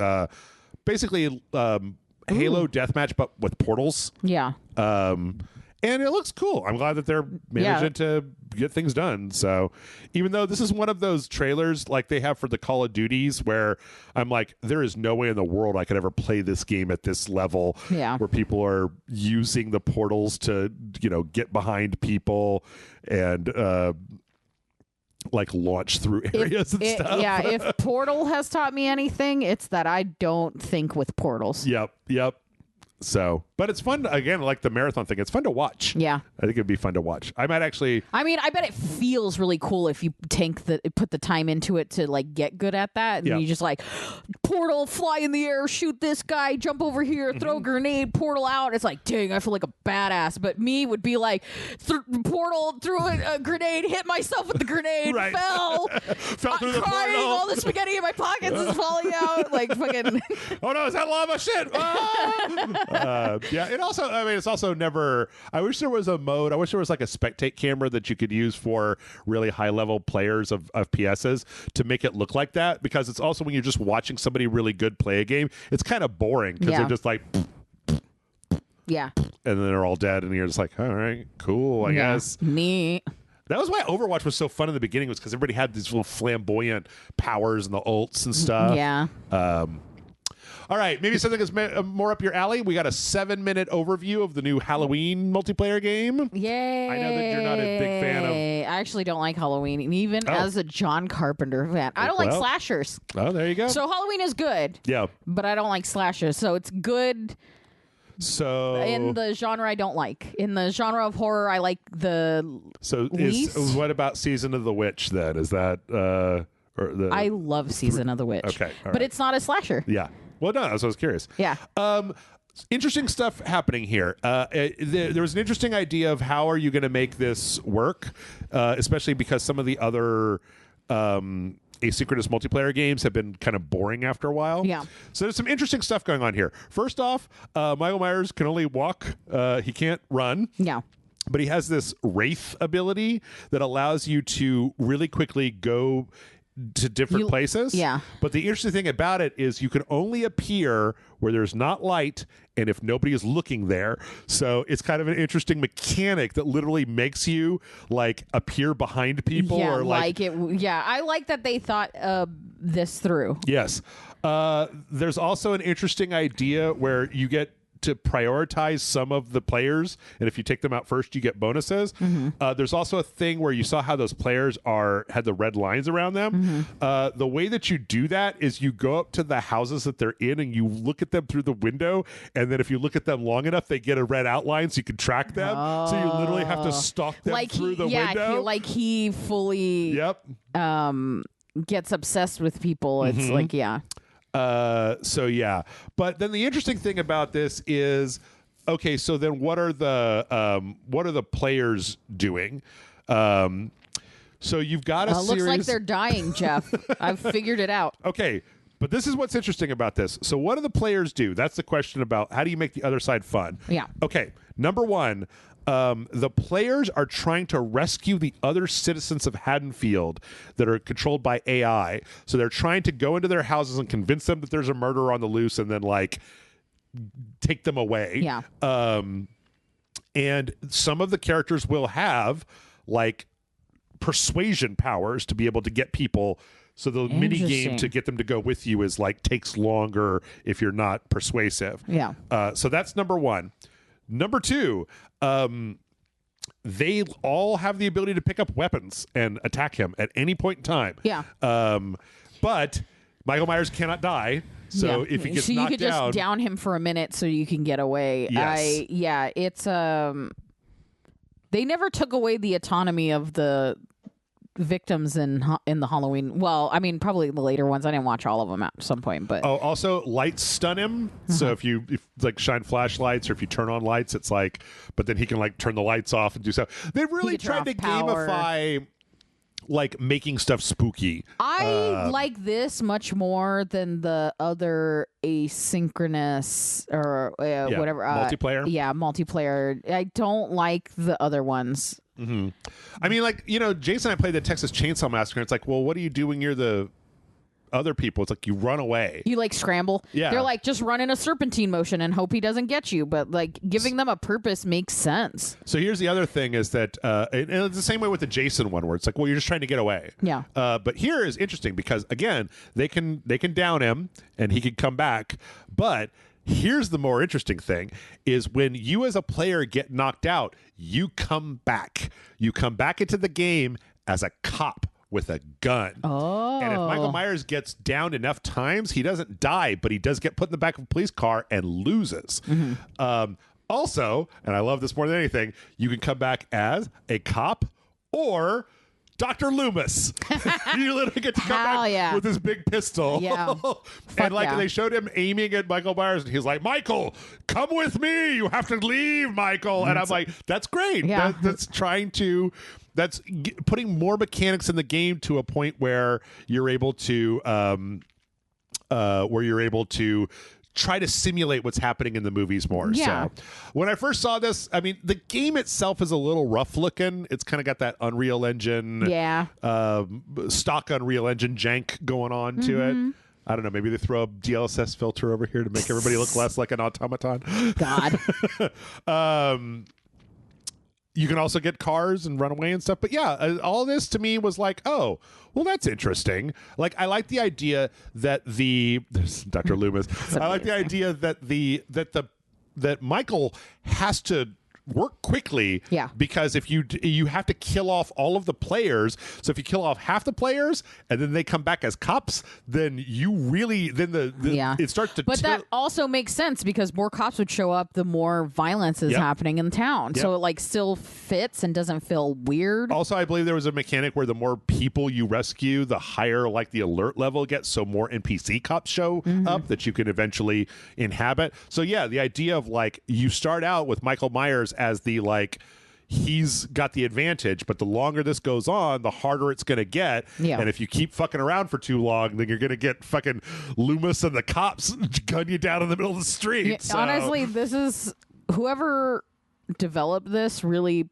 basically Halo Deathmatch, but with portals. Yeah. And it looks cool. I'm glad that they're managing to get things done. So even though this is one of those trailers like they have for the Call of Duties where I'm like, there is no way in the world I could ever play this game at this level where people are using the portals to, get behind people and like launch through areas and stuff. Yeah, if Portal has taught me anything, it's that I don't think with portals. Yep. So, but it's fun, again, like the marathon thing. It's fun to watch. Yeah. I think it'd be fun to watch. I might actually. I mean, I bet it feels really cool if you put the time into it to like get good at that. And you just like portal, fly in the air, shoot this guy, jump over here, throw a grenade, portal out. It's like, dang, I feel like a badass. But me would be like, portal, threw a grenade, hit myself with the grenade, fell through the crying, portal. all the spaghetti in my pockets is falling out. Like fucking. Oh no, is that lava shit? Yeah, it also, I mean, it's also never, I wish there was a mode, I wish there was like a spectate camera that you could use for really high level players of PSs to make it look like that, because it's also when you're just watching somebody really good play a game, it's kind of boring because they're just like, yeah, and then they're all dead, and you're just like, all right, cool, I guess. Neat. That was why Overwatch was so fun in the beginning, was because everybody had these little flamboyant powers and the ults and stuff. Yeah. All right, maybe something that's more up your alley. We got a 7-minute overview of the new Halloween multiplayer game. Yay. I know that you're not a big fan of. I actually don't like Halloween, even as a John Carpenter fan. I don't like slashers. Oh, there you go. So Halloween is good. Yeah. But I don't like slashers. So it's good. So in the genre I don't like. In the genre of horror, I like the least. What about Season of the Witch then? Is that I love Season of the Witch. Okay. But it's not a slasher. Yeah. Well, no, that's what I was curious. Yeah. Interesting stuff happening here. There was an interesting idea of how are you going to make this work, especially because some of the other asynchronous multiplayer games have been kind of boring after a while. Yeah. So there's some interesting stuff going on here. First off, Michael Myers can only walk. He can't run. Yeah. But he has this Wraith ability that allows you to really quickly go to different places. Yeah. But the interesting thing about it is you can only appear where there's not light and if nobody is looking there. So it's kind of an interesting mechanic that literally makes you like appear behind people. Yeah, or like it. Yeah, I like that they thought this through. Yes. There's also an interesting idea where you get to prioritize some of the players, and if you take them out first you get bonuses. There's also a thing where you saw how those players had the red lines around them. The way that you do that is you go up to the houses that they're in and you look at them through the window, and then if you look at them long enough they get a red outline so you can track them. So you literally have to stalk them through the window. He fully gets obsessed with people. It's like so yeah, but then the interesting thing about this is, okay, so then what are the players doing? So you've got a series. Looks like they're dying, Jeff. I've figured it out. Okay, but this is what's interesting about this. So what do the players do? That's the question about how do you make the other side fun? Yeah. Okay, number one. The players are trying to rescue the other citizens of Haddonfield that are controlled by AI. So they're trying to go into their houses and convince them that there's a murderer on the loose and then like take them away. Yeah. And some of the characters will have like persuasion powers to be able to get people. So the mini game to get them to go with you is like takes longer if you're not persuasive. Yeah. So that's number one. Number two, they all have the ability to pick up weapons and attack him at any point in time. Yeah. But Michael Myers cannot die. So if he gets knocked down, you could just down him for a minute so you can get away. Yes. It's they never took away the autonomy of the victims in the Halloween. Well, I mean, probably the later ones. I didn't watch all of them at some point, but also lights stun him. So if you like shine flashlights or if you turn on lights, it's like, but then he can like turn the lights off and do stuff. They've really tried to gamify like making stuff spooky. I like this much more than the other asynchronous or whatever multiplayer. Multiplayer. I don't like the other ones. I mean, like, Jason and I played the Texas Chainsaw Massacre. And it's like, well, what do you do when you're the other people? It's like you run away. You like scramble. Yeah. They're like, just run in a serpentine motion and hope he doesn't get you. But like giving them a purpose makes sense. So here's the other thing is that, and it's the same way with the Jason one where it's like, well, you're just trying to get away. Yeah. But here is interesting because again, they can down him and he can come back. But here's the more interesting thing is when you as a player get knocked out, you come back. You come back into the game as a cop with a gun. Oh. And if Michael Myers gets downed enough times, he doesn't die, but he does get put in the back of a police car and loses. Also, and I love this more than anything, you can come back as a cop or Dr. Loomis. You literally get to come back with this big pistol. Yeah. And they showed him aiming at Michael Myers, and he's like, Michael, come with me. You have to leave, Michael. And I'm like, that's great. Yeah. That's putting more mechanics in the game to a point where you're able to try to simulate what's happening in the movies more. Yeah. So when I first saw this, I mean, the game itself is a little rough looking. It's kind of got that Unreal Engine, stock Unreal Engine jank going on to it. I don't know. Maybe they throw a DLSS filter over here to make everybody look less like an automaton. God. You can also get cars and run away and stuff. But yeah, all this to me was like, oh, well, that's interesting. Like, I like the idea that there's Dr. Loomis. I like the idea that Michael has to work quickly, because if you have to kill off all of the players. So if you kill off half the players and then they come back as cops, then it starts to. But that also makes sense because more cops would show up, the more violence is happening in town. So it like still fits and doesn't feel weird. Also, I believe there was a mechanic where the more people you rescue, the higher like the alert level gets. So more NPC cops show up that you can eventually inhabit. So yeah, the idea of like you start out with Michael Myers as the like he's got the advantage, but the longer this goes on, the harder it's gonna get. And if you keep fucking around for too long, then you're gonna get fucking Loomis and the cops gun you down in the middle of the street. So. Honestly, this is whoever developed this really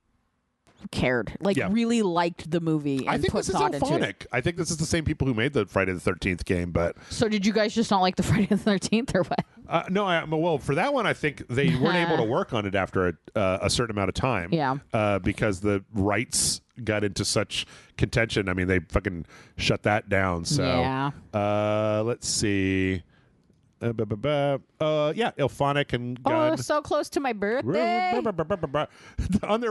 cared, really liked the movie. And I think this is Alphonic. I think this is the same people who made the Friday the 13th game. But so did you guys just not like the Friday the 13th or what? No, well, for that one, I think they weren't able to work on it after a certain amount of time. Because the rights got into such contention. I mean, they fucking shut that down. So let's see. Alphonic and gun. Oh, so close to my birthday. On their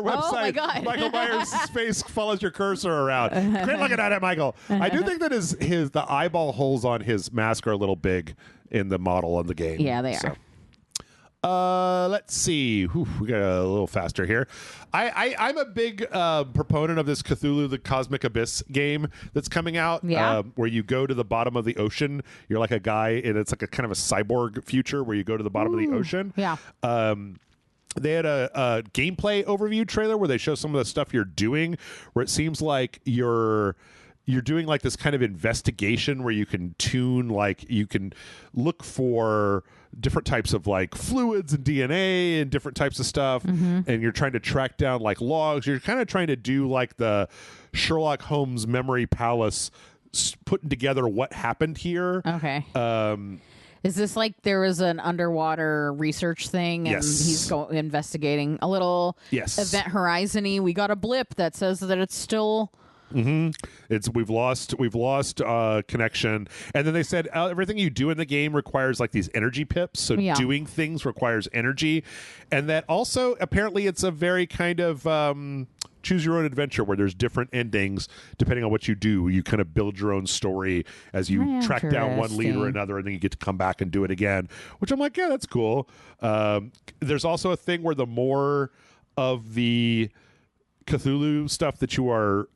website, my God. Michael Myers' face follows your cursor around. Great looking at it, Michael. I do think that the eyeball holes on his mask are a little big in the model of the game. Yeah, they are. Let's see. We got a little faster here. I'm a big proponent of this Cthulhu the Cosmic Abyss game that's coming out, where you go to the bottom of the ocean. You're like a guy, and it's like a kind of a cyborg future where you go to the bottom of the ocean. They had a gameplay overview trailer where they show some of the stuff you're doing, where it seems like you're doing like this kind of investigation where you can tune, like you can look for different types of like fluids and DNA and different types of stuff. And you're trying to track down like logs. You're kind of trying to do like the Sherlock Holmes memory palace, putting together what happened here. Okay. Is this like there was an underwater research thing and he's investigating a little Event Horizon-y? We got a blip that says that it's still... We've lost connection, and then they said everything you do in the game requires like these energy pips, so doing things requires energy, and that also apparently it's a very kind of choose your own adventure where there's different endings depending on what you do. You kind of build your own story as you track down one lead or another, and then you get to come back and do it again, which I'm like, yeah, that's cool. There's also a thing where the more of the Cthulhu stuff that you are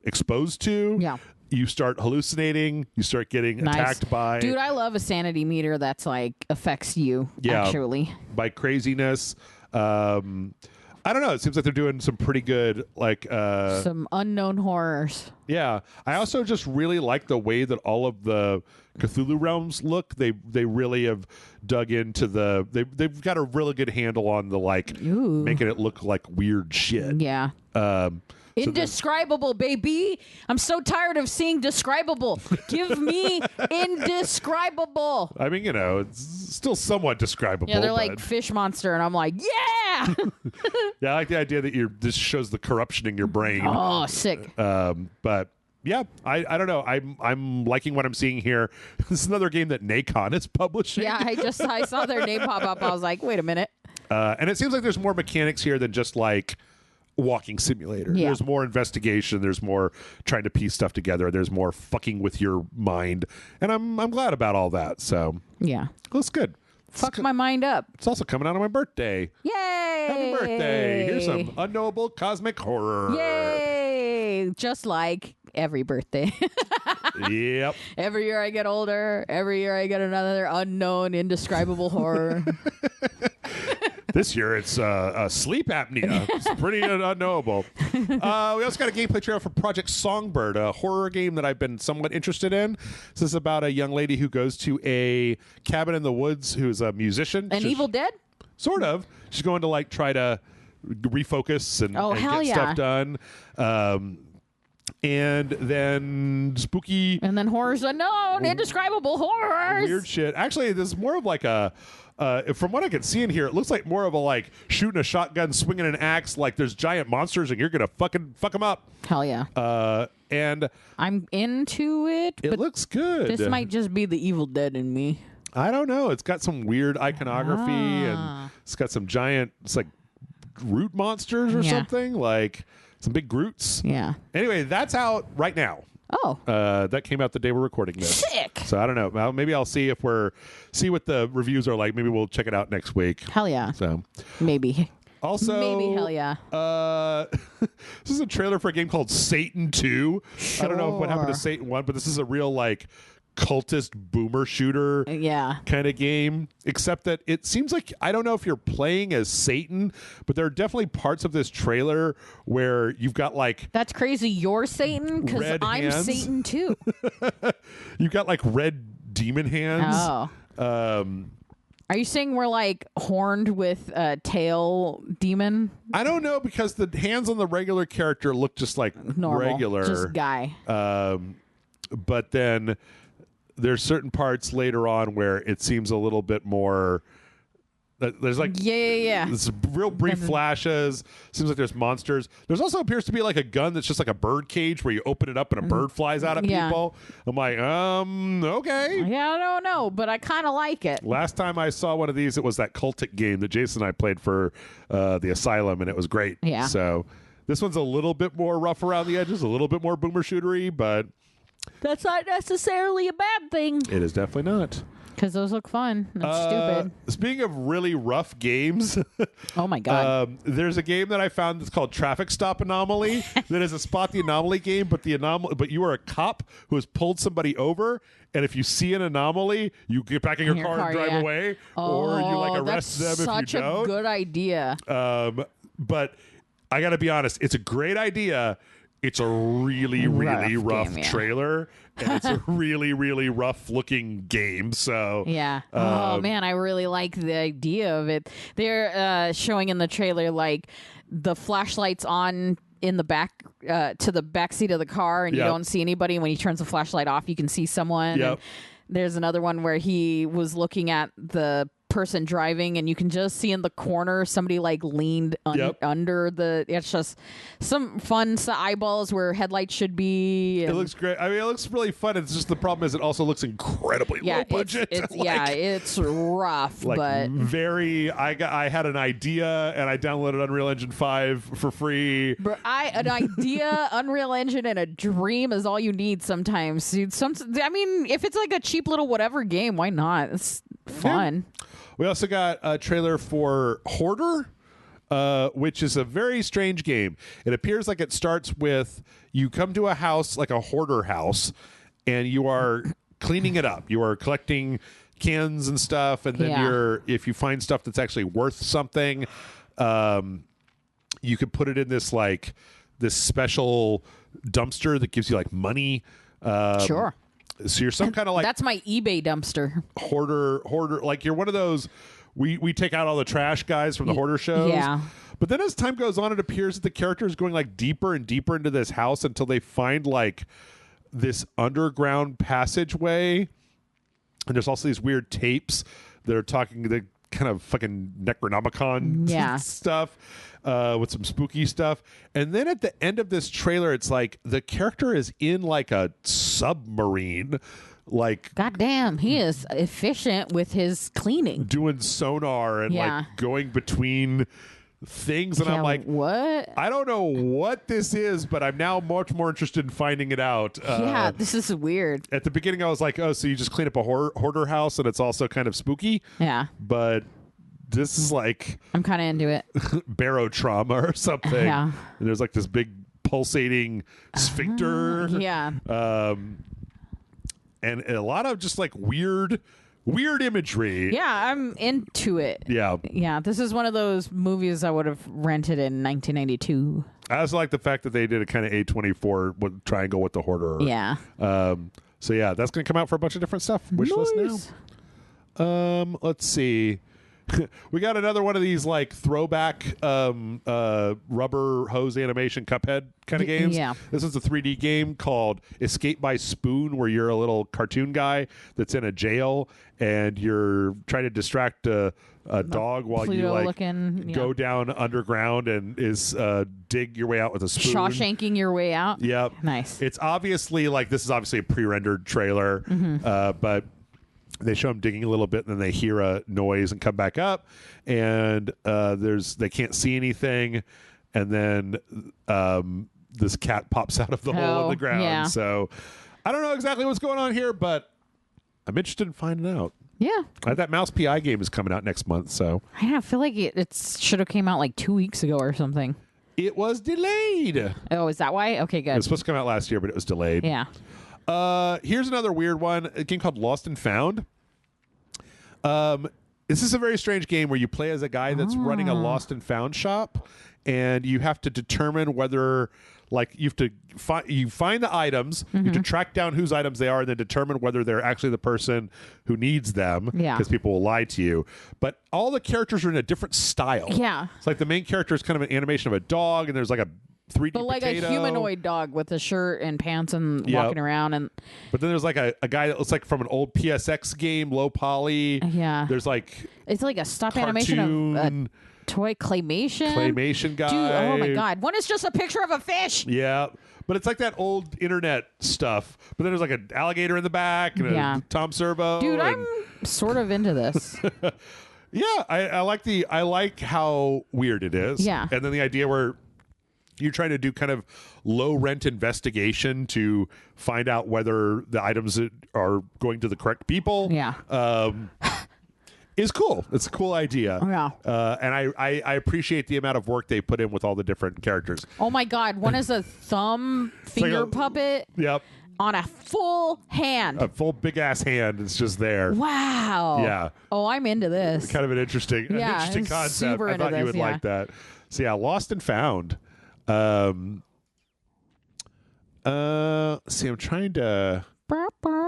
exposed to, you start hallucinating, you start getting attacked by... Dude, I love a sanity meter that's like affects you, actually. By craziness. I don't know. It seems like they're doing some pretty good, like... some unknown horrors. Yeah. I also just really like the way that all of the Cthulhu realms look. They really have dug into the... They've got a really good handle on the, like, making it look like weird shit. Yeah. Indescribable, baby. I'm so tired of seeing describable. Give me indescribable. I mean, it's still somewhat describable. Yeah, they're like fish monster, and I'm like, yeah. Yeah, I like the idea that this shows the corruption in your brain. Oh, sick. But yeah, I don't know. I'm liking what I'm seeing here. This is another game that Nacon is publishing. Yeah, I saw their name pop up. I was like, wait a minute. And it seems like there's more mechanics here than just like walking simulator. Yeah. There's more investigation. There's more trying to piece stuff together. There's more fucking with your mind, and I'm glad about all that. So Yeah. looks good. Fuck my mind up. It's also coming out on my birthday. Yay! Happy birthday! Here's some unknowable cosmic horror. Yay! Just like every birthday. Yep. Every year I get older. Every year I get another unknown, indescribable horror. This year it's sleep apnea. It's pretty unknowable. We also got a gameplay trailer for Project Songbird, a horror game that I've been somewhat interested in. This is about a young lady who goes to a cabin in the woods who's a musician. An Evil Dead? Sort of. She's going to like try to refocus and hell get yeah. stuff done. And then spooky. And then horrors unknown, indescribable horrors. Weird shit. Actually, this is more of like a. From what I can see in here, it looks like more of a like shooting a shotgun, swinging an axe. Like there's giant monsters, and you're gonna fucking fuck them up. Hell yeah. And I'm into it. it but looks good. this might just be the Evil Dead in me. I don't know. It's got some weird iconography, and it's got some giant. It's like Groot monsters or something. Like some big Groots. Yeah. Anyway, that's out right now. Oh. That came out the day we're recording this. Sick. So I don't know. Well, maybe I'll see if see what the reviews are like. Maybe we'll check it out next week. Hell yeah. So Maybe. also, Maybe hell yeah. this is a trailer for a game called Satan 2. I don't know what happened to Satan 1, but this is a real like cultist boomer shooter kind of game, except that it seems like, I don't know if you're playing as Satan, but there are definitely parts of this trailer where you've got like That's crazy. You're Satan? Because red I'm hands. Satan too. You've got like red demon hands. Oh. Are you saying we're like horned with a tail demon? I don't know, because the hands on the regular character look just like Normal. regular. Just guy. But then there's certain parts later on where it seems a little bit more. There's like There's real brief flashes. Seems like there's monsters. There's also appears to be like a gun that's just like a bird cage where you open it up and a bird flies out at people. I'm like, okay. Yeah, I don't know, but I kind of like it. Last time I saw one of these, it was that cultic game that Jason and I played for the Asylum, and it was great. Yeah. So this one's a little bit more rough around the edges, a little bit more boomer shootery, but that's not necessarily a bad thing. it is definitely not. Because those look fun. That's stupid. Speaking of really rough games, oh my god, there's a game that I found that's called Traffic Stop Anomaly. That is a spot the anomaly game, but but you are a cop who has pulled somebody over, and if you see an anomaly, you get back in your car and drive away, or you like arrest them if you don't. That's such a good idea. But I got to be honest, it's a great idea. It's a really, really rough game, trailer, and it's a really, really rough looking game. So yeah. Oh man, I really like the idea of it. They're showing in the trailer like the flashlights on in the back to the back seat of the car, and you don't see anybody. And when he turns the flashlight off, you can see someone. Yep. And there's another one where he was looking at the person driving, and you can just see in the corner somebody like leaned under the. It's just some fun eyeballs where headlights should be. It looks great. I mean, it looks really fun. It's just the problem is it also looks incredibly low budget. It's rough, like but very. I had an idea and I downloaded Unreal Engine 5 for free. But an idea, Unreal Engine, and a dream is all you need sometimes. I mean, if it's like a cheap little whatever game, why not? It's fun. Yeah. We also got a trailer for Hoarder, which is a very strange game. It appears like it starts with you come to a house, like a hoarder house, and you are cleaning it up. You are collecting cans and stuff, and then if you find stuff that's actually worth something, you could put it in this special dumpster that gives you like money. Sure. So you're some kind of like that's my eBay dumpster. Hoarder. Like you're one of those. We take out all the trash guys from the hoarder shows. Yeah. But then as time goes on, it appears that the character is going like deeper and deeper into this house until they find like this underground passageway. And there's also these weird tapes that are talking the kind of fucking Necronomicon stuff. With some spooky stuff. And then at the end of this trailer, it's like the character is in like a submarine. Like, goddamn, he is efficient with his cleaning. Doing sonar and like going between things, and I'm like, what? I don't know what this is, but I'm now much more interested in finding it out. Yeah, this is weird. At the beginning, I was like, oh, so you just clean up a hoarder house and it's also kind of spooky? Yeah. But this is like... I'm kind of into it. barotrauma or something. Yeah. And there's like this big pulsating sphincter. Yeah. And a lot of just like weird imagery. Yeah, I'm into it. Yeah. Yeah, this is one of those movies I would have rented in 1992. I also like the fact that they did a kind of A24 with triangle with the hoarder. Yeah. So yeah, that's going to come out for a bunch of different stuff. Wish list now. Let's see. We got another one of these like throwback rubber hose animation Cuphead kind of games. Yeah. This is a 3D game called Escape by Spoon, where you're a little cartoon guy that's in a jail and you're trying to distract a dog while you like go down underground and dig your way out with a spoon. Shawshanking your way out. Yep. Nice. It's obviously like this is obviously a pre-rendered trailer, but they show them digging a little bit, and then they hear a noise and come back up, and they can't see anything, and then this cat pops out of the hole in the ground. Yeah. So I don't know exactly what's going on here, but I'm interested in finding out. Yeah. That Mouse PI game is coming out next month, so I feel like it should have came out like 2 weeks ago or something. it was delayed. Oh, is that why? Okay, good. It was supposed to come out last year, but it was delayed. Yeah. Here's another weird one, a game called Lost and Found. This is a very strange game where you play as a guy that's running a lost and found shop, and you have to determine whether, like, you have to find the items, you have to track down whose items they are, and then determine whether they're actually the person who needs them. Yeah. Because people will lie to you. But all the characters are in a different style. Yeah. It's like the main character is kind of an animation of a dog, and there's like a 3D But like potato. a humanoid dog with a shirt and pants and walking around. But then there's like a guy that looks like from an old PSX game, low poly. Yeah. There's like it's like a stop animation of a toy claymation guy. Dude, oh my God. One is just a picture of a fish. Yeah. But it's like that old internet stuff. But then there's like an alligator in the back and a Tom Servo. Dude, I'm sort of into this. Yeah, I like how weird it is. Yeah. And then the idea where you're trying to do kind of low rent investigation to find out whether the items are going to the correct people. Yeah. Is cool. It's a cool idea. Yeah. And I appreciate the amount of work they put in with all the different characters. Oh my God. One is a thumb finger puppet. Yep. On a full hand. A full big ass hand. It's just there. Wow. Yeah. Oh, I'm into this. Kind of an interesting concept. Super I thought you would like that. So yeah, Lost and Found. See, I'm trying to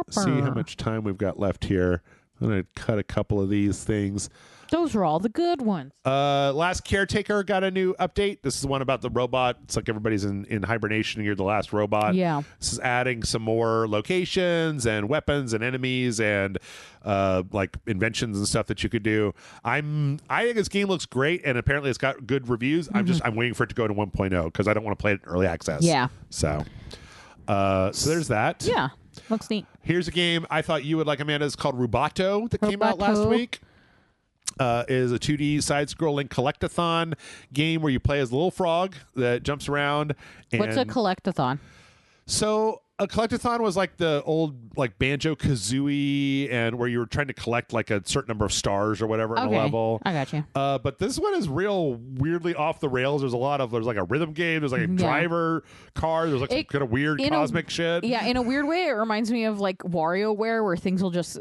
see how much time we've got left here. I'm going to cut a couple of these things. Those are all the good ones. Last Caretaker got a new update. This is the one about the robot. It's like everybody's in hibernation and you're the last robot. Yeah. This is adding some more locations and weapons and enemies and like inventions and stuff that you could do. I think this game looks great, and apparently it's got good reviews. I'm waiting for it to go to 1.0 because I don't want to play it in early access. Yeah. So there's that. Yeah. Looks neat. Here's a game I thought you would like, Amanda. It's called Rubato that came out last week. Is a 2D side-scrolling collectathon game where you play as a little frog that jumps around. And what's a collectathon? So a collectathon was like the old like Banjo-Kazooie, and where you were trying to collect like a certain number of stars or whatever in a level. I got you. But this one is real weirdly off the rails. There's like a rhythm game. There's like a driver car. There's like some kind of weird cosmic shit. Yeah, in a weird way, it reminds me of like WarioWare, where things will just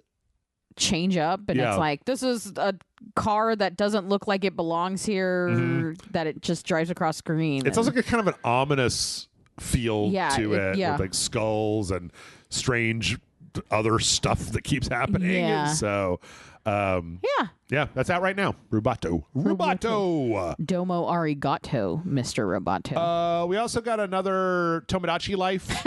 change up, and it's like, this is a car that doesn't look like it belongs here, that it just drives across screen. It sounds like a kind of an ominous feel to it with like skulls and strange other stuff that keeps happening. Yeah. And so yeah, that's out right now. Rubato. Domo arigato, Mr. Roboto. We also got another Tomodachi Life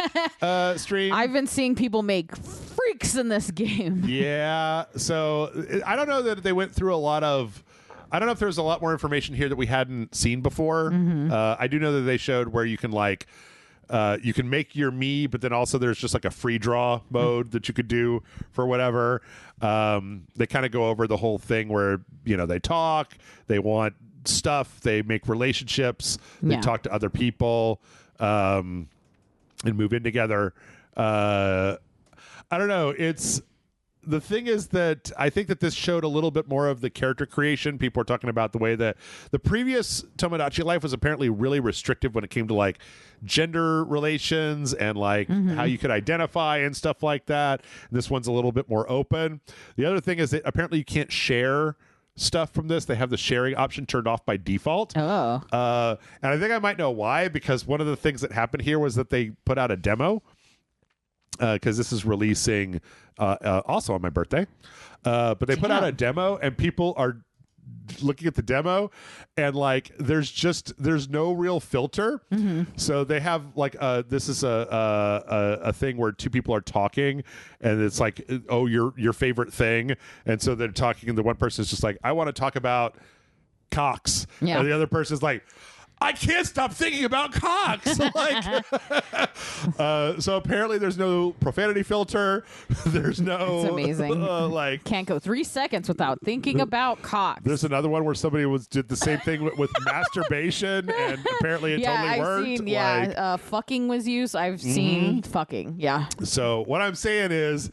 stream. I've been seeing people make freaks in this game. Yeah. So I don't know that they went through a lot of... I don't know if there's a lot more information here that we hadn't seen before. I do know that they showed where you can like... you can make your me, but then also there's just like a free draw mode that you could do for whatever. They kind of go over the whole thing where, they talk, they want stuff. They make relationships. They Yeah. talk to other people and move in together. I don't know. The thing is that I think that this showed a little bit more of the character creation. People are talking about the way that the previous Tomodachi Life was apparently really restrictive when it came to like gender relations and like how you could identify and stuff like that. And this one's a little bit more open. The other thing is that apparently you can't share stuff from this. They have the sharing option turned off by default. Oh. And I think I might know why, because one of the things that happened here was that they put out a demo. Because this is releasing also on my birthday. But they put out a demo and people are looking at the demo and like there's no real filter. So they have like this is a thing where two people are talking and it's like, oh, your favorite thing. And so they're talking and the one person is just like, I want to talk about cocks. Yeah. And the other person is like, I can't stop thinking about cocks. Like, so apparently there's no profanity filter. There's no. It's amazing. Like, Can't go 3 seconds without thinking about cocks. there's another one where somebody did the same thing with masturbation, and apparently it totally I've worked. seen, Like, fucking was used. I've seen fucking. Yeah. so what I'm saying is,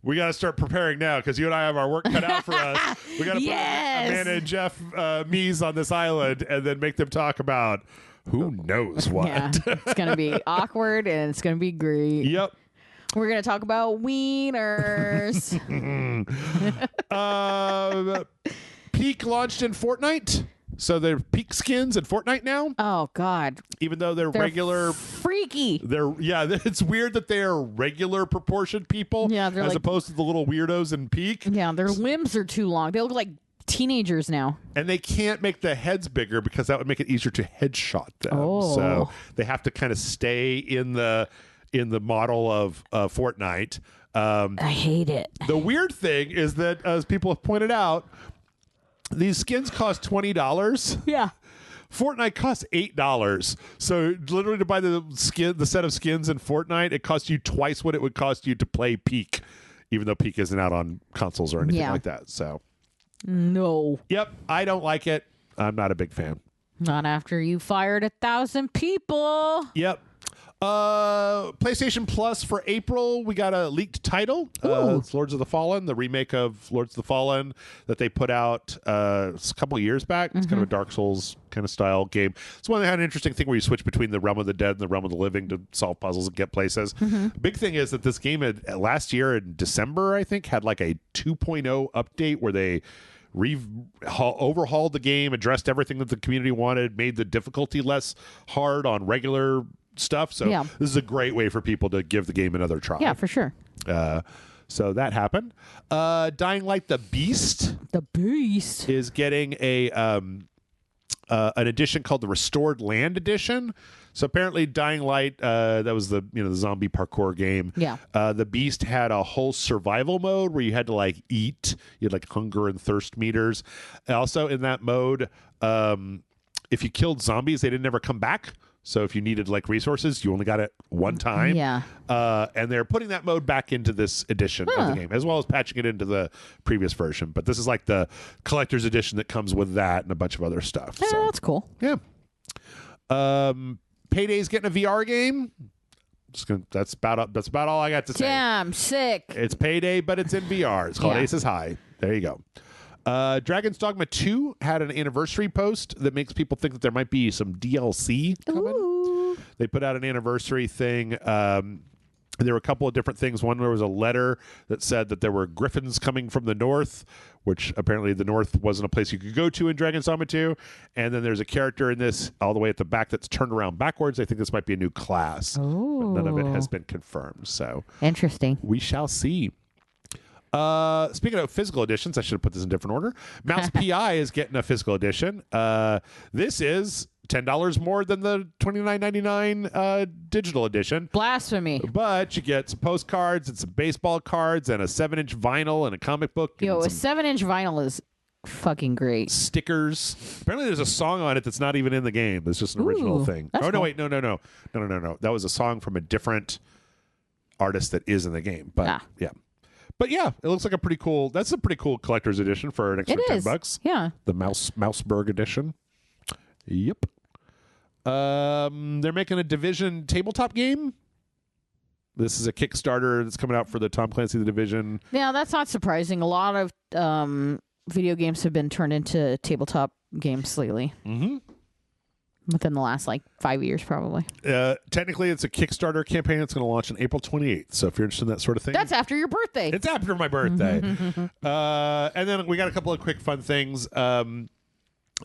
we got to start preparing now because you and I have our work cut out for us. We got to Yes. put Amanda and Jeff Mees on this island and then make them talk about who knows what. Yeah. It's going to be awkward and it's going to be great. Yep. We're going to talk about wieners. Peak launched in Fortnite. So they're Peak skins in Fortnite now, Oh, God. even though they're They're regular. freaky. It's weird that they are regular proportioned people Yeah, they're as like- opposed to the little weirdos in Peak. Yeah, their limbs are too long. They look like teenagers now. And they can't make the heads bigger because that would make it easier to headshot them. Oh. So they have to kind of stay in the model of Fortnite. I hate it. The weird thing is that, as people have pointed out, these skins cost $20. Yeah. Fortnite costs $8. So literally to buy the set of skins in Fortnite, it costs you twice what it would cost you to play Peak, even though Peak isn't out on consoles or anything like that. So, No. yep, I don't like it. I'm not a big fan. Not after you fired 1,000 people. Yep. PlayStation Plus for April, we got a leaked title. It's Lords of the Fallen, the remake of Lords of the Fallen that they put out a couple of years back. It's kind of a Dark Souls kind of style game. It's one that had an interesting thing where you switch between the realm of the dead and the realm of the living to solve puzzles and get places. Big thing is that this game had last year in December, I think, had like a 2.0 update where they overhauled the game, addressed everything that the community wanted, made the difficulty less hard on regular stuff. So this is a great way for people to give the game another try. Yeah, for sure. So that happened. Dying Light the Beast The Beast is getting an edition called the Restored Land Edition. So apparently Dying Light, that was the zombie parkour game. Yeah. The Beast had a whole survival mode where you had to like eat. You had like hunger and thirst meters. Also in that mode, if you killed zombies, they didn't ever come back. So if you needed like resources, you only got it one time. Yeah. And they're putting that mode back into this edition of the game, as well as patching it into the previous version. But this is like the collector's edition that comes with that and a bunch of other stuff. Yeah, So that's cool. yeah. Payday's getting a VR game. That's about all I got to say. Damn, sick. It's Payday, but it's in VR. It's called Aces High. There you go. Dragon's Dogma 2 had an anniversary post that makes people think that there might be some DLC coming. Ooh. They put out an anniversary thing. There were a couple of different things. One, there was a letter that said that there were griffins coming from the north, which apparently the north wasn't a place you could go to in Dragon's Dogma 2. And then there's a character in this all the way at the back that's turned around backwards. I think this might be a new class. But none of it has been confirmed. So Interesting. we shall see. Speaking of physical editions, I should have put this in different order. Mouse PI is getting a physical edition. This is $10 more than the $29.99 digital edition. Blasphemy. But you get some postcards and some baseball cards and a 7-inch vinyl and a comic book. Yo, and a some 7-inch vinyl is fucking great. stickers. Apparently there's a song on it that's not even in the game. It's just an original Ooh, thing. that's Oh, no, cool. wait. No. That was a song from a different artist that is in the game. But yeah. But yeah, it looks like that's a pretty cool collector's edition for an extra It is. $10. Yeah. The Mouseburg edition. Yep. They're making a Division tabletop game. This is a Kickstarter that's coming out for the Tom Clancy The Division. Yeah, that's not surprising. A lot of video games have been turned into tabletop games lately. Mm-hmm. Within the last 5 years, probably. Technically, it's a Kickstarter campaign that's going to launch on April 28th. So if you're interested in that sort of thing. That's after your birthday. It's after my birthday. And then we got a couple of quick fun things.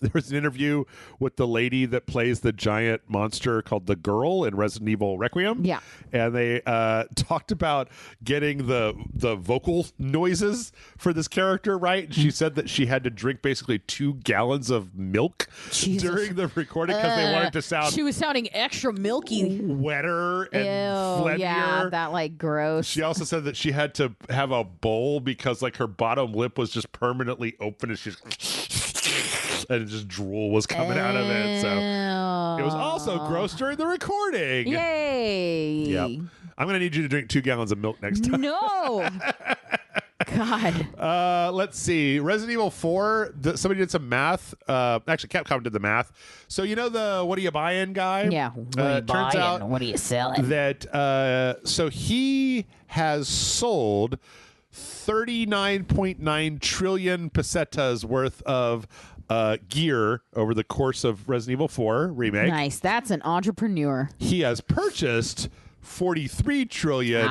There was an interview with the lady that plays the giant monster called the Girl in Resident Evil Requiem. Yeah. And they talked about getting the vocal noises for this character right. And she said that she had to drink basically 2 gallons of milk during the recording because they wanted to sound... She was sounding extra milky. Wetter and phlegmier. Yeah, that gross. She also said that she had to have a bowl because her bottom lip was just permanently open and she's... and just drool was coming out of it. So it was also gross during the recording. Yay. Yep. I'm going to need you to drink 2 gallons of milk next time. No. God. Let's see. Resident Evil 4, somebody did some math. Actually, Capcom did the math. So you know the what are you buying guy? Yeah. What are you turns buying? out What are you selling? That so he has sold 39.9 trillion pesetas worth of gear over the course of Resident Evil 4 remake. Nice. That's an entrepreneur. He has purchased 43 trillion.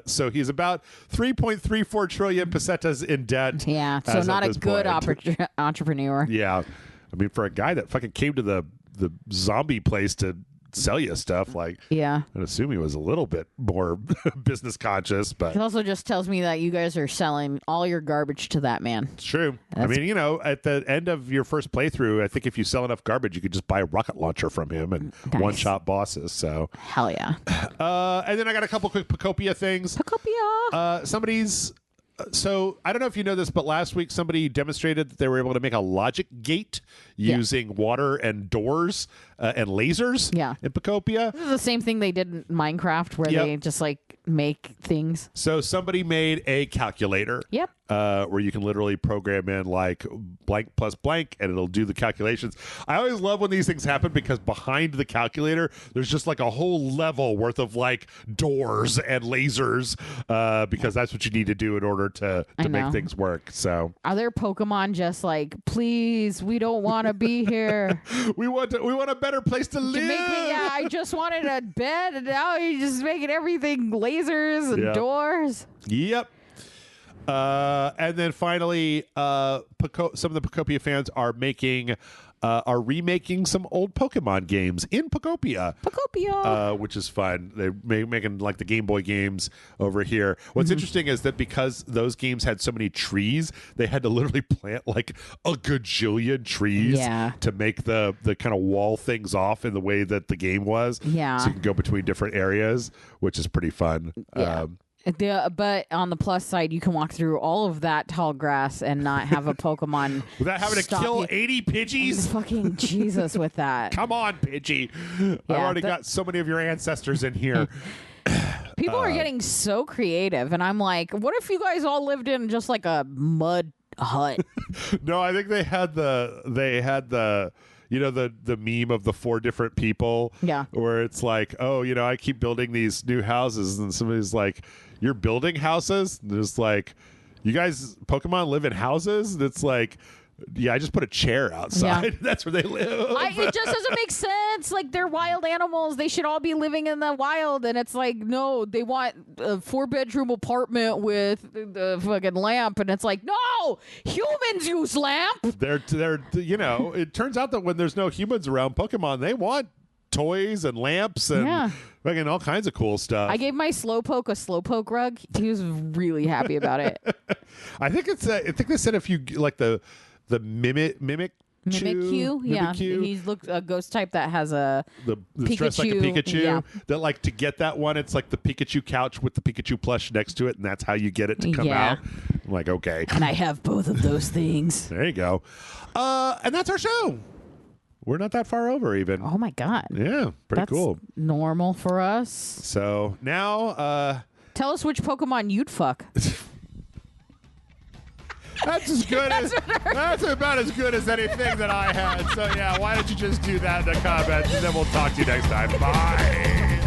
So he's about 3.34 trillion pesetas in debt. Yeah. So not a good entrepreneur. Yeah. I mean, for a guy that fucking came to the zombie place to sell you stuff, yeah, I'd assume he was a little bit more business conscious, but it also just tells me that you guys are selling all your garbage to that man. It's true. I mean, at the end of your first playthrough, I think if you sell enough garbage, you could just buy a rocket launcher from him and one-shot bosses. So hell yeah. And then I got a couple quick Pacopia things. Somebody's so I don't know if you know this, but last week somebody demonstrated that they were able to make a logic gate using water and doors and lasers in Pacopia. This is the same thing they did in Minecraft where they just make things. So somebody made a calculator. Yep. Where you can literally program in blank plus blank and it'll do the calculations. I always love when these things happen because behind the calculator, there's just a whole level worth of doors and lasers because that's what you need to do in order to make things work. So are there Pokemon just please, we don't want to be here. we want a better place to live. I just wanted a bed and now you're just making everything lasers and doors. Yep. And then finally, some of the Pacopia fans are remaking some old Pokemon games in Pacopia. Which is fun. They're making the Game Boy games over here. What's interesting is that because those games had so many trees, they had to literally plant a gajillion trees to make the kind of wall things off in the way that the game was. Yeah. So you can go between different areas, which is pretty fun. Yeah. But on the plus side, you can walk through all of that tall grass and not have a Pokemon without having to kill 80 Pidgeys. Fucking Jesus with that. Come on, Pidgey. I've already got so many of your ancestors in here. People are getting so creative, and I'm like, what if you guys all lived in just a mud hut? No, I think they had the the meme of the 4 different people. Yeah. Where it's I keep building these new houses, and somebody's like, you're building houses? And there's you guys, Pokemon live in houses? And it's I just put a chair outside. Yeah. That's where they live. It just doesn't make sense. They're wild animals. They should all be living in the wild. And it's no, they want a 4-bedroom apartment with the fucking lamp. And it's no, humans use lamp. They're it turns out that when there's no humans around Pokemon, they want toys and lamps and fucking all kinds of cool stuff. I gave my Slowpoke a Slowpoke rug. He was really happy about it. I think they said if you the Mimikyu. Yeah. He's a ghost type that has the dressed like a Pikachu. That to get that one, it's the Pikachu couch with the Pikachu plush next to it, and that's how you get it to come out. I'm okay. And I have both of those things. There you go. And that's our show. We're not that far over even. Oh my God. Yeah, pretty cool. Normal for us. So now tell us which Pokemon you'd fuck. That's as good as that's about as good as anything that I had. So yeah, why don't you just do that in the comments, and then we'll talk to you next time. Bye.